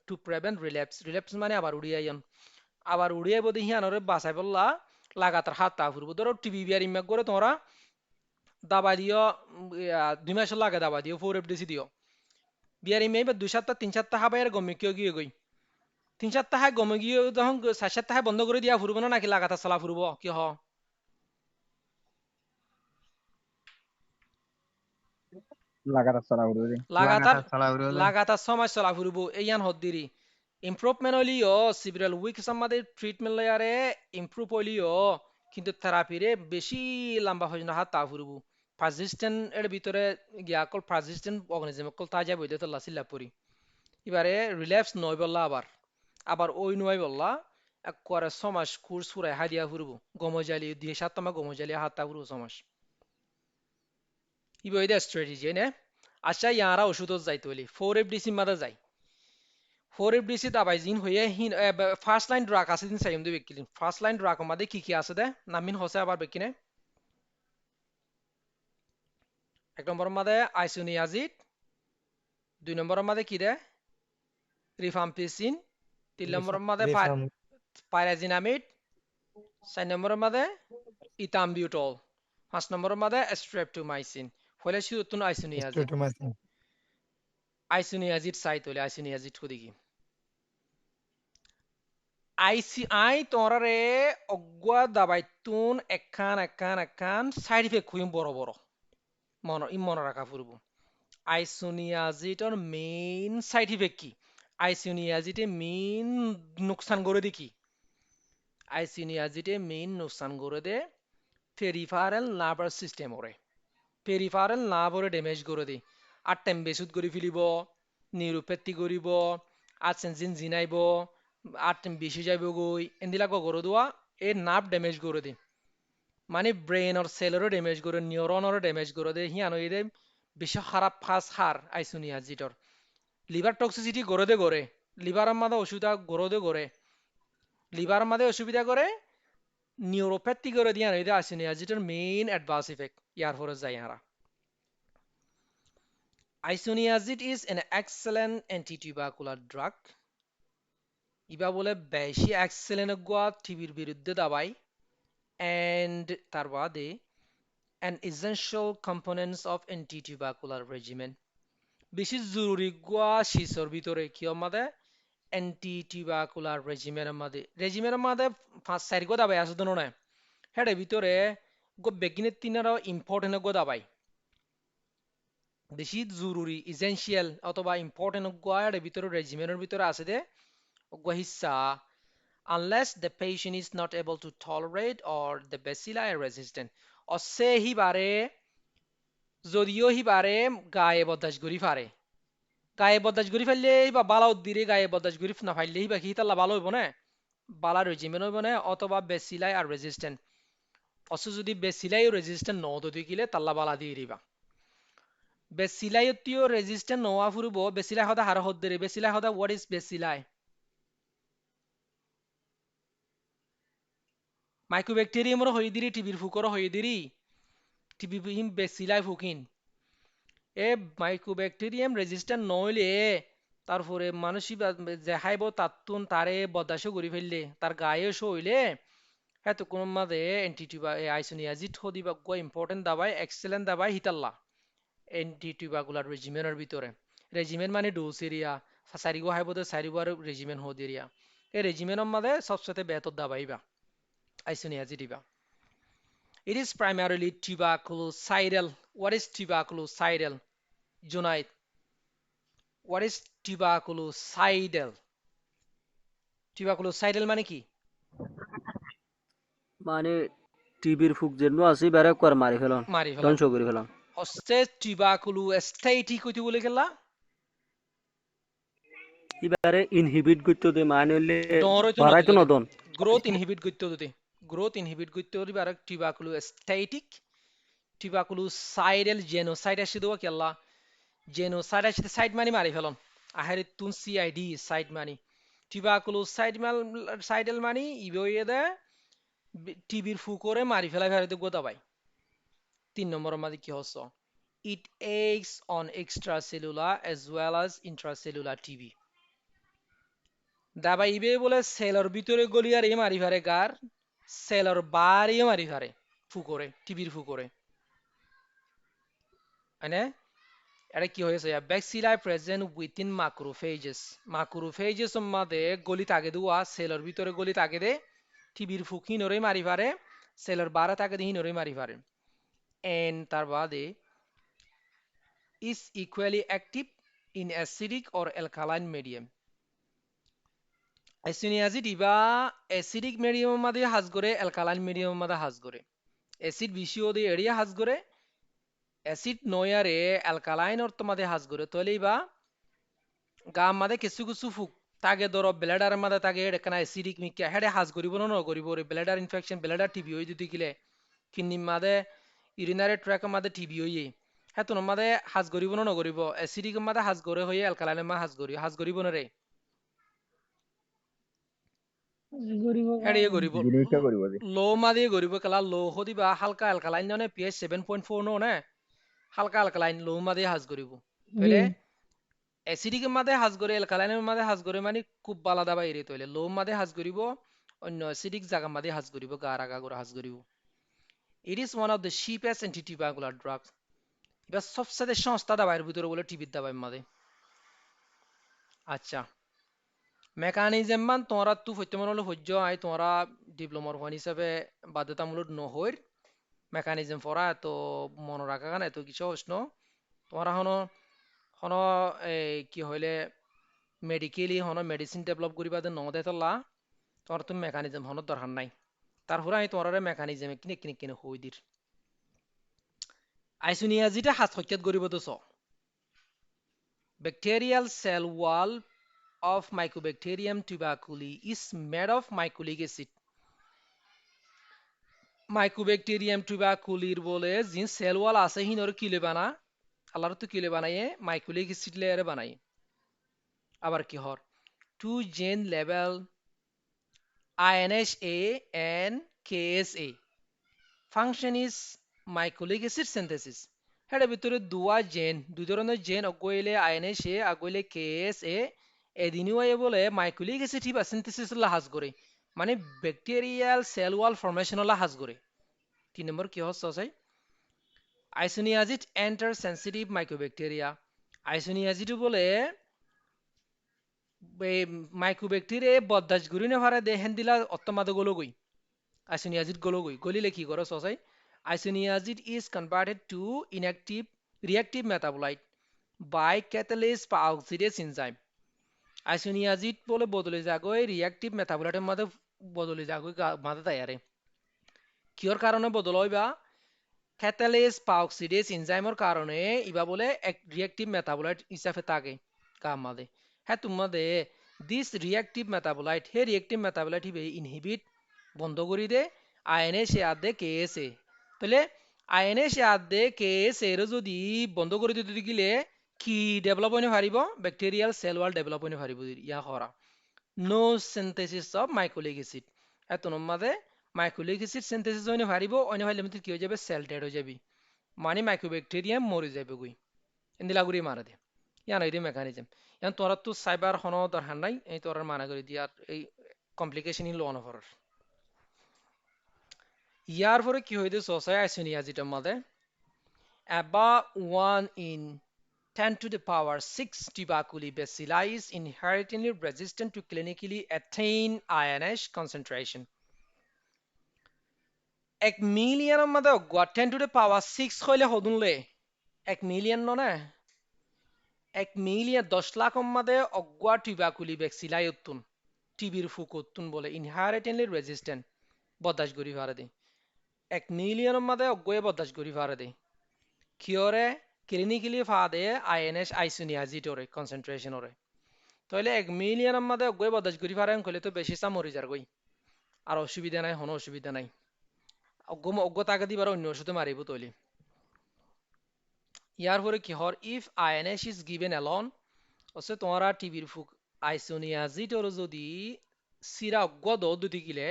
টু প্রিভেন্ট রিল্যাপস মানে আবার উড়িয়ে বোধ হিয়ানরে বাঁচাই পেলা লাগাতার হাত তা ফুরবো ধরো টিভি বিয়ার ইম্যাক করে তোমরা দাবা দিও 2 মাস লাগে দাবা দিও 4FDC দিও বিয়ার ইমে বা 2 সপ্তাহ 3 সপ্তাহ হাবাইয়ের গমে কিয় গিয়ে গই 3-4 তাহাই গমে গিয়ে তখন 4-7 তাহাই বন্ধ করে দিয়া ফুরবো না নাকি লাগাতার চলা ফুরবো কি হ লাগাতার চলা উড়ে লাগাতার লাগাতার চলা উড়ে লাগাতার সময় চলা ফুরবো এইয়ান হদ্দিরি ইমপ্রুভমেন্ট হইলিও সিভিরাল উইকস আমাদের ট্রিটমেন্ট লেয়ারে ইমপ্রুভ হইলিও কিন্তু থেরাপিরে বেশি লম্বা হয়ে না তা ফুরবো পারসিস্টেন্ট এর ভিতরে গিয়া কল পারসিস্টেন্ট অর্গানিজম কল তা যাই বইতে তো লাসিল্লা পরি এবারে রিল্যাপস নয় বললা আবার ওই নয় বললা একবারে সমাজ কোর্স ফুরাই হাদিয়া ফুরবো গমজালি দিয়ে 7 গমজালি হাতটা ফুরবো সমাজ ইবো এটা স্ট্র্যাটেজি নে আচ্ছা ইয়ারা ওষুধ যাইতে হলি 4FDC মাদা যাই 4FDC দাবাই জিন হয়ে হিন ফার্স্ট লাইন ড্রাগ আছে দিন সাইম দিবে কিলিন ফার্স্ট লাইন ড্রাগ মাদে কি আছে দে নামিন হসে আবার বেকিনে এক নম্বর মাদে আইসোনিয়াজিড 2 নম্বর মাদে কি দে রিফাম্পিসিন 3 নম্বর মাদে পাইরাজিনামিড 4 নম্বর মাদে ইথামবিউটল 5 নম্বর মাদে স্ট্রেপ্টোমাইসিন হলে শুধু তুন আইসোনিয়াজিড আইসোনিয়াজিড সাইত হলে আইসোনিয়াজিড খুদি কি আই তোরারে অগুয়া দাবাইতুন একখান সাইড ইফেক্ট হইম বড় বড় মনে রাখা ফুরব আইসোনিয়াজিটর মেইন সাইড ইফেক্ট কি আইসোনিয়াজিটে মেইন নুকসান করে দে কি আইসোনিয়াজিটে মেইন নুকসান করে দে পেরিফারাল নার্ভাস সিস্টেম ওরে পেরিফারাল নার্ভরে ড্যামেজ করে দে আর টেম্বেসুত করে ফেলিব নিউরোপ্যাথি করিব আর সেনজিন জিনাইব আর বেশি যাইব গই এন্দিলাক গরো দোয়া এ নার্ভ ড্যামেজ করে দে মানে ব্রেইনর সেলরও ড্যামেজ করে নিউরনরও ড্যামেজ করে দে হিয়ানো এদে বেশি খারাপ ফাস হার আইসোনিয়াজিটর লিভার টক্সিসিটি গড়ে লিভারের মাঝে অসুবিধা গড়ে লিভারের মাঝে অসুবিধা করে নিউরোপ্যাথি করে দিয়া নইদে আইসোনিয়াজিটর মেইন অ্যাডভার্স ইফেক্ট ইয়ার ফরে যায় হারা Isoniazid is an excellent anti-tubercular drug. ইবা বলে বেশি এক্সেলেন্ট গোয়া টিবির বিরুদ্ধে দাবাই and তার বাদে an essential components of anti-tubercular regimen. বেশি জরুরি গোয়া শিশর ভিতরে কি আমাদের anti-tubercular regimen আমাদের 5-4 গো দাবাই আছে দনো না হেডে ভিতরে গো বেগিনের তিনারও ইম্পর্টেন্ট গো দাবাই বেশি জরুরি ইসেনশিয়াল অথবা ইম্পর্টেন্ট গোয়ার ভিতরে রেজিমেনের ভিতরে আছে দে হিসা unless the patient is not able to tolerate or the bacilli are resistant অসে হিবারে যদিও হিবারে গায়ে বদাস গরি ফারে গায়ে বদাস গরি ফেললে বা বালা উদ্দিরে গায়ে বদাস গরি না ফাইলে হিবা কি তাল্লা ভালো হইব না বালা রেজিমেন হইব না অথবা বেসিলাই আর রেজিস্ট্যান্ট অস যদি বেসিলাই রেজিস্ট্যান্ট ন দতি কিলে তাল্লা বালা দিয়ে দিবা বেসিলাইটিও রেজিস্ট্যান্ট নোয়া ফুরব বেসিলাই হদা হার হদ্দরে বেসিলাই হদা হোয়াট ইজ বেসিলাই মাইক্রোব্যাকটেরিয়ামর হইদিরি টিবির ফুকর হইদিরি টিবি হিম বেসিলাই ফুকিন এ মাইক্রোব্যাকটেরিয়াম রেজিস্ট্যান্ট নইলে তারপরে মানুষই দেখাইব তাতুন তারে বদাসও করি ফেললে তার গায়ে হইলে হ্যাঁ তো কোন মাঝে অ্যান্টিটিউবা আইসোনিয়াজিড হদিবা গো ইম্পর্টেন্ট দাবাই এক্সেলেন্ট দাবাই হিতাল্লা অ্যান্টিটিউবাকুলার রেজিমেনের ভিতরে রেজিমেন মানে ডোজ এরিয়া সারিগো হাইবদে সারিগোর রেজিমেন হদ এরিয়া এই রেজিমেনের মাঝে সবসাথে বেহতর দাবাইবা আইসোনিয়াজিডিবা it is primarily tuberculocidal what is tuberculocidal Junaid what is tuberculocidal মানে কি মানে টিবির ফুক যেন আছে বেরে কর মারি ফেলন ধ্বংস করে ফেলন হচ্ছে tuberculostatic কইতে বলে গেলা ইবারে ইনহিবিট করতে দে মানে হইলে বাড়াইতো না দন গ্রোথ ইনহিবিট করতে দে গ্রোথ ইনহিবিট করতে হলে আর tuberculostatic tuberculocidal genocide আসে দেওয়া কেলা genocide আসে সাইড মানি মারি ফেলন আহারে তুন সিআইডি সাইড মানি tuberculocidal মানি ইবয়ে দে টিবির ফুকরে মারি ফেলাই ফেলাইতে গোদা ভাই 3 নম্বর মাঝে কি হচ্ছে it acts on extracellular as well as intracellular TB দাবা ইবে বলে সেলর ভিতরে গলিয়ার এ মারি ফারে গার সেলর বাড়ি মারি ফারে ফুকরে টিবির ফুকরে মানে এটা কি হয়েছে ব্যাকসিলাই প্রেজেন্ট উইথিন মাক্রোফেজেস মধ্যে গলি তাগে দেওয়া সেলের ভিতরে গলি তাগে দে টিবির ফুক হিনরে মারি পারে সেলের বারে তাগে দে হিনরে মারি পারে এন্ড তার বাদে is equally active in acidic or alkaline medium isoniazid Iba acidic medium মধ্যে হাজ করে অ্যালকালাইন মিডিয়াম মধ্যে হাজ করে অ্যাসিড বেশিও দিয়ে এরিয়া হাজ করে অ্যাসিড নয়ারে অ্যালকালাইন অর্থ মধ্যে হাজ করে তলে ইবা গাম মাদে কিছু কিছু ফুক তাগে ধরো ব্লেডার মাদে তাগে এখানে অ্যাসিডিক মিক্কা হেডে হাজ করিব না করিব রে ব্লেডার ইনফেকশন ব্লেডার টিবি হই যদি কিলে কিন্নি মাদে ইউরিনারি ট্র্যাক মাদে টিবি হইয়ে হ্যাঁ তো মাদে হাজ করিব না করিব অ্যাসিডিক মাদে হাজ করে হইয়ে অ্যালকালাইন মা হাজ করিব না রে গরিব হেডিয়ে করিব জিনিসটা করিব যে লো মাদে করিব কালা লো হদিবা হালকা অ্যালকালাইন নে পিএইচ 7.4 নো না হালকা অ্যালকালাইন লো মাদে হাজ করিব জি তাহলে অ্যাসিডিক মাদে হাজ করে অ্যালকালাইনের মাদে হাজ করে মানে খুব বালা দাবা এরে তইলে লো মাদে হাজ করিব অন্য অ্যাসিডিক জায়গা মাদে হাজ করিব গার আগা করে হাজ করিব it is one of the cheapest antitubercular drugs এবার সবচেয়ে সস্তা দাবাইয়ের ভিতরে বলে টিবির দাবাই মাদে আচ্ছা মেকানিজম মান তোমরা তু হইতে মনে হলো হজ্জ আই তোমরা ডিপ্লোমার হন হিসাবে বাধ্যতামূলক নহইর মেকানিজম পড়া এত মনে রাখা গান এত কিছু প্রশ্ন তোমরা হনো হনো কি হইলে মেডিকেলি হনো মেডিসিন ডেভেলপ করিবা দে নদে তলা তোমার তুমি মেকানিজম হনো দরকার নাই তারপরে আমি তোমার মেকানিজম কিনে কিনে কিনে হই দির আইসোনিয়া যেটা হাত হত্যাত করিব তো bacterial cell wall of Mycobacterium tuberculosis is made of mycolic acid. Mycobacterium tuberculosis বলে জিন সেল ওয়াল আছে হিনর কিলে বানা আল্লাহর তো কিলে বানাইয়ে মাইকোলিক অ্যাসিড লেয়ারে বানাই আবার কি হর two gene level INHA and KSA function is mycolic acid synthesis হেডে ভিতরে দুই ধরনের জেন অগইলে INHA আগইলে KSA এদিনিও বলে মাইকোলিক অ্যাসিড হিবা সিনথেসিস লাহাজ করে মানে bacterial cell wall formation Lahaj করে 3 নম্বর কি হচ্ছে আছে isoniazid enter sensitive microbacteria isoniazid বলে মাইক্রোব্যাকটেরিয়া বদাজ গুরিনে ভারে দেহেন দিলা অত্তমাদ গলগই আইসোনিয়াজিড গলগই গলিলে কি করে সসাই isoniazid is converted to inactive reactive metabolite by catalase বা oxidase enzyme আইসোনিয়াজিড বলে বদলে যাগই রিঅ্যাক্টিভ মেটাবলাইটের মধ্যে বদলে যাগই মাঝে তায়ারে কিয়র কারণে বদল হইবা ক্যাটালেস বা অক্সিডেজ এনজাইমের কারণে ইবা বলে এক রিঅ্যাক্টিভ মেটাবলাইট হিসাবে থাকে কাম মাঝে হ্যাঁ তোমাদে দিস রিঅ্যাক্টিভ মেটাবলাইট হে রিঅ্যাক্টিভ মেটাবলাইট হিবে ইনহিবিট বন্ধ করি দে আইএনএস এ আদে কেএসএ তাহলে আইএনএস এ আদে কেএসএ এর যদি বন্ধ করে দিতে গিলে কি ডেভেলপ হইনে পারিব ব্যাকটেরিয়াল সেল ওয়াল ডেভেলপ হইনে পারিব ইয়া করা নো সিনথেসিস অফ মাইকোলিক অ্যাসিড এত নম্বরে মাইকোলিক অ্যাসিড সিনথেসিস হইনে পারিব অন্য হইলে মধ্যে কি হয়ে যাবে সেল ডেড হয়ে যাবে মানে মাইক্রোব্যাকটেরিয়াম মরে যাবে গুই ইন্দিলা গুড়ি মারা দে ইয়ান এই মেকানিজম ইয়ান তোরা তো সাইবার হনো দরকার নাই এই তোরার মানা করে দিয়ার এই কমপ্লিকেশন ইন লন অফার ইয়ার পরে কি হইতে সোসাই আইসোনিয়াজিটার মধ্যে about 1 in 10 to the power 6 tuberculosis bacilli is inherently resistant to clinically attain INH concentration. 1 মিলিয়নের মধ্যে 10 to the power 6 হইলে হদুনলে 1 মিলিয়ন না 1 মিলিয়ন 10 লাখের মধ্যে অগুয়া টিবাকুলি ব্যাকসিলাই উত্তুন টিবির ফুক উত্তুন বলে ইনহারেন্টলি রেজিস্ট্যান্ট বদাস করি পারে দে 1 মিলিয়নের মধ্যে অগুয়ে বদাস করি পারে দে কিয়রে ক্লিনিক্যালি ফাদে আইএনএস আইসোনিয়াজিটরে কনসেন্ট্রেশনরে তাহলে 1 মিলিয়নের মধ্যে অগুয়ে বদাস করি পারে কইলে তো বেশি সা মরি যার গই আর অসুবিধা নাই হনো অসুবিধা নাই অজ্ঞ তাকে দিবার অন্য ওষুধে মারিব তৈলি ইয়ার পরে কি হর if INH is given alone অসে তোমারা টিবির ফুক আইসোনিয়াজিটর যদি সিরা অজ্ঞ দুটি গিলে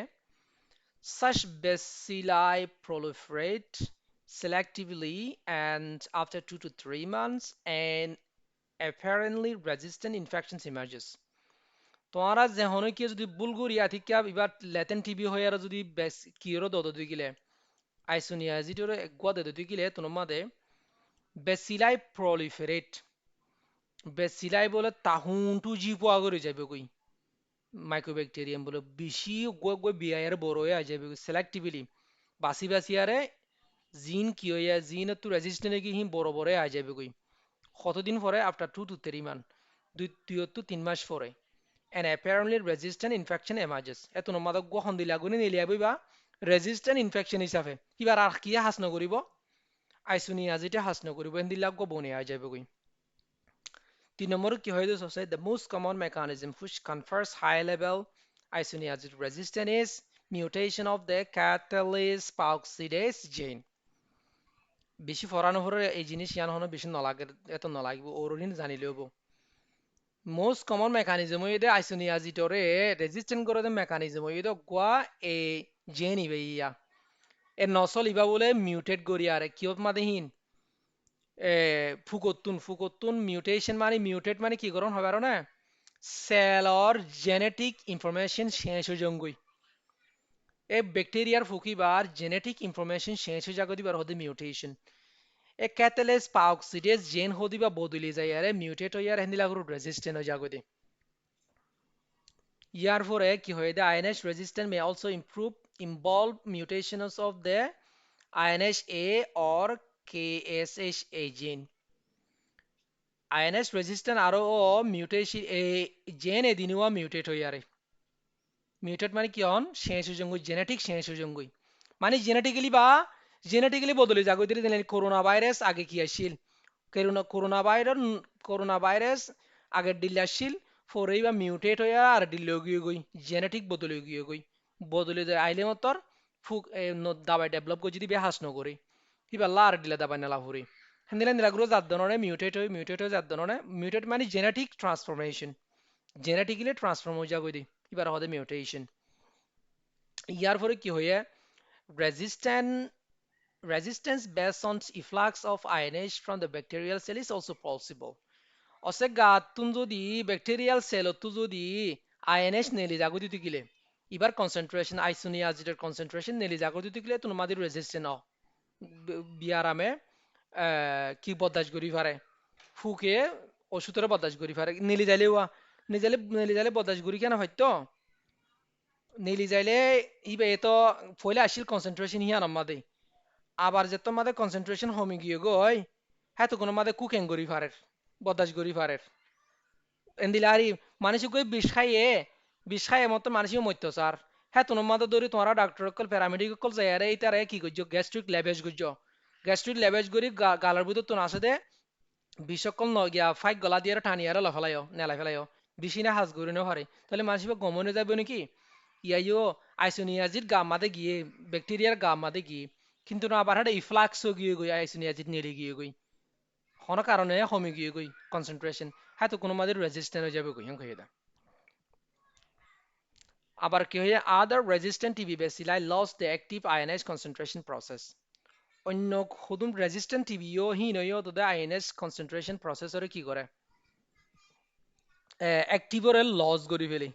such bacilli proliferate selectively and after 2 to 3 months and apparently resistant infections emerges তোমারা যে হনো কি যদি বুলগুরিয়া থেকে এবার ল্যাটেন্ট টিবি হয়ে আর যদি কিরো দদ দুই গিলে আইসোনিয়াজিটর একগুয়া দদ দুই গিলে তোমার বেচিলাই proliferate বেচিলাই বলে তাহুনটো জি পোৱা কৰি যাবে কই মাইক্রোব্যাকটেরিয়াম বলে বেশি গৈ গৈ বিয়ার বড় হয়ে যাবে selectively বাসি বাসি আরে জিন কি হইয়া জিন তো রেজিস্ট্যান্ট কি হি বড় বড় হয়ে যাবে কই কতদিন পরে আফটার 2 to 3 months 2 to 3 মাস পরে and apparently resistant infection emerges এত নমাদ গহন দিলা গুনি নিলিয়াবই বা resistant infection হিসাবে কিবার আর কি হাস নকরিব আইসোনিয়াজিতে হাস নকরিব এন্দিলা গো বনে আ যাবে কই 3 নম্বর কি হয় আছে the most common mechanism which confers high level isoniazid resistance is mutation of the catalase peroxidase gene বেশি ফরানো হরে এই জিনিস ইয়ান হনো বেশি নলাগে এত নলাগিব ওরহিন জানিলেও most common mechanism হইতে আইসোনিয়াজিটরে রেজিস্ট্যান্ট করে দে মেকানিজম হইতে গোয়া এ জেন ইবেইয়া এ নসল ইবা বলে মিউটেট গরিয়ারে কিয়ত মাদেহীন ফুকতুন মিউটেশন মানে মিউটেট মানে কি করণ হবে না সেলর জেনেটিক ইনফরমেশন শেষ হয়ে জঙ্গই এ ব্যাকটেরিয়ার ফুকিবার জেনেটিক ইনফরমেশন শেষ হয়ে জাগদিবার হতে মিউটেশন এ ক্যাটালেস পাওক্সিডেজ জেন হদিবা বদলি যায় আরে মিউটেট হইয়ার হেন্দিলাগুর রেজিস্ট্যান্ট হয়ে জাগদি ইয়ার পরে কি হয় the INH resistance may also involve mutations of the INHA or KSHA gene INH resistant আরো mutation a gene এদিনুয়া mutate হইয়ারে mutate মানে কি হন শেষ হজঙ্গ জেনেটিক শেষ হজঙ্গই মানে জেনেটিক্যালি বদলে যাগো দিলে করোনা ভাইরাস আগে কি আসিল করোনা ভাইরাস আগে দিল্লি আসিল পরেই বা মিউটেট হইয়া আর দিল্লি গিয়ে গই জেনেটিক বদলে গিয়ে গই বদলে যায় আইলে মতর ফুক দাবাই ডেভেলপ করে যদি বেহাস নকরে হিবাল্লা আর দিলে দাবাই নালা ফুরি হেন্দিলা নিলাগুলো জাত ধরনের মিউটেট হয়ে জাত ধরনের মিউটেট মানে জেনেটিক ট্রান্সফরমেশন জেনেটিক্যালি ট্রান্সফর্ম হয়ে যাগো দি এবার হবে মিউটেশন ইয়ার পরে কি হইয়া resistant resistance based on efflux of INH from the bacterial cell is also possible. অসে গাতুন যদি ব্যাকটেরিয়াল সেলতো যদি আইএনএস নেলি জাগো দিতে গিলে এবার কনসেন্ট্রেশন আইসোনিয়াজিডের কনসেন্ট্রেশন নেলি জাগো দিতে গিলে তোমাদের রেজিস্ট্যান্ট বিয়ারামে কি বদাস করি পারে ফুকে ওষুধের বদাস করি পারে নেলি যাইলে বদাস করি কেন হয়তো নেলি যাইলে ইবে তো ফলে আসিল কনসেন্ট্রেশন হিয়ান আমাদের আবার যে তোমাদের কনসেন্ট্রেশন কমে গিয়ে গই হ্যাঁ তো কোনো মাদের কুকিং করি পারের বদাস করি পারের এন্দিলে আরি মানুষ কই বিষ খাইয়ে মতো মানুষই মরতো স্যার হ্যাঁ তো মাদের ধরে তোমরা ডাক্তার কল প্যারামেডিক কল যাই আরে এইটারে কি করছো গ্যাস্ট্রিক লেবেজ করি গালার ভিতর তো নাসে দে বিষকল ন গিয়া ফাইক গলা দিয়ে টানি আর লফেলাইও নেলা ফেলাইও বিশিনে হাজ করি না হারে তাহলে মানুষ গমনে যাবে নাকি ইয়াইও আইসোনিয়াজির গা মাদে গিয়ে ব্যাকটেরিয়ার গা মাদে গিয়ে কিন্তু না আবার হাটে ইফ্লাক্সও গিয়ে গই আইসোনিয়াজিড নেড়ে গিয়ে গই কোনো কারণে কমে গিয়ে গই কনসেন্ট্রেশন হ্যাঁ তো কোনো মাদের রেজিস্ট্যান্ট হয়ে যাবে গই হ্যাঁ কইয়া আবার কি হয়ে other resistant TB bacilli loss the active ionize concentration process অন্য খুদুম রেজিস্ট্যান্ট টিবিও হিনইও তো আইএনএস কনসেন্ট্রেশন প্রসেসরে কি করে অ্যাক্টিভরে লস করি ফেলে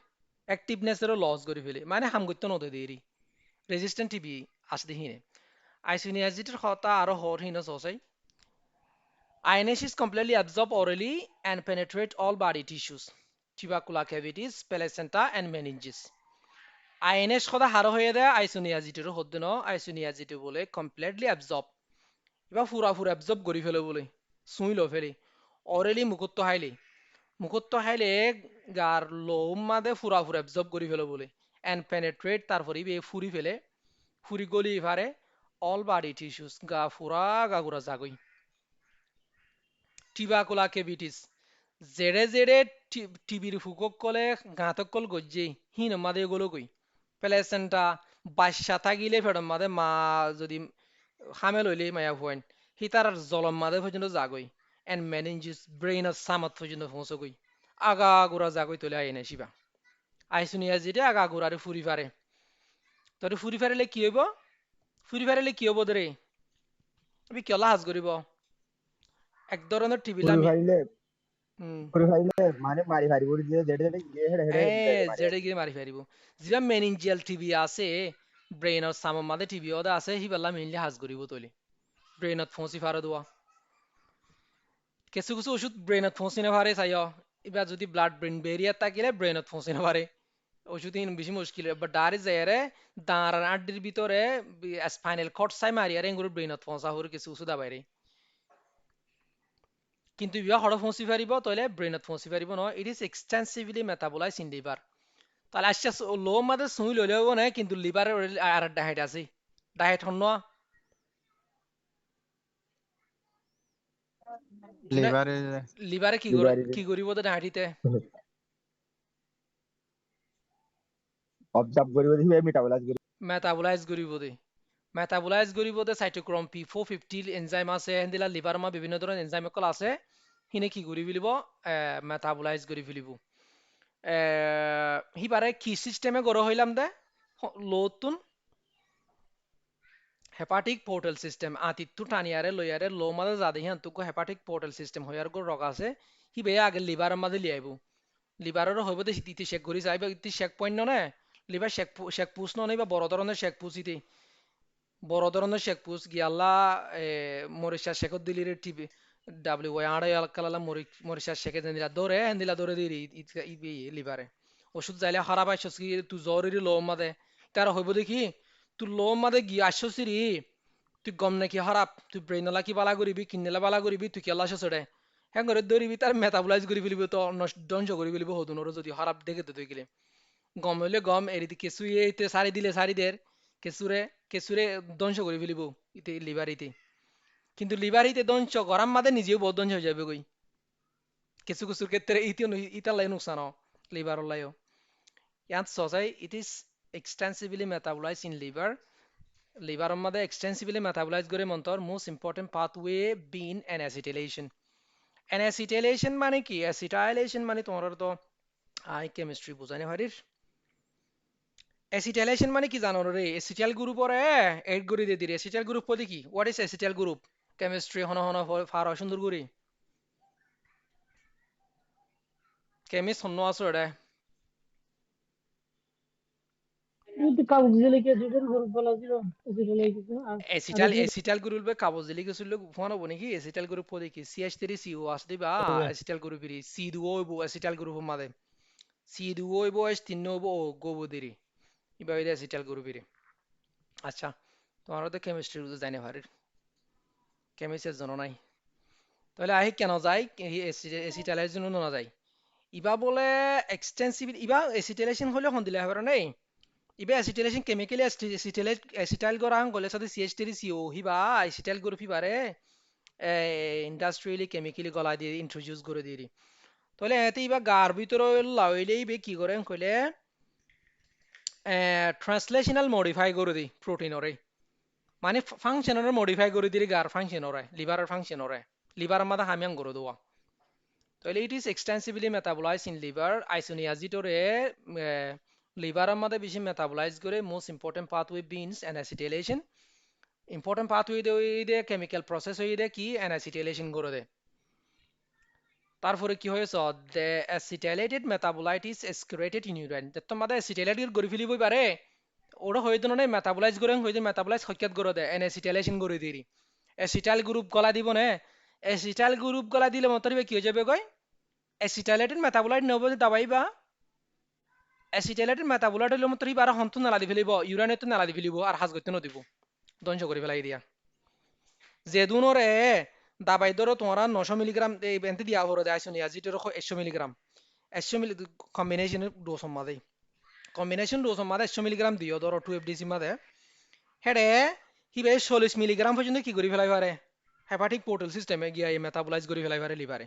অ্যাক্টিভনেসেরও লস করি ফেলে মানে হাম করতে নদে দেরি রেজিস্ট্যান্ট টিবি আসতে হিনে আইসোনিয়াজিটের কথা আরো হর হিন সসাই INH is completely absorbed orally and penetrate all body tissues, tubercular cavities, placenta, and meninges. INH খোদা হারো হয়ে দেয় আইসোনিয়াজিটের হদ্দে ন আইসোনিয়াজিটে বলে completely absorb এবার ফুরা absorb করি ফেলে বলে সুইল ফেলে orally মুখত্ব হাইলে গার লোম মাদে ফুরা absorb করি ফেলে বলে and penetrate তারপরে ফুরি ফেলে ফুরি গলি ফারে all body tissues গা ফুরা গাগুরা জাগই টিবাকুলা কেভিটিস জেড়ে জেড়ে টিবির ফুকক কলে গাঁতক কল গজ্জে হিন মাদে গলো কই প্লেসেন্টা বাচ্চা থাকিলে ফেডম মাদে মা যদি হামেল হইলে মায়া ফুয়েন হি তার জলম মাদে পর্যন্ত জাগই এন্ড মেনিনজিস ব্রেইনের সামাত পর্যন্ত পৌঁছ গই আগা গুড়া জাগই তোলে আইনে শিবা আইসুনিয়া যেটা আগা গুড়ারে ফুরি ফারে তোর ফুরি ফারিলে কি হইব দরে আমি কিয়লা হাজ করিব এক ধরনের টিবিলা মানে মারি ফারিব যে যেটা গিয়ে যেটা গিয়ে মারি ফারিব যেটা মেনিনজিয়াল টিবি আছে ব্রেইনৰ সামৰ মাদে টিবি ওদা আছে হি বেলা মেইনলি হাজ করিব তলি ব্রেইনত ফসি ফারে দোয়া কিছু কিছু ওষুধ ব্রেনত পৌঁছে না পারে চাইও এবার যদি ব্লাড ব্রেন ব্যারিয়ার থাকিলে ব্রেনত পৌঁছে না পারে ওষুধ বেশি মুশকিল বাট ডাইরেক্ট যাইরে দাঁড়ার আড্ডির ভিতরে স্পাইনাল কর্ড সাই মারিয়ারে এগুলো ব্রেনত পৌঁছা হরে কিছু ওষুধ আবাইরে কিন্তু ইয়া হড় পৌঁছি পারিব তাহলে ব্রেনত পৌঁছি পারিব ন ইট is extensively metabolize in liver তাহলে আচ্ছা লো মাদে সুই লইলেও না কিন্তু লিভারের আর ডায়েট আছে ডায়েট হন লিভারে লিভারে লিভারে কি করিব তো ডায়েটিতে অবজার্ভ কৰিব দিবি মেটাবলাইজ কৰিব মেটাবলাইজ করিব দে সাইটোক্রোম P450 এনজাইম আছে হেন্দিলা লিভার মা বিভিন্ন ধরনের এনজাইম কল আছে হিনে কি করি ফেলিব মেটাবলাইজ করি ফেলিব হিবারে কি সিস্টেমে গড় হইলাম দে লোতুন হেপাটিক পোর্টাল সিস্টেম আতিত্তু টানিয়ারে লইয়ারে লো মাদে জাদে হিয়ান তুকো হেপাটিক পোর্টাল সিস্টেম হইয়ার গো রক আছে হিবে আগে লিভার মাদে লিয়াইবো লিভারেরও হইব দে ইতি শেক করি যাইবে ইতি শেক পণ্য নে লিভার শেক পুষ নই বা বড় ধরনের শেক পুষ ইতি বড় ধরনের শেক পুষ গিয়াল্লা মরিশা শেকত দিলিরে টিভি WY আড়াই কালালা মরিশা শেকে দিলা দৌড়ে দিলি ইবি লিভারে ওষুধ যাইলে খারাপ আইসস কি তুই জরুরি লো মাদে তার হইব দেখি তুই লো মাদে গিয়ে আসছি রে তুই গম নাকি খারাপ তুই ব্রেনলা কি বালা করিবি কিন্নেলা বালা করিবি তুই কেলা আসছ হ্যাঁ করে ধরিবি তার মেটাবলাইজ করে ফেলিবি তো ধ্বংস করে ফেলিব হতুনর যদি খারাপ দেখে তো তুই গেলে গম হইলে গম এরিতে কেঁচুই এতে সারি দিলে সারিদের কেঁচুরে ধ্বংস করে ফেলিব ইতে লিভারিতে কিন্তু লিভারিতে ধ্বংস গরম মাদে নিজেও বহুত ধ্বংস হয়ে যাবে কই কিছু কিছুর ক্ষেত্রে ইতালাই নুকসান লিভার লাইও ইয়াত সজাই ইট ইজ এক্সটেন্সিভলি মেটাবলাইজ ইন লিভারের মধ্যে এক্সটেন্সিভলি মেটাবলাইজ করে মন্তর মোস্ট ইম্পর্টেন্ট পাথওয়ে বিন অ্যাসিটাইলেশন মানে কি অ্যাসিটাইলেশন মানে তোমার তো কেমিস্ট্রি বুঝানি হারির অ্যাসিটাইলেশন মানে কি জানো রে অ্যাসিটাইল গ্রুপরে এড করে দিয়ে দিরে অ্যাসিটাইল গ্রুপ পদে কি what is acetyl group chemistry হন ফার সুন্দর করি কেমিস্ট হন আসো রে কিন্তু কার্বক্সিলিক অ্যাসিডের গ্রুপ বলা ছিল অ্যাসিটাইলিক আর এসিটাইল গ্রুপ বে কার্বক্সিলিক অ্যাসিড লগ ফোন হবো নাকি এসিটাইল গ্রুপ পদে কি CH3CO আসতে বা এসিটাইল গ্রুপ রি C2 হইবো এসিটাইল গ্রুপ মাদে C2 হইবো H3 হইবো গোবো দিরি ইবা হইলে এসিটাইল গ্রুপ রি আচ্ছা তোমার তো কেমিস্ট্রি রুজ জানি ভারি কেমিস্ট্রির জন্য নাই তাহলে আহি কেন যায় এসিটাইলের জন্য না যায় ইবা বলে এক্সটেন্সিভ ইবা এসিটাইলেশন হলে হন দিলে হবে নাই ইবে অ্যাসিটাইলেশন কেমিক্যালি অ্যাসিটাইল করা হন গলে সাথে CH3CO হিবা অ্যাসিটাইল গ্রুপ হিবারে ইন্ডাস্ট্রিয়ালি কেমিক্যালি গলা দিয়ে ইন্ট্রোডিউস করে দিয়ে তাহলে এতে ইবা গার ভিতরে লাইলে ইবে কি করে কইলে ট্রান্সলেশনাল মডিফাই করে দি প্রোটিনরে মানে ফাংশনরে মডিফাই করে দিলি গার ফাংশনরে লিভারের ফাংশনরে লিভারের মাথা হামিয়াং করে দেওয়া তাহলে it is extensively metabolize in liver আইসোনিয়াজিটরে লিভারের মধ্যে বেশি মেটাবলাইজ করে মোস্ট ইম্পর্টেন্ট পাথওয়ে বিনস অ্যাসিটাইলেশন ইম্পর্টেন্ট পাথওয়ে দে কেমিক্যাল প্রসেস হয়ে দে কি অ্যাসিটাইলেশন করে দে তারপরে কি হয়েছে the acetylated metabolite is excreted in urine তোমাদের অ্যাসিটাইলেটেড করে ফেলিবই পারে ওরা হয়ে দিন নাই মেটাবোলাইজ করে হয়ে মেটাবোলাইজ হকিয়াত করে দেয় অ্যাসিটাইলেশন করে দিই অ্যাসিটাইল গ্রুপ গলা দিব না অ্যাসিটাইল গ্রুপ গলা দিলে মতরিবে কি হয়ে যাবে কই অ্যাসিটাইলেটেড মেটাবোলাইট নব দাবাই বা অ্যাসিটাইলেটেড মেটাবোলাইট হলে মতরিবে আর হন্তু নালা দি ফেলিব ইউরানেট নালা দি ফেলিব আর হাজ গতি নদিব ধ্বংস করে ফেলাই দিয়া যেদুনরে দাবাই ধরো তোমার 900 মিলিগ্রাম এই বেন্তে দিয়া হরে দেয় শুনি আজি তো 100 মিলিগ্রাম 100 মিলি কম্বিনেশন ডোজ মাদে কম্বিনেশন ডোজ মাদে 100 মিলিগ্রাম দিও ধরো 2 FDC মাদে হেডে হিবে 40 মিলিগ্রাম পর্যন্ত কি করি ফেলাই পারে হেপাটিক পোর্টাল সিস্টেমে গিয়া এই মেটাবলাইজ করি ফেলাই পারে লিভারে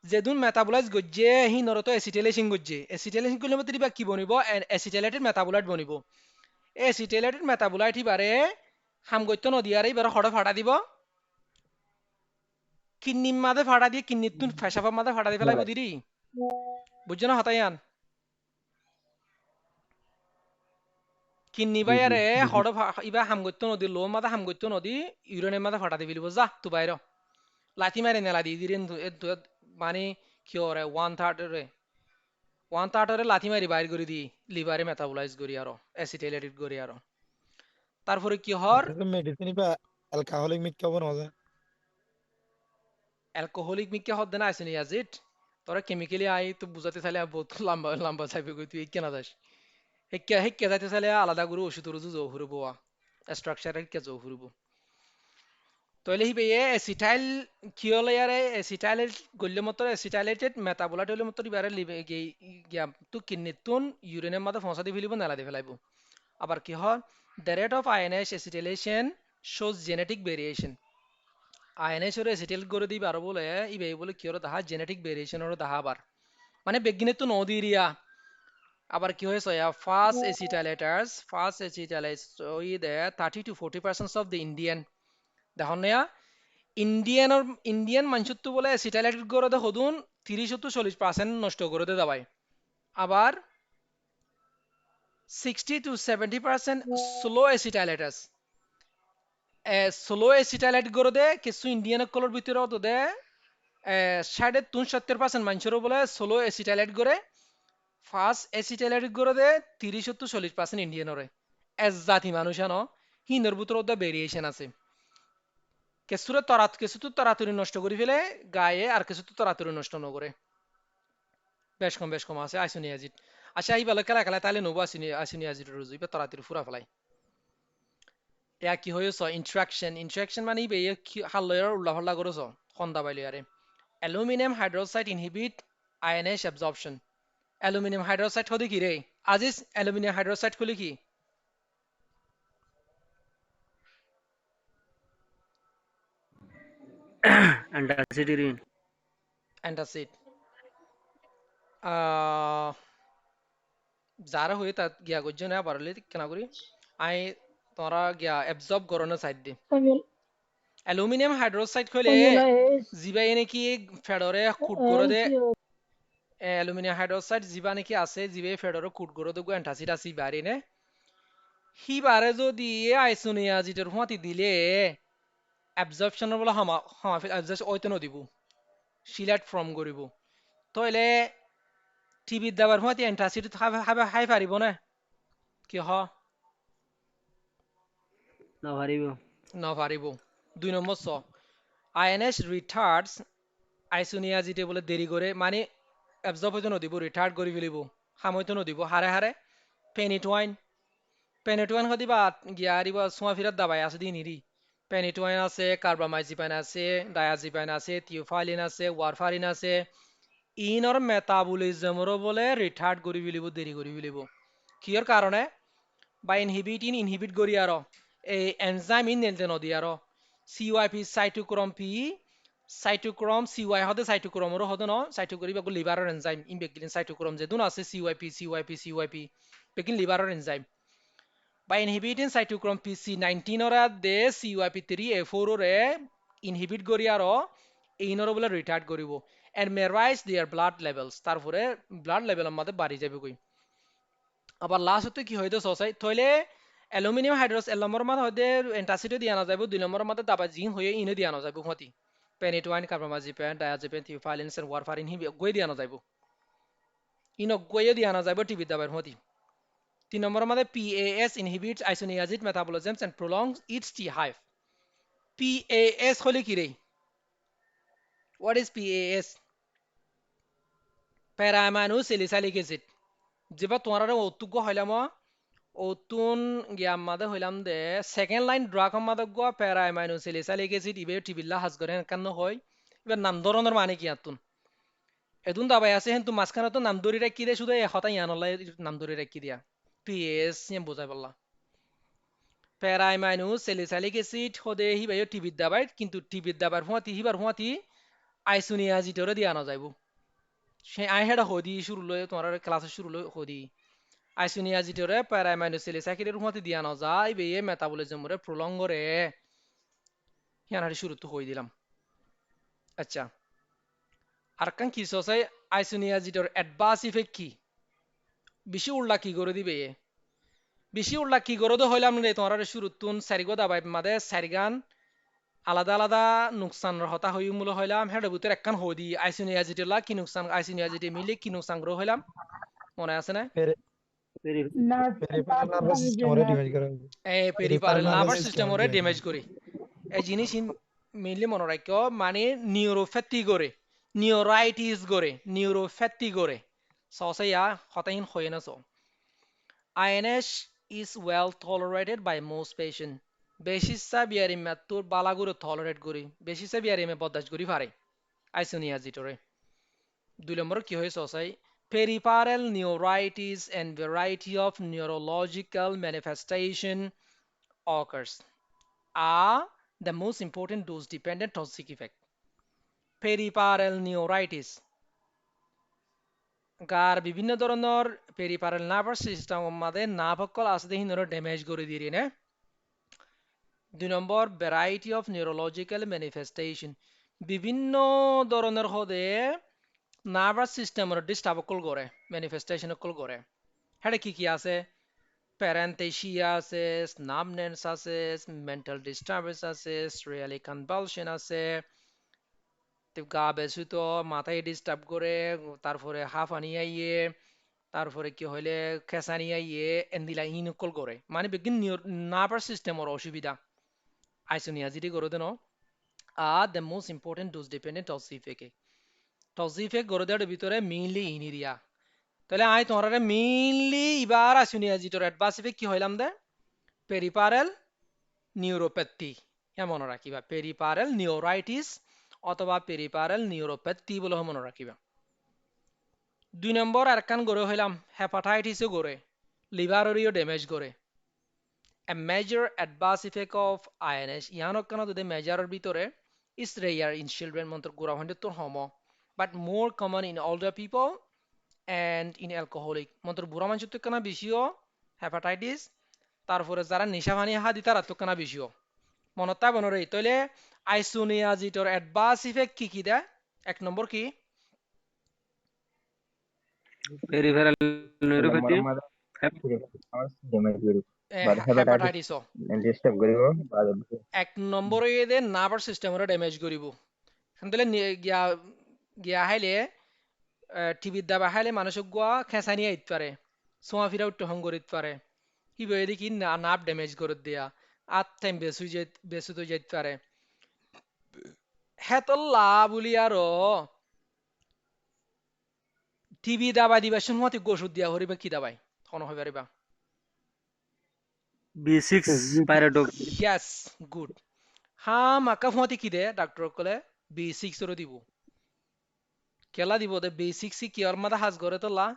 যেদুন মেটাবলাইজ গজ্জে হি নরতো অ্যাসিটাইলেশন গজ্জে অ্যাসিটাইলেশন করলে মতে দিবা কি বনিব অ্যাসিটাইলেটেড মেটাবলাইট বনিব অ্যাসিটাইলেটেড মেটাবলাইট হিবারে হাম গত্য নদিয়ারে এবারে হড়ে ফাটা দিব কিন্নির মাঝে ফাটা দিয়ে কিন্নির তুন ফেসাফার মাঝে ফাটা দিয়ে ফেলাইব দিদি বুঝছো না হতাইয়ান কিন্নি বাইয়ারে হড় ইবা হামগত্য নদী লো মাঝে হামগত্য নদী ইউরেনের মাঝে ফাটা দিয়ে ফেলিব যা তু বাইর লাথি মারে নেলা দিয়ে দিলেন মানে কি ওরে 1/3 লাথি মারি বাইর করে দি লিভারে মেটাবলাইজ করি আরো অ্যাসিটাইলেটেড করি আরো তারপরে কি হর মেডিসিন বা অ্যালকোহলিক মিট কেমন হবে অ্যালকোহলিক মিক্কা হদ না আইসোনিয়াজিড তোরা কেমিক্যালি আই তো বুঝাতে চাইলে বহুত লম্বা লম্বা চাইবে কই তুই কেনা দাস হেক্কা হেক্কা যাইতে চাইলে আলাদা করে ওষুধ রুজু জৌ ফুরবো স্ট্রাকচার হেক্কা জৌ ফুরবো তইলে হিবে এসিটাইল কি হলো ইয়ারে এসিটাইল গল্য মত এসিটাইলেটেড মেটাবোলাইট হলে মত ইবারে লিবে গিয়া তু কিন্নিতুন ইউরিনের মধ্যে ফসা দি ফেলিব নালা দি ফেলাইব আবার কি হয় the rate of ionization acetylation shows genetic variation ionization এর acetyl করে দিবে আর বলে ইবে বলে কি হলো তাহা জেনেটিক ভেরিয়েশন হলো তাহা আবার মানে বেগিনে তো নদী এরিয়া আবার কি হয়েছে ফার্স্ট এসিটাইলেটার্স ওই দে 30 to 40% of the Indian দেখুন না ইন্ডিয়ান মানুষের তো বলে এসিটাইলেট করে দে হদুন 30 to 40% নষ্ট করে দে দাবাই আবার 60 to 70% স্লো এসিটাইলেটাস স্লো এসিটাইলেট করে দে কিছু ইন্ডিয়ান কলর ভিতরে তো দে 60-70% মানুষেরও বলে স্লো এসিটাইলেট করে ফার্স্ট এসিটাইলেট করে দে 30 to 40% ইন্ডিয়ানরে এস জাতি মানুষ আনো হিন্দুর ভিতরে ওদের ভেরিয়েশন আছে কিছু তো তরাতুরি নষ্ট করে ফেলে গায়ে আর কিছু তো তরাতুরি নষ্ট নকরে বেশ কম আছে আইসোনিয়াজিড আচ্ছা এই বেলা খেলা খেলা তাহলে নবো আইসোনিয়াজিড রুজু এবার তরাতুরি ফুরা ফেলাই এয়া কি হয়েছ ইন্ট্রাকশন মানে ইবে হাল্লয়ের উল্লা ফাল্লা করেছ খন্দা বাইলে আরে aluminium hydroxide inhibit INH absorption aluminium hydroxide হদি কি রে আজিজ অ্যালুমিনিয়াম হাইড্রোক্সাইড খুলি কি অ্যান্টাসিডিন অ্যান্টাসিড যারা হয়ে তা গিয়া করছে না পারলে কেনা করি আই তোরা গিয়া অ্যাবজর্ব করোনা সাইড দি অ্যালুমিনিয়াম হাইড্রোক্সাইড খুলে জিবাই নাকি ফেডরে কুট করে দে অ্যালুমিনিয়াম হাইড্রোক্সাইড জিবা নাকি আছে জিবে ফেডরে কুট করে দে অ্যান্টাসিড আছে বাড়ি নে হি বারে যদি আইসোনিয়াজিটের হুঁয়াতি দিলে অ্যাবজর্পশনের বলে অ্যাবজর্পশন ওইতে নদিব সিলেক্ট ফ্রম করিব তইলে টিভিত দাবার হুঁয়াতি অ্যান্টাসিড হাই পারিব না কি হ নভারিব নপারিব 2 নম্বর আইএনএস রিটার্ডস আইসোনিয়াজিটে বলে দেরি করে মানে অ্যাবজর্ব হইতে নদিব রিটার্ড করে ফেলিব সাময়িত নদিব হারে হারে পেনিটুয়াইন হদিবা গিয়া আরিব সোয়া ফিরাত দাবাই আছে দি নিরি পেনিটুয়াইন আছে কার্বামাইজিপাইন আছে ডায়াজিপাইন আছে থিওফাইলিন আছে ওয়ারফারিন আছে ইনর মেটাবলিজমৰো বলে রিটার্ড কৰি ফেলিব দেৰি কৰি ফেলিব কিহৰ কাৰণে বা ইনহিবিট কৰি আৰু এই এনজাইম নেলতে নদী আৰু CYP সাইটোক্রম CY হদে সাইটোক্রমৰো হদে ন সাইটোক্রম বা লিভাৰৰ এনজাইম ইনবেগলিন সাইটোক্রম যেদুন আছে CYP বেগিন লিভাৰৰ enzyme by inhibiting cytochrome PC19 ora de CYP3A4 ore inhibit করি আরো এইনর বলে রিটার্ড করিব and may rise their blood levels তারপরে ব্লাড লেভেল আমাদের বাড়ি যাবে কই আবার লাস্ট হতে কি হইতো সসাই তইলে অ্যালুমিনিয়াম হাইড্রোক্স এক নম্বর মাথা হতে অ্যান্টাসিড দিয়া না যাইব 2 নম্বর মাথা দাবা জিন হয়ে ইনে দিয়া না যাইব হতি পেনিটুয়াইন কার্বামাজিপাম ডায়াজিপাম থিওফাইলিন এন্ড ওয়ারফারিন হি গই দিয়া না যাইব ইনো গই দিয়া না যাইব টিভি দাবার হতি 3 নম্বর মধ্যে PAS inhibits isoniazid metabolism and prolongs its T hive. PAS হলে কি রে? What is PAS? Para-amino salicylic acid. যেবা তোমার অতুগ্য হইলাম অতুন গিয়াম মাদে হইলাম দে সেকেন্ড লাইন ড্রাগ মাদে গো para-amino salicylic acid ইবে টিবিল্লা হাজ করে কেন হয় এবার নাম ধরনের মানে কি আতুন এদুন দাবাই আছে হেন তো মাঝখানে তো নাম ধরি রাখি দে শুধু হতাই আনলাই নাম ধরি রাখি দিয়া PAS নিয়ে বোঝাই বললা প্যারাইমাইনো স্যালিসাইলিক অ্যাসিড হদে হিবাই টিবির দাবাই কিন্তু টিবির দাবার হুঁয়াতি আইসোনিয়াজিটরে দিয়া না যাইব সে আই হেডা হদি শুরু লয় তোমার ক্লাসে শুরু লয় হদি আইসোনিয়াজিটরে প্যারাইমাইনো স্যালিসাইলিকের হুঁয়াতি দিয়া না যায় বে মেটাবলিজমরে প্রলং করে হিয়ানারি শুরু তো হই দিলাম আচ্ছা আর কান কি সসাই আইসোনিয়াজিটর অ্যাডভার্স ইফেক্ট কি বেশি উল্লা কি করে দিবে বেশি উল্লা কি করে হইলাম রে তোমার শুরুতুন সারিগো দাবাই মাদে সারিগান আলাদা আলাদা নুকসান হতা হই মূল হইলাম হেড ভিতর একখান হদি আইসোনিয়াজিটিলা কি নুকসান আইসোনিয়াজিটি মিলে কি নুকসান গ্রহ হইলাম মনে আছে না পেরিফেরাল নার্ভাস সিস্টেম ওরে ড্যামেজ করি এই জিনিস মেইনলি মনে রাখো মানে নিউরোপ্যাথি করে নিউরাইটিস করে নিউরোপ্যাথি করে সসাইয়া হতাইন হয় না so INH is well tolerated by most patient বেশিসা বিয়ারি মাত্তুর বালাগুলো টলারেট করি বেশিসা বিয়ারি মে বদাস করি পারে আইসোনিয়াজিটরে 2 নম্বর কি হয় সসাই peripheral neuritis and variety of neurological manifestation occurs are the most important dose dependent toxic effect peripheral neuritis গার বিভিন্ন ধরনের পেরিফেরাল নার্ভাস সিস্টেম মধ্যে নাভকল আছে হিনর ড্যামেজ করে দিয়ে না 2 নম্বর ভ্যারাইটি অফ নিউরোলজিক্যাল ম্যানিফেস্টেশন বিভিন্ন ধরনের হদে নার্ভাস সিস্টেমের ডিস্টার্ব কল করে ম্যানিফেস্টেশন কল করে হ্যাঁ কি কি আছে প্যারেন্থেসিয়া আছে নামনেস আছে মেন্টাল ডিস্টারবেন্স আছে রিয়েলি কনভালশন আছে গা বেসুতো মাথায় ডিস্টার্ব করে তারপরে হাঁফানি আইয়ে তারপরে কি হইলে খেসানি আইয়ে এন্দিলা ইনকল করে মানে বিগিন নার্ভাস সিস্টেমের অসুবিধা আইসোনিয়া যেটি করে দেন আর the most important dose dependent টসিফেক করে দেওয়ার ভিতরে মেইনলি ইনিরিয়া তাহলে আই তোমার মেইনলি এবার আইসোনিয়া যেটার অ্যাডভান্সিফিক কি হইলাম দে পেরিপারেল নিউরোপ্যাথি মনে রাখিবা পেরিপারেল নিউরাইটিস অথবা পেরিপারেল নিউরোপ্যাথি বলে মনে রাখিবা 2 নম্বর আর কান গড়ে হইলাম হেপাটাইটিসও গড়ে লিভারেরও ড্যামেজ করে a major adverse effect of INH ইয়ানক কানা যদি মেজারের ভিতরে is rare in children মন্তর গুড়া হন্ডে তোর হমো but more common in older people and in alcoholic মন্তর বুড়া মানুষের তো কানা বেশিও হেপাটাইটিস তারপরে যারা নেশা পানি হাদি তারা তো কানা বেশিও মনত বনরে তাইলে আইসোনিয়াজিটর অ্যাডভার্স ইফেক্ট কি কি দেয় 1 নম্বর কি পেরিফেরাল নিউরোপ্যাথি আমার ড্যামেজ করি বাদ হেপাটাইটিস হেপাটাইটিসও ডিস্টার্ব করিব বাদ 1 নম্বর এদে নার্ভাস সিস্টেমরে ড্যামেজ করিব তাহলে গিয়া গিয়া হাইলে টিভির দাবা হাইলে মানুষক গোয়া খেসানি আইত পারে সোয়া ফিরা উঠতে হং করিত পারে কি বই দেখি নার্ভ ড্যামেজ করে দেয়া আর টাইম বেসু তো যাইতে পারে হেতল্লা বলি আরো টিভি দাবা দিবা শুনমতি ওষুধ দিয়া হরিবা কি দাবাই কোন হইবা রিবা B6 পাইরাডক ইয়েস গুড হা মাকা ফুয়াতি কি দে ডাক্তার কলে B6 র দিব কেলা দিব দে B6 কি আর মাদা হাজ করে তোলা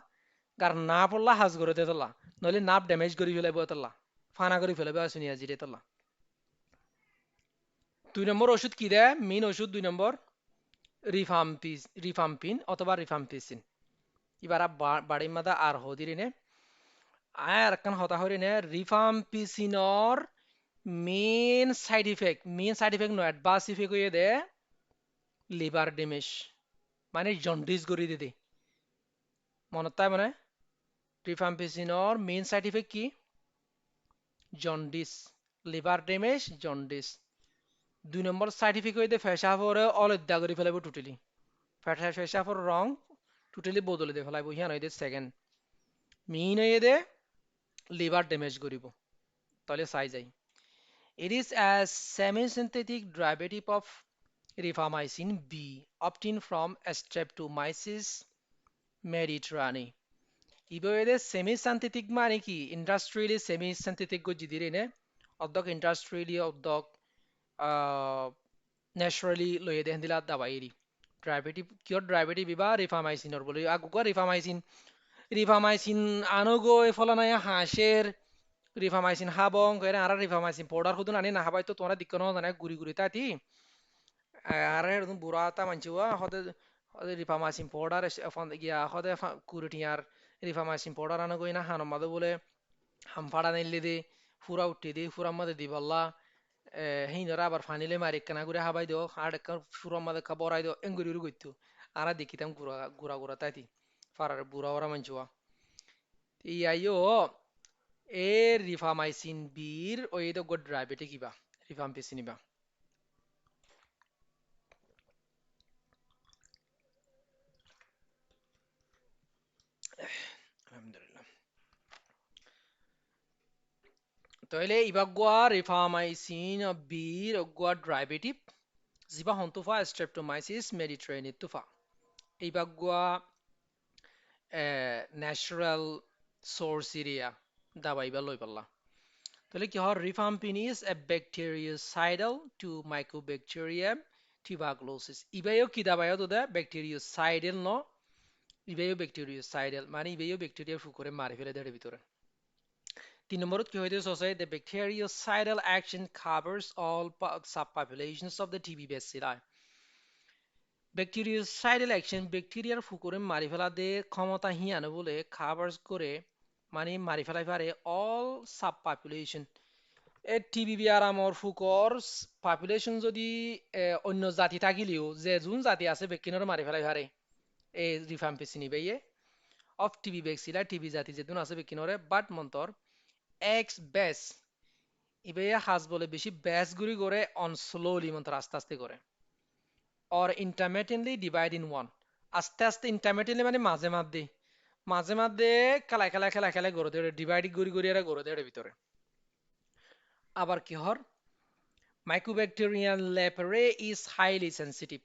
কার না পড়লা হাজ করে দে তোলা নইলে নাপ ড্যামেজ করি ফেলাইব তোলা ফানা করি ফেলাইব আসুনি আজি দে তোলা 2 নম্বর ওষুধ কি দে মেইন ওষুধ 2 নম্বর রিফাম্পিন অথবা রিফাম্পিসিন ইবারা বাড়ি মাদা আর হদিরিনে আর কান হতা হরিনে রিফাম্পিসিনর মেইন সাইড ইফেক্ট নয় অ্যাডভার্স ইফেক্ট হয়ে দে লিভার ড্যামেজ মানে জন্ডিস করে দিতে মনত তাই মানে রিফাম্পিসিনর মেইন সাইড ইফেক্ট কি জন্ডিস লিভার ড্যামেজ জন্ডিস 2 নম্বর সাইড ইফেক্ট হয়ে দে ফেসাফরে অলদ্দা করে ফেলাইব টোটালি ফেসাফর রং টোটালি বদলে দে ফেলাইব হিয়ান হয়ে দে সেকেন্ড মেইন হয়ে দে লিভার ড্যামেজ করিব তাহলে চাই যাই it is a semi-synthetic derivative of rifamycin B obtained from Streptomyces mediterraneae ইবয়েদে সেমি সিনথেটিক মানে কি ইন্ডাস্ট্রিয়ালি সেমি সিনথেটিক গো জিদিরে নে অদ্দক ইন্ডাস্ট্রিয়ালি অদ্দক ন্যাচারালি লয়ে দেন দিলা দাবাইরি ড্রাইভেটিভ কিয়র ড্রাইভেটিভ বিবা রিফামাইসিনর বলি আগুগা রিফামাইসিন আনুগো এফলানায় হাঁসের রিফামাইসিন হাবং কইরা আর রিফামাইসিন পাউডার খুদুন আনি না হাবাই তো তোমরা দিক্কনো জানা গুড়ি গুড়ি তাতি আর এরদম বুড়াতা মানছিওয়া হদে হদে রিফামাইসিন পাউডার গিয়া হদে কুরিটিয়ার রিফামাইসিন পাউডার আনো গইনা হানো মাদো বলে হামফাড়া নিলে দে ফুরা উঠে দে ফুরা মাদে দি বল্লা হিনরা আবার ফানিলে মারি কানা গুড়ে হাবাই দিও আর একটা ফুরা মাদে কা বড়াই দিও এঙ্গুরি উড়ি গইতো আর দেখিতাম গুড়া গুড়া গুড়া তাইতি ফারার বুড়া ওরা মানছিওয়া ইয়াইও এ রিফামাইসিন বির ওই তো গড ডায়াবেটিক ইবা রিফাম্পিসিন ইবা আলহামদুলিল্লাহ তাহলে ইবা গোয়া রিফামাইসিন বির গোয়া ডায়াবেটিক জিবা হন তুফা স্ট্রেপ্টোমাইসিস মেডিট্রেনিক তুফা এইবা গুয়া ন্যাচারাল সোর্স এরিয়া দাবাইবা লই পাল্লা তাহলে কি হয় rifampin is a bactericidal to mycobacterium tuberculosis ইবাইও কি দাবাইও তো দে ব্যাকটেরিওসাইডাল ন ইবাইও ব্যাকটেরিওসাইডাল মানে ইবাইও ব্যাকটেরিয়া ফুকরে মারি ফেলে দেড় ভিতরে 3 নম্বরত কি হইতে সসাই the bactericidal action covers all subpopulations of the TB bacilli bacteriocidal action ব্যাকটেরিয়ার ফুকুরে মারি ফেলা দে ক্ষমতা হিয়ানো বলে খাবার্স করে মানে মারি ফেলাই পারে অল সাব পপুলেশন এ টিবি বিয়ারামর ফুকর পপুলেশন যদি অন্য জাতি থাকিলেও যে যোন জাতি আছে বেকিনর মারি ফেলাই পারে এই রিফাম্পিসিনি বাইয়ে অফ টিবি বেক্সিলা টিবি জাতি যেদিন আছে বেকিনরে বাট মন্তর এক্স বেস ইবাইয়া হাজ বলে বেশি বেস গুরি করে অন স্লোলি মন্তর আস্তে আস্তে করে or intermittently divide in one আস্তে আস্তে intermittently মানে মাঝে মাঝে খেলা গড়ে দেয় ডিভাইড গড়ি গড়ি এরা গড়ে দেয় ভিতরে আবার কি হর মাইক্রোব্যাকটেরিয়াল লেপারে ইজ হাইলি সেনসিটিভ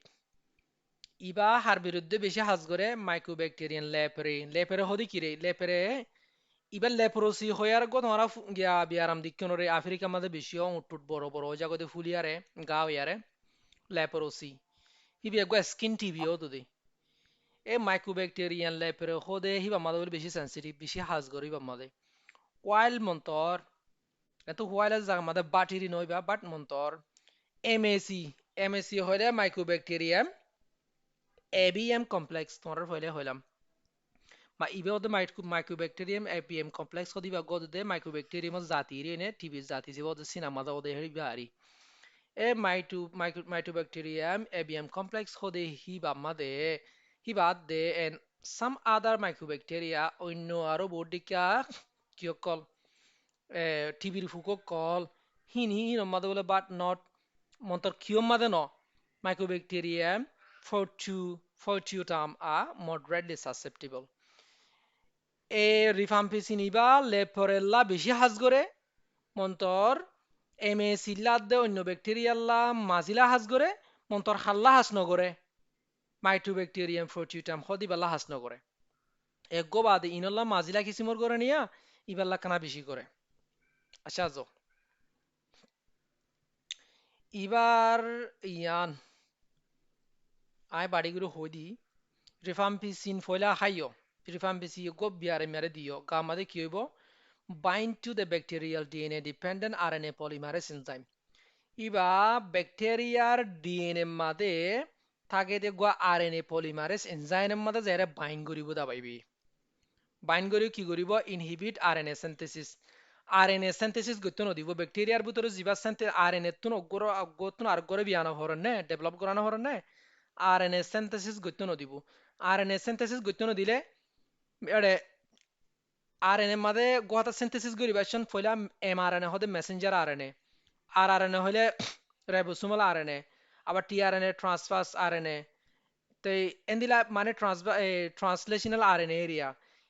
ইবা হার বিরুদ্ধে বেশি হাজ করে মাইক্রোব্যাকটেরিয়াল লেপারে হদি কি রে লেপারে ইবা লেপ্রোসি হয়ার গো তোমারা গিয়া বিয়ারাম দিক্ষণরে আফ্রিকা মাঝে বেশি উটুট বড় বড় জায়গাতে ফুলিয়ারে গাও ইয়ারে লেপ্রোসি ইবি একগো স্কিন টিবিও দুদি এ মাইক্রোব্যাকটেরিয়ান লেপারে হদে হিবা মাদে বেশি সেনসিটিভ বেশি হাজ করে হিবা মাদে ওয়াইল মন্তর এত ওয়াইল জায়গা মাদে বাটিরি নইবা বাট মন্তর এমএসি হইলে মাইক্রোব্যাকটেরিয়াম এবিএম কমপ্লেক্স তোমার হইলে হইলাম মা ইবে ওদের মাইক্রোব্যাকটেরিয়াম এবিএম কমপ্লেক্স কদিবা গদে মাইক্রোব্যাকটেরিয়াম জাতি রে টিবি জাতি যে ওদের সিনেমা দা ওদের হেরি বাড়ি এ মাইক্রোব্যাকটেরিয়াম এবিএম কমপ্লেক্স হদে হিবা মাদে হিবা দে এন্ড সাম আদার মাইক্রোব্যাকটেরিয়া অন্য আরো বডিকা কিয়কল টিবির ফুকক কল হিন মাদে বলে বাট নট মন্তর কিয়ম মাদে ন mycobacterium fortuitum are moderately susceptible এ রিফাম্পিসিনিবা লেপরেল্লা বেশি হাজ করে মন্তর এমএসিল্লাদ অন্য ব্যাকটেরিয়াল্লা মাজিলা হাজ করে মন্তর হাল্লা হাস নগরে মাইক্রোব্যাকটেরিয়াম fortuitum হদিবাল্লা হাস নগরে এগো বাদে ইনল্লা মাজিলা কিসিমর করে নিয়া ইবাল্লা কানা বেশি করে আচ্ছা যো এবার ইয়ান আই বাড়িগুলো হই দি রিফাম্পিসিন ফয়লা হাইও রিফাম্পিসি গো বিয়ারে মেরে দিও গা মাদে কি হইব bind to the bacterial DNA dependent RNA polymerase enzyme ইবা ব্যাকটেরিয়ার ডিএনএ মাদে থাকে দে গো আরএনএ পলিমারেজ এনজাইম মাদে যারা বাইন্ড করিব দাবাইবি বাইন্ড করিও কি করিব inhibit RNA synthesis RNA synthesis গত নদিব ব্যাকটেরিয়ার ভিতরে জিবা সিনথেসিস আরএনএ তুন অগর গতুন আর গরে বিয়ানো হরনে ডেভেলপ করানো হরনে আরএনএ সিনথেসিস গত নদিব আরএনএ সিনথেসিস গত নদিলে এড়ে আরএনএ মাদে গোহাতা সিনথেসিস করিবাশন ফয়লা এমআরএনএ হদে মেসেঞ্জার আরএনএ আরআরএনএ হইলে রাইবোসোমাল আরএনএ আবার টিআরএনএ ট্রান্সফার্স আরএনএ তো এন্দিলা মানে ট্রান্সলেশনাল আরএনএ এরিয়া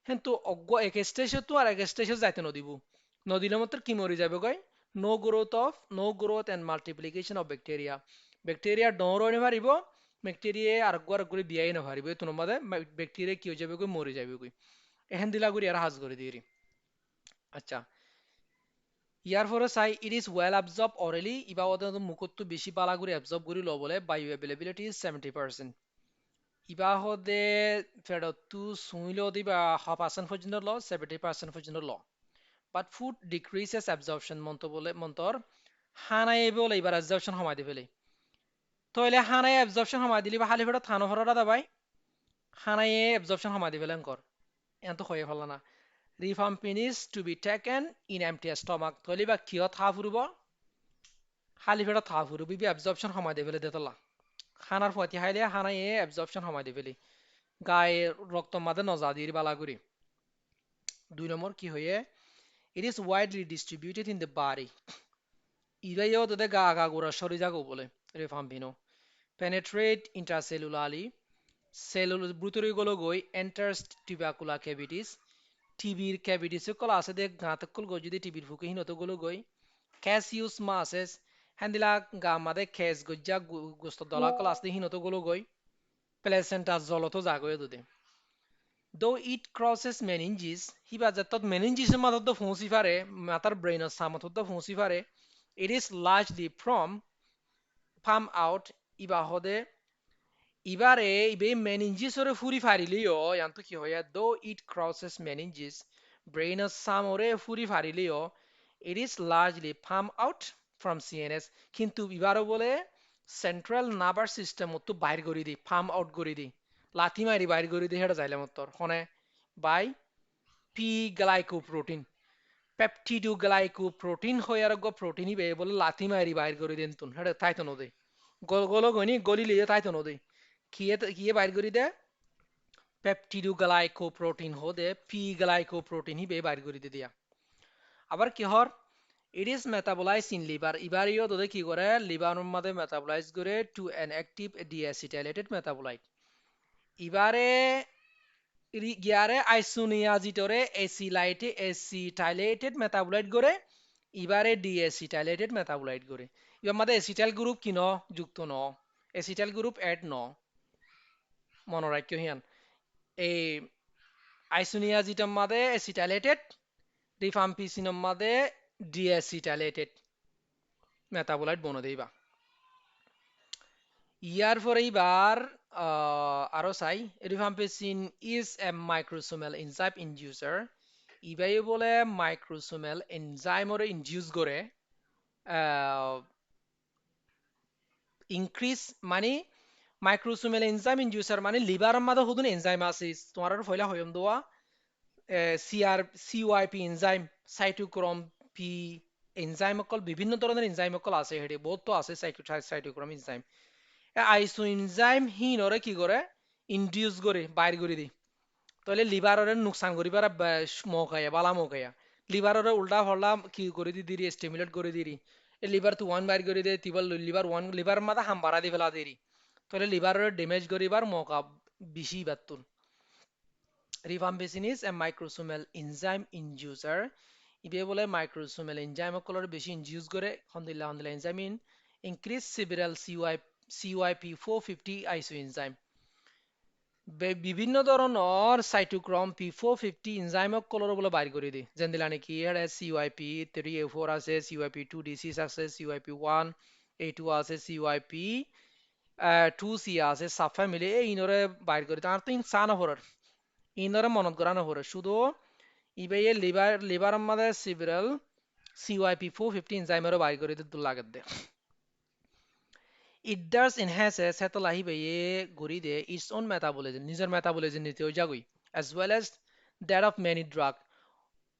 কিন্তু অজ্ঞ এক স্টেজ তো আর এক স্টেজ যাইতে নদিব নদিলে মাত্র কি মরি যাবে গই no growth and multiplication of bacteria ডর হইনে পারিব ব্যাকটেরিয়া আর করে বিয়াই না পারিব তো নমাদে ব্যাকটেরিয়া কি হয়ে যাবে গই মরি যাবে গই এহেন দিলা গুরি আর হাজ করে দিরি আচ্ছা ইয়ার পরে চাই ইট ইজ ওয়েল অ্যাবজর্ব অরেলি ইবা ওদের মুখতো বেশি বালা করে অ্যাবজর্ব করে লবলে বায়ো অ্যাভেলেবিলিটি ইজ 70% ইবা হদে ফেডতো সুইলো দিবা 100% পর্যন্ত ল 70% পর্যন্ত ল বাট ফুড ডিক্রিজেস অ্যাবজর্পশন মন্তর হানাই বলে এবার অ্যাবজর্পশন কমাই দিবেলে তইলে হানাই অ্যাবজর্পশন কমাই দিলি বা হালি ফেডত থানো হররা দাবাই হানাই অ্যাবজর্পশন কমাই দিবেলেন কর এত হয়ে ফেলা না rifampin is to be taken in empty stomach তইলে বা কিয় থা ফুরব খালি ফেডত থা ফুরব বি অ্যাবজর্পশন কমাই দিবেলে দেতলা খানার ফতি হাইলে হানাই অ্যাবজর্পশন কমাই দিবেলে গায়ে রক্ত মাদে নজাদির বালাগুড়ি 2 নম্বর কি হয়ে it is widely distributed in the body ইবাইও তোদের গা আগা গোড়া শরী যাগো বলে রিফাম্পিনো penetrate intracellularly cellular ভিতরে গলো গই enters tubercular cavities টিবির ক্যাভিটিস কল আছে দে গাঁতকল গই যদি টিবির ফুকে হিনত গলো গই ক্যাসিউস মাসেস হেন্দিলা গা মাদে খেজ গজ্জা গুস্ত দলা কল আসতে হিনতো গুলো গই placenta জলতো জাগয়ে দুদে though it crosses meninges hiba jatot meninges matot do phusi pare matar brain samatot do phusi pare it is largely from palm out iba hode ibare ibe meninges ore furi farilio yanto ki hoya though it crosses meninges brain samore furi farilio it is largely palm out from CNS কিন্তু ইবারও বলে central nervous system তো বাইর করে দি farm out করে দি লাথি মারি বাইর করে দি হেটা যাইলাম তোর হনে বাই পি গ্লাইকোপ্রোটিন পেপটিডোগ্লাইকোপ্রোটিন হইয়ার গো প্রোটিন ইবে বলে লাথি মারি বাইর করে দেন তুন হেটা তাইতো নদে গল গল গনি গলি লিয়ে তাইতো নদে কিয়ে বাইর করে দে পেপটিডোগ্লাইকোপ্রোটিন হদে পি গ্লাইকোপ্রোটিন হিবে বাইর করে দি দিয়া আবার কি হর it is metabolized in liver ইবারিও তোদের কি করে লিভারের মধ্যে মেটাবলাইজ করে to an active deacetylated metabolite ইবারে গিয়ারে আইসোনিয়াজিটরে এসিটাইলেটেড মেটাবলাইট করে ইবারে ডিএসিটাইলেটেড মেটাবলাইট করে ইবার মধ্যে এসিটাইল গ্রুপ কি ন যুক্ত ন এসিটাইল গ্রুপ এড ন মনে রাখিও হিয়ান এই আইসোনিয়াজিটর মধ্যে এসিটাইলেটেড রিফাম্পিসিনের মধ্যে ডিএসিটাইলেটেড মেটাবলাইট বনে দেইবা ইয়ার পরে এবার আরো চাই rifampicin is a মাইক্রোসোমেল enzyme inducer ইবাই বলে মাইক্রোসোমেল এনজাইমরে ইনডিউস করে ইনক্রিজ মানে মাইক্রোসোমেল এনজাইম ইনডিউসার মানে লিভারের মধ্যে হুদুন এনজাইম আছে তোমার ফয়লা হইম দোয়া সিওআইপি এনজাইম সাইটোক্রোম পি এনজাইম অকল বিভিন্ন ধরনের এনজাইম অকল আছে হেডে বহুত তো আছে সাইটোক্রোম এনজাইম আইসো এনজাইম হিনরে কি করে ইনডিউস করে বাইর করে দি তাহলে লিভারের নুকসান করিবার মৌকায়া বালা মৌকায়া লিভারের উল্টা ফল্টা কি করে দি দিরি স্টিমুলেট করে দিরি লিভার তো ওয়ান বাইর করে দে তিবাল লিভার ওয়ান লিভার মাথা হাম বাড়া দি ফেলা দিরি তাহলে লিভারের ড্যামেজ করিবার মৌকা বেশি বাতুন rifampicin is a মাইক্রোসোমেল enzyme inducer ইবে বলে মাইক্রোসোমেল এনজাইম অকলর বেশি ইনডিউস করে হন্দিল্লা হন্দিল্লা এনজাইমিন ইনক্রিজ সিবিরাল CYP450 আইসো এনজাইম বিভিন্ন ধরনের সাইটোক্রোম P450 এনজাইমক কলর বলে বাইর করে দি যেন দিলা নাকি এর CYP3A4 আছে CYP2D6 আছে CYP1A2 আছে CYP2C আছে সাব ফ্যামিলি এই ইনরে বাইর করে তার তো ইনসান হরর ইনরে মনত করানো হরর শুধু ইবে লিভার মধ্যে সিবিরাল CYP450 এনজাইমেরও বাইর করে দিতে লাগে দে it does enhance সেতল আহিবে গরি দে its own metabolism নিজের মেটাবলিজম নিতে যাগই as well as that of many drug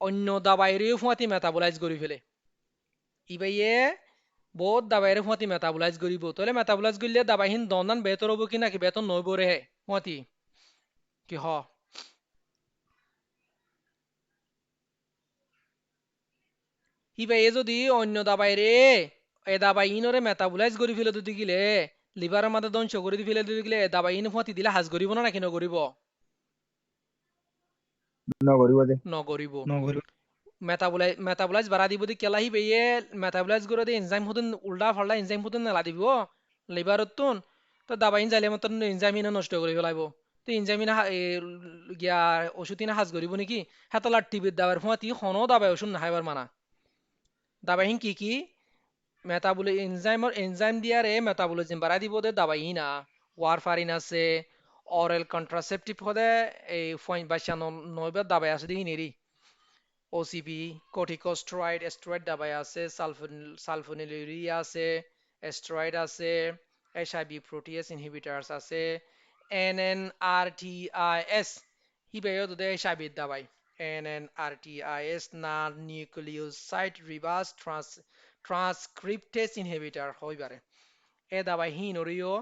অন্য দাবাইরেও ফুয়াতি মেটাবলাইজ করি ফেলে ইবাইয়ে বহুত দাবাইরে ফুয়াতি মেটাবলাইজ করিব তলে মেটাবলাইজ করলে দাবাইহিন দনান বেতর হবো কি নাকি বেতন নইব রে ফুয়াতি কি হ ইবাইয়ে যদি অন্য দাবাইরে এ দাবাই ইনরে মেটাবলাইজ করি ফেলে যদি গিলে লিভারের মাঝে ধ্বংস করে দি ফেলে যদি গিলে দাবাই ইন ফুয়াতি দিলে হাজ করিব না নাকি নকরিব নকরিব মেটাবলাইজ বাড়া দিব দি কেলা হিবে ইয়ে মেটাবলাইজ করে দি এনজাইম হুদন উল্টা ফাল্টা এনজাইম হুদন নেলা দিব লিভারত তুন তো দাবাইন যাইলে মতন এনজাইম ইনা নষ্ট করে ফেলাইব তো এনজাইম ইনা গিয়া ওষুধ ইনা হাজ করিব নাকি হেতলার টিভির দাবার ফুয়াতি হনো দাবাই ওষুধ নাহাইবার মানা দাবাইহিন কি এনজাইম দিয়ারে মেটাবলিজম বাড়া দিব দে দাবাই না ওয়ারফারিন আছে অরেল কন্ট্রাসেপটিভ হদে এই ফয়েন বাইশা নয়বার দাবাই আছে দেখি নেরি OCP কর্টিকোস্টেরয়েড স্টেরয়েড দাবাই আছে সালফোনিলুরিয়া আছে স্টেরয়েড আছে HIV প্রোটিয়েস ইনহিবিটরস আছে NNRTIS হিবেও দে HIV দাবাই NNRTIS না নিউক্লিওসাইড রিভার্স ট্রান্সক্রিপ্টেস ইনহিবিটর হইবারে এ দাবাই হিনরিও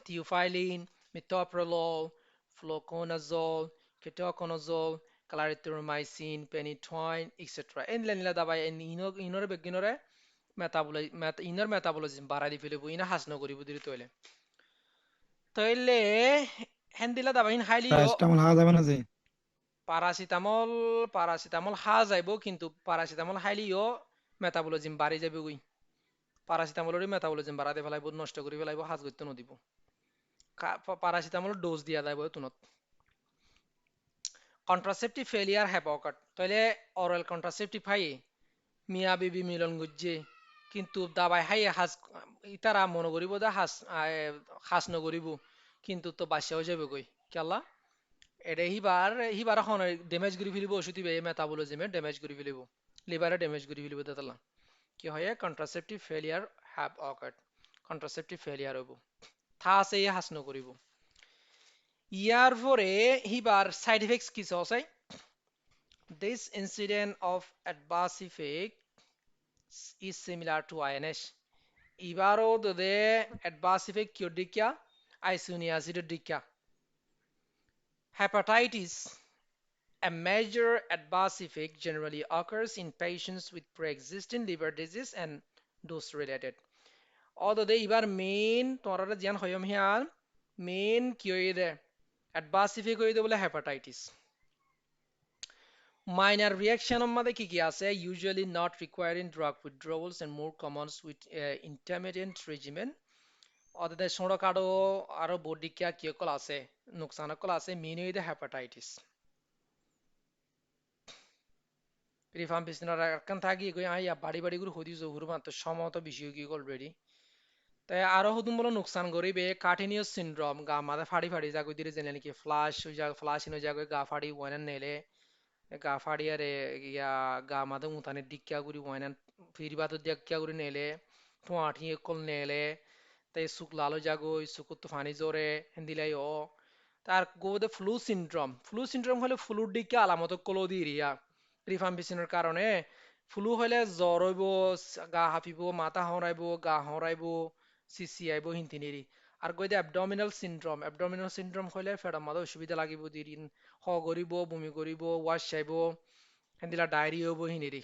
থিওফাইলিন মিথোপ্রোলোল ফ্লোকোনাজোল কেটোকোনাজোল ক্লারিথ্রোমাইসিন পেনিটয়েন এটসেট্রা এনলা নিলা দাবাই ইনরে বেগিনরে ইনর মেটাবলিজম বাড়াই দি ফেলিব ইনা হাস নকরিব দিলি তইলে হেন্দিলা দাবাইন হাইলি প্যারাসিটামল হাওয়া যাবে না যে প্যারাসিটামল হা যাইব কিন্তু প্যারাসিটামল হাইলিও মেটাবলিজম বাড়ি যাবে গই প্যারাসিটামলের মেটাবলিজম বাড়াতে ফেলাইব, নষ্ট করে ফেলাইব, হাজ করতে নদিব। প্যারাসিটামল ডোজ দিয়া যাইব তুনত। কন্ট্রাসেপটিভ ফেলিয়ার হ্যাভ অকার্ড, তাইলে অরাল কন্ট্রাসেপটিভ হাই মিয়া বিবি মিলন গুজছে, কিন্তু দাবাই হাই হাজ ইতারা মনে করিব যে হাজ নকরিব, কিন্তু তো বাচ্চাও যাবে কই কেলা এটা হিবার এখন ডেমেজ করে ফেলিব, ওষুধ এই মেটাবলিজমে ডেমেজ করে ফেলিব, লিভারে ডেমেজ করে ফেলিব, তেতলা কি হয় contraceptive failure have occurred, contraceptive failure হইব, থা আছে হাজ নকরিব। ইয়ার পরে হিবার সাইড ইফেক্টস কিছু আছে। This incident of adverse effect is similar to INS. এবারও দে adverse effect কিয় দিকা আইসোনিয়াসিডের দিকা। Hepatitis, a major adverse effect, generally occurs in patients with pre-existing liver disease and dose related. Although they এবার main তোমরা জান হইম here main কি হই দে adverse effect হই দে বলে hepatitis. Minor reaction মধ্যে কি আছে, usually not requiring drug withdrawals and more common with intermittent regimen. অতদের ছোট কাটো আরো বডিকা কি কল আছে নুকসান কল আছে মেইন হই দে hepatitis. রিফাম্পিসিনের একখান থাকি কই আইয়া বাড়ি বাড়ি করে হদি জহুর মাত্র সমত বেশি কি অলরেডি। তাই আরো হুদুম বলো নুকসান করিবে কার্টিনিয়াস সিনড্রোম, গা মাথা ফাড়ি ফাড়ি যা কই দিরে জেনে নাকি ফ্লাশ হই যা ফ্লাশ ইনো যা কই গা ফাড়ি ওয়ান নেলে গা ফাড়ি আরে ইয়া গা মাথা উতানে ডিক্কা গুরি ওয়ান ফিরবা তো ডিক্কা গুরি নেলে টোয়াটি কল নেলে তাই সুক লালো জাগো সুকুত ফানি জোরে হিন্দিলাই ও তার গোদে ফ্লু সিনড্রোম হলে ফ্লুর দিকে আলামত কলো দিরিয়া রিফাম্পিসিনের কারণে ফ্লু হলে জ্বর হইব, গা হাঁপিব, মাথা হরাইব, গা হরাইব, সিসি আইব হিন্তিনিরি। আর কইদে অ্যাবডোমিনাল সিনড্রোম হইলে ফেডার মাঝে অসুবিধা লাগিব দিন, হ করিব, বমি করিব, ওয়াশ চাইব, হেন্দিলা ডায়রিয়া হইব হিনিরি।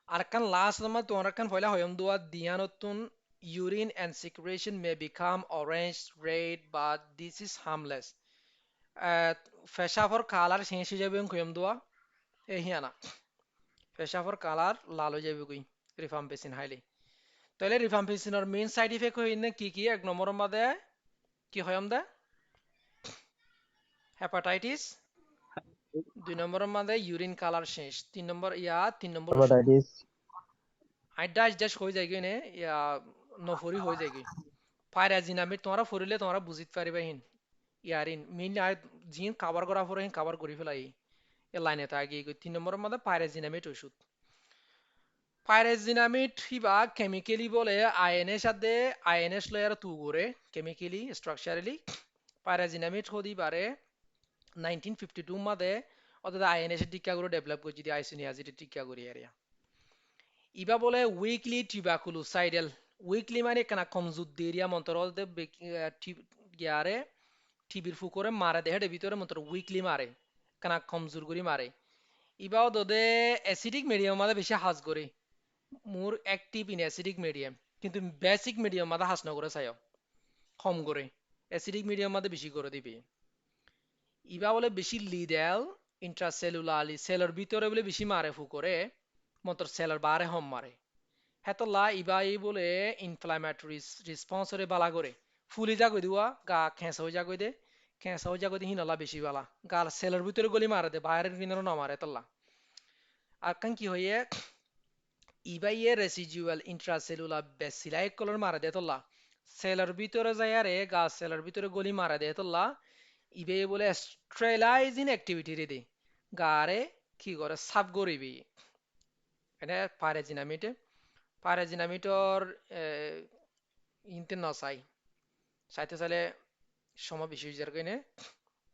আর কান লাস্ট তোমার তোমার কান পয়লা হয়ম দোয়া দিয়া নতুন urine and secretion may become orange red but this is harmless. পেশাবর কালার শেষ হয়ে যাবে কইম দোয়া এ হিয়ানা পেশাবর কালার লাল হয়ে যাবে কই রিফাম্পিসিন হাইলে। তাহলে রিফাম্পিসিনের মেইন সাইড ইফেক্ট হই না কি এক নম্বর মধ্যে কি হয়ম দে হেপাটাইটিস, 2 নম্বরের মধ্যে ইউরিন কালার শেষ, 3 নম্বর অসুখ হেপাটাইটিস আইডা জাস্ট হয়ে যায় গিয়ে ইয়া নফরি হয়ে যায় গিয়ে পাইরাজিনামিড তোমরা ফরিলে তোমরা বুঝিত পারিবা হিন ইয়ারিন মেইন জিন কভার করা পরে হিন কভার করে ফেলাই এ লাইনে তা আগে 3 নম্বরের মধ্যে পাইরাজিনামিড ওষুধ। পাইরাজিনামিড হিবা কেমিক্যালি বলে আইএনএস সাথে আইএনএস লেয়ার তু করে কেমিক্যালি স্ট্রাকচারালি পাইরাজিনামিড হদি বারে 1952 মধ্যে অর্থাৎ আইএনএস এর টিকা করে ডেভেলপ করছি দি আইসোনিয়াজিড টিকা করে এরিয়া ইবা বলে উইকলি টিবাকুলোসাইডাল উইকলি মানে কেনা কমজুর দেরিয়া মন্তর গিয়ারে টিবির ফুকরে মারে দেহের ভিতরে মন্তর উইকলি মারে কেনা কমজোর করি মারে ইবাও দদে অ্যাসিডিক মিডিয়াম মাঝে বেশি হাজ করে মোর অ্যাক্টিভ ইন অ্যাসিডিক মিডিয়াম, কিন্তু বেসিক মিডিয়াম মাঝে হাস নকরে চাইও কম করে অ্যাসিডিক মিডিয়াম মাঝে বেশি করে দিবে। ইবা বলে বেশি লিডেল ইন্ট্রাসেলুলারলি সেলের ভিতরে বলে বেশি মারে ফুকরে মন্তর সেলের বারে হম মারে হেতলা ইবা এই বলে ইনফ্লামেটরি রেসপন্সরে বালা করে ফুলি যা কই দিওয়া গা খেঁসা হয়ে যা কই দে খেঁসা হয়ে যা কই দে হিনালা বেশি বালা গাল সেলের ভিতরে গলি মারে দে বাইরের কিনারও না মারে তল্লা। আর কান কি হইয়ে ইবাই এ রেসিডুয়াল ইন্ট্রাসেলুলার বেসিলাই কলর মারে দে তল্লা সেলের ভিতরে যায় আরে গা সেলের ভিতরে গলি মারে দে তল্লা ইবে বলে স্ট্রেলাইজিং অ্যাক্টিভিটি রে দে গারে কি করে সাফ করিবি এটা পাইরাজিনামিটর ইনতে না চাইতে চাইলে সময় বেশি হয়ে যার কইনে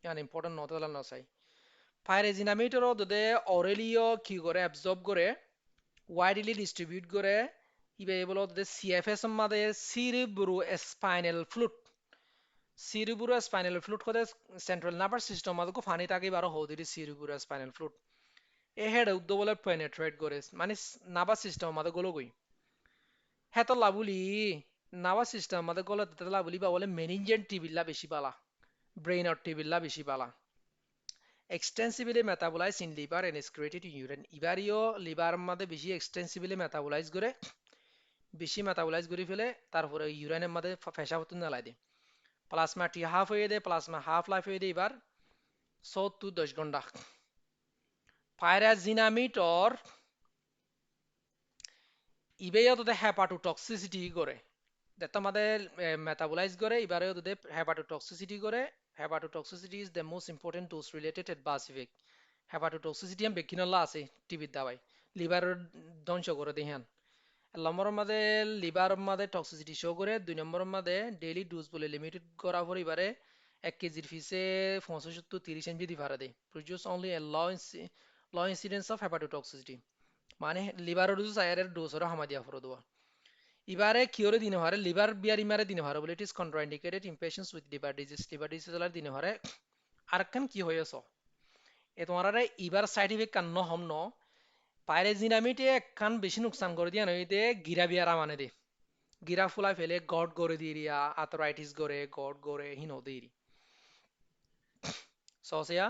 ইয়ান ইম্পর্টেন্ট নতে না চাই পাইরাজিনামিটর দদে অরেলিও কি করে অ্যাবজর্ব করে ওয়াইডলি ডিস্ট্রিবিউট করে ইবে বলো দদে সিএফএস মাদে সিরিব্রো স্পাইনাল ফ্লুট হতে সেন্ট্রাল নার্ভাস সিস্টেম মাদে কো ফানি তাকে বারো হদিরি সিরিব্রো স্পাইনাল ফ্লুট এ হেড উদ্দ বলে পেনেট্রেট করে মানে নার্ভাস সিস্টেম মাদে গলো গই হেতো লাবুলি নার্ভাস সিস্টেম মাদে গলো তেতে লাবুলি বা বলে মেনিনজেন্ট টিবিল্লা বেশি বালা ব্রেইন আর টিবিল্লা বেশি বালা extensively metabolized in liver and excreted in urine ইবারিও লিভার মধ্যে বেশি এক্সটেন্সিভলি মেটাবলাইজ করে বেশি মেটাবলাইজ করে ফেলে তারপরে ইউরেনের মধ্যে পেশাবতুন নালাই দেয় প্লাজমাটি হাফ হয়ে দেয় প্লাজমা হাফ লাইফ হয়ে দেয় এবার 7 to 10 ঘন্টা পাইরাজিনামিটর ইবেও তো হেপাটোটক্সিসিটি করে that আমাদের মেটাবলাইজ করে এবারে ওদের হেপাটোটক্সিসিটি করে hepatotoxicity is the most important dose related adverse effect hepatotoxicity আমি বেকিনল্লা আছে টিবির দাবাই লিভারের ধ্বংস করে দেহান এক নম্বরের মধ্যে লিভারের মধ্যে টক্সিসিটি শো করে 2 নম্বরের মধ্যে ডেইলি ডোজ বলে লিমিটেড করা পর এবারে 1 কেজির পিছে 65-30 mg দি ভাড়া দেয় produce only a low incidence of hepatotoxicity মানে লিভারের ডোজ আয়ারের ডোজেরও হামা দিয়া ফরো দেওয়া এবারে কিওরে দিনে হারে লিভার বিয়ার ইমারে দিনে হারে বলে it is contraindicated in patients with liver disease হলার দিনে হারে আরেকখান কি হয়েছ এ তোমার ইবার সাইড ইফেক্ট কান্ন হম ন পাইরেজিনামিটে একখান বেশি নুকসান করে দিয়া নয় দে গিরা বিয়ারা মানে দে গিরা ফুলাই ফেলে গড গড়ে দিয়ে রিয়া আথরাইটিস গড়ে গড গড়ে হিন দিয়ে সসিয়া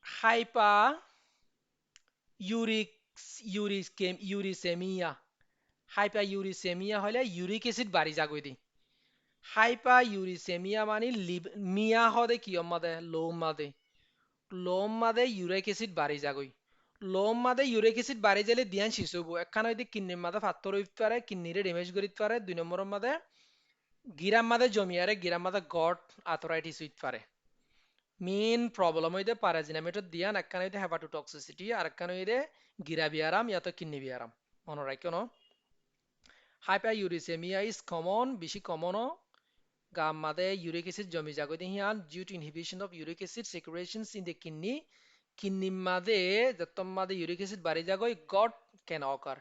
হাইপা ইউরিসেমিয়া হাইপা ইউরিসেমিয়া হলে ইউরিক অ্যাসিড বাড়ি যাগই দি হাইপা ইউরিসেমিয়া মানে মিয়া হদে কি মাদে লোম মাদে ইউরিক অ্যাসিড বাড়ি যাগই লোম মাদে ইউরিক অ্যাসিড বাড়ি গেলে দিয়ান শিশু হবো একখান হইতে কিডনির মাদে ফাত্তর হইতে পারে কিডনিরে ড্যামেজ করিতে পারে 2 নম্বরের মাদে গিরাম মাদে জমিয়ারে গিরাম মাদে গট আথরাইটিস হইতে পারে মেইন প্রবলেম হইতে প্যারাজিনামেটর দিয়ান একখান হইতে হেপাটোটক্সিসিটি আর একখান হইতে গিরা বিয়ারাম ইয়াতো কিডনি বিয়ারাম মনে রাখো ন hyperuricemia is common বেশি কমন গাম মাদে uric acid জমি জাগতে হিয়ান due to inhibition of uric acid secretions in the kidney মাদে যতম মাদে uric acid বাড়ি জাগই গট can occur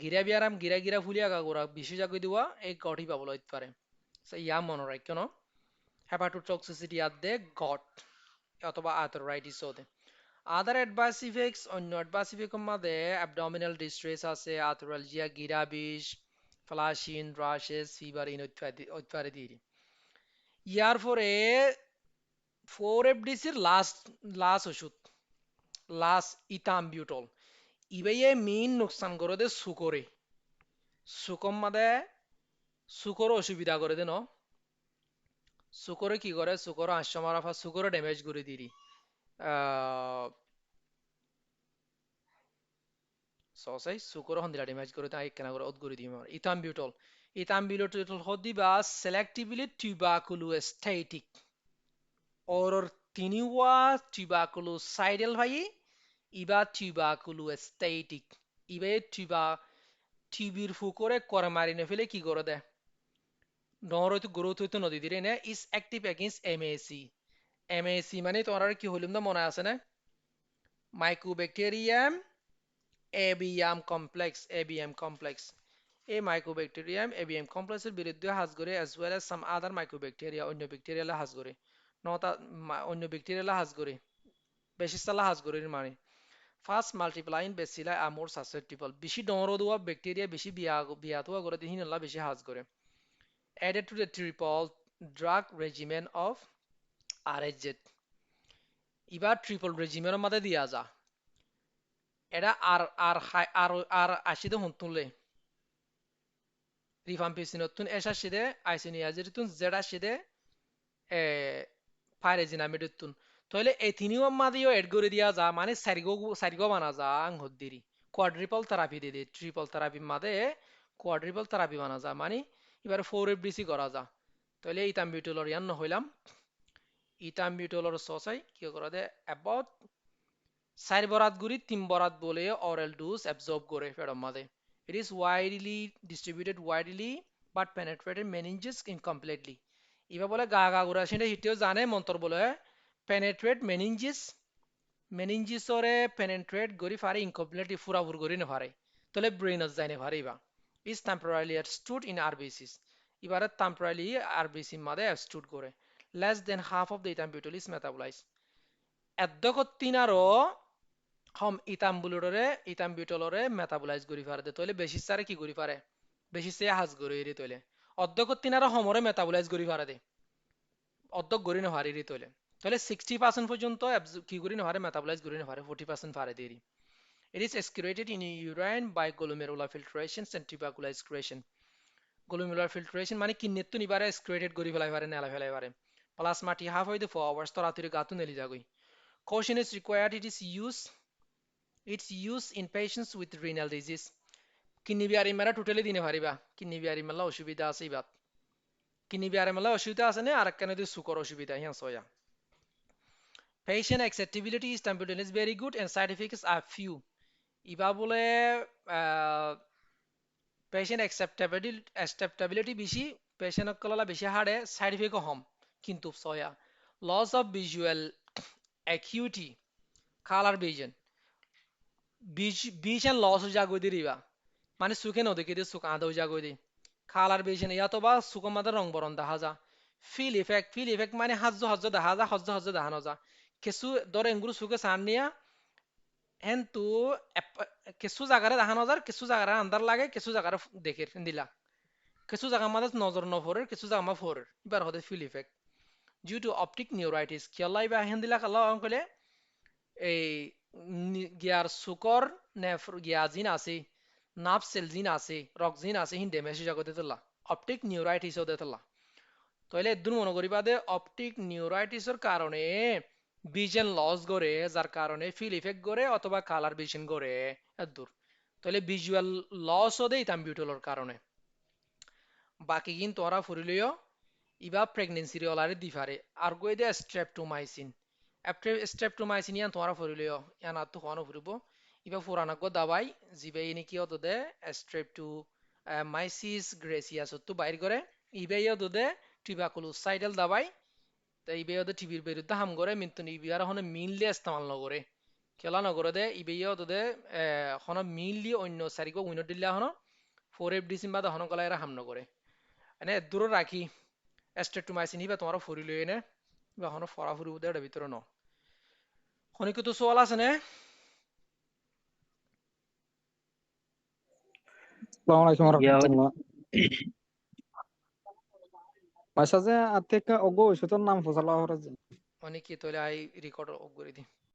গিরা বিয়ারাম গিরা ফুলিয়া গাগোরা বেশি জাগই দিওয়া এই গটই পাবল হইতে পারে সো ইয়া মনে রাখো ন হেপাটোটক্সিসিটি আর দে গট অথবা আর্থরাইটিস হতে আদার অ্যাডভার্স ইফেক্টস অন্য অ্যাডভার্স ইফেক্টের মধ্যে অ্যাবডোমিনাল ডিস্ট্রেস আছে আর্থ্রালজিয়া গিরা বিষ ফ্লাশিং রাশেস ফিভার ইত্যাদি ইয়ার পরে 4FDCর লাস্ট ওষুধ লাস্ট ইথাম্বিউটল ইবেয়ে মেইন নুকসান করে দে সুকরে সুকম মাদে সুকর অসুবিধা করে দে ন সুকরে কি করে সুকর আশ্রম মারাফা সুকরে ড্যামেজ করে দিরি সসাই সুকর হন্দিলা ড্যামেজ করে তাই কেনা করে অদগরি দিম ইথাম্বিউটল হদিবা সেলেক্টিভলি টিউবাকুলোস্টেটিক or তিনিওয়া টিউবাকুলোসাইডাল ভাই ইবা টিউবাকুলোস্টেটিক ইবে টিবির ফুকরে করে মারিনে ফেলে কি করে দেয় নর হয়তো গ্রোথ হইতো নদী দিরে না ইজ অ্যাক্টিভ এগেইনস্ট এমএসি মানে তোমার কি হইলাম না মনে আছে না মাইকোব্যাকটেরিয়াম এবিএম কমপ্লেক্স এই মাইকোব্যাকটেরিয়াম এবিএম কমপ্লেক্সের বিরুদ্ধে হাজ করে as well as some other mycobacteria অন্য ব্যাকটেরিয়ালে হাজ করে নটা অন্য ব্যাকটেরিয়ালে হাজ করে বেশি সালা হাজ করে মানে ফার্স্ট মাল্টিপ্লাইং বেসিলা আর মোর সাসেপ্টিবল বেশি ডর দেওয়া ব্যাকটেরিয়া বেশি বিয়া তোয়া করে দিন আল্লাহ বেশি হাজ করে added to the triple drug regimen of RHZ এবার ট্রিপল রেজিমের মধ্যে দিয়া যা এটা আর আশিদে হন্তুলে রিফাম্পিসিনতুন এশাশিদে আইসিনিয়াজিরিতুন জেডাশিদে পাইরেজিনামিডুতুন তাহলে এই তিনিও মাদিও এড করে দিয়া যা মানে সারিগো বানা যা আংহদ্দিরি কোয়াড্রিপল থেরাপি দিয়ে ট্রিপল থেরাপি মাদে কোয়াড্রিপল থেরাপি বানা যা মানে এবারে 4FDC করা যা তাহলে ইথাম্বিউটলর ইয়ান হইলাম ইথাম্বিউটলর সসাই কি করা দে অ্যাবাউট 4 বরাত গুরি 3 বরাত বলে অরাল ডোজ অ্যাবজর্ব করে ফেডম মাদে it is widely distributed but penetrated meninges incompletely ইবা বলে গা গুরা সেটা হিটেও জানে মন্তর বলে penetrate meninges ওরে penetrate গরি ফারে incompletely ফুরাফুর গরি না ফারে তাহলে ব্রেইনস যায় না ফারে ইবা is temporarily stood in RBCs এবারে temporarily RBC মাদে stood করে less than half of the ethambutol is metabolized এদ্দকত্তিনারও হম ইথাম্বিউটলরে মেটাবলাইজ করি পারে তাহলে বেশি সারে কি করি পারে বেশি সে হাজ করে এরি তৈলে অর্ধকত্তিনারও হমরে মেটাবলাইজ করি পারে দে অর্ধক গরি না হারি তৈলে তাহলে 60% পর্যন্ত কি করি না হারে মেটাবলাইজ করি না হারে 40% পারে দেরি It is excreted in urine by glomerular filtrations and tubercular excretion. Glomerular filtration মানে কিন্নেতো নিবারে excreted করি ফেলাই পারে নেলা ফেলাই পারে প্লাজমা টি হাফ হইতে 4 hours তরাতুরি গাতু নেলি যাগই caution is required its use in patients with renal disease kidney বিয়ারি মেলা টোটালি দিনে পারিবা কিডনি বিয়ারি মেলা অসুবিধা আছে ইবাত কিডনি বিয়ারি মেলা অসুবিধা আছে নে আর কেন দি সুকর অসুবিধা হিয়ান soya patient acceptability is tambutin is very good and side effects are few ইবা বলে patient acceptability বেশি patient কললা বেশি হাড়ে side effect কম কিন্তু soya loss of visual acuity color vision loss জাগো দিরিবা মানে সুখে ন দেখি সুখ আদৌ জাগো দি color vision ইয়া তো বা সুখ মাদের রং বরণ দেখা যা feel effect মানে হাজ্য দেখা যা হজ্জ দেখা না যা কিছু ধরে এঙ্গুরু সুখে সান নিয়া কিন্তু কিছু জায়গায় দেখানো যায় কিছু জায়গায় আন্দার লাগে কিছু জায়গায় দেখে দিলা কিছু জায়গা আমাদের নজর নফরের কিছু জায়গা আমার ফরের এবার হতে ফিল effect due to optic neuritis খেলাই বা হেন্দিলা খালা অঙ্কলে এই গিয়ার সুকর নেফর গিয়া জিন আছে নাভ সেল জিন আছে রক জিন আছে হিন ড্যামেজ জগতে তোলা অপটিক নিউরাইটিস হতে তোলা তাহলে এদুর মনে করিবা দে অপটিক নিউরাইটিসের কারণে ভিশন লস করে যার কারণে ফিল ইফেক্ট করে অথবা কালার ভিশন করে এদুর তাহলে ভিজুয়াল লস ও দেই তাম্বিউটলের কারণে বাকি কিন্তু ওরা ফুরিলিও ইবা প্রেগনেন্সি রিওলারে দিফারে আর গই দে স্ট্রেপটোমাইসিন ইয়ান তোরা ফুরিলিও ইয়ান আর তো হনো ফুরিব ইবা ফুরানা গো দাবাই জিবে ইনি কি হতো দে স্ট্রেপটো মাইসিস গ্রেসিয়াস তো বাইর করে ইবে ইয়তো দে টিবাকুলোসাইডাল দাবাই তা ইবে ইয়তো টিবির বিরুদ্ধে হাম করে কিন্তু ইবিয়ার হনে মিনলি ইস্তেমাল নগরে খেলা নগরে দে ইবে ইয়তো দে হনো মিনলি অন্য সারিগো উইনো দিল্লা হনো 4FDC বাদে হনো গলা এরা হাম নগরে এনে দূর রাখি স্ট্রেপটোমাইসিন ইবা তোমার ফুরিলিও এনে বা হনো ফরা ফুরিব দে এটার ভিতরে ন হনি কিছু সওয়াল আছে নে আসসালামু আলাইকুম ইয়া রহমতুল্লাহ মাসাজে আতেকা ওগো ওষুধের নাম ফসলা হরে হনি কি তোলে আই রেকর্ড অফ করে দি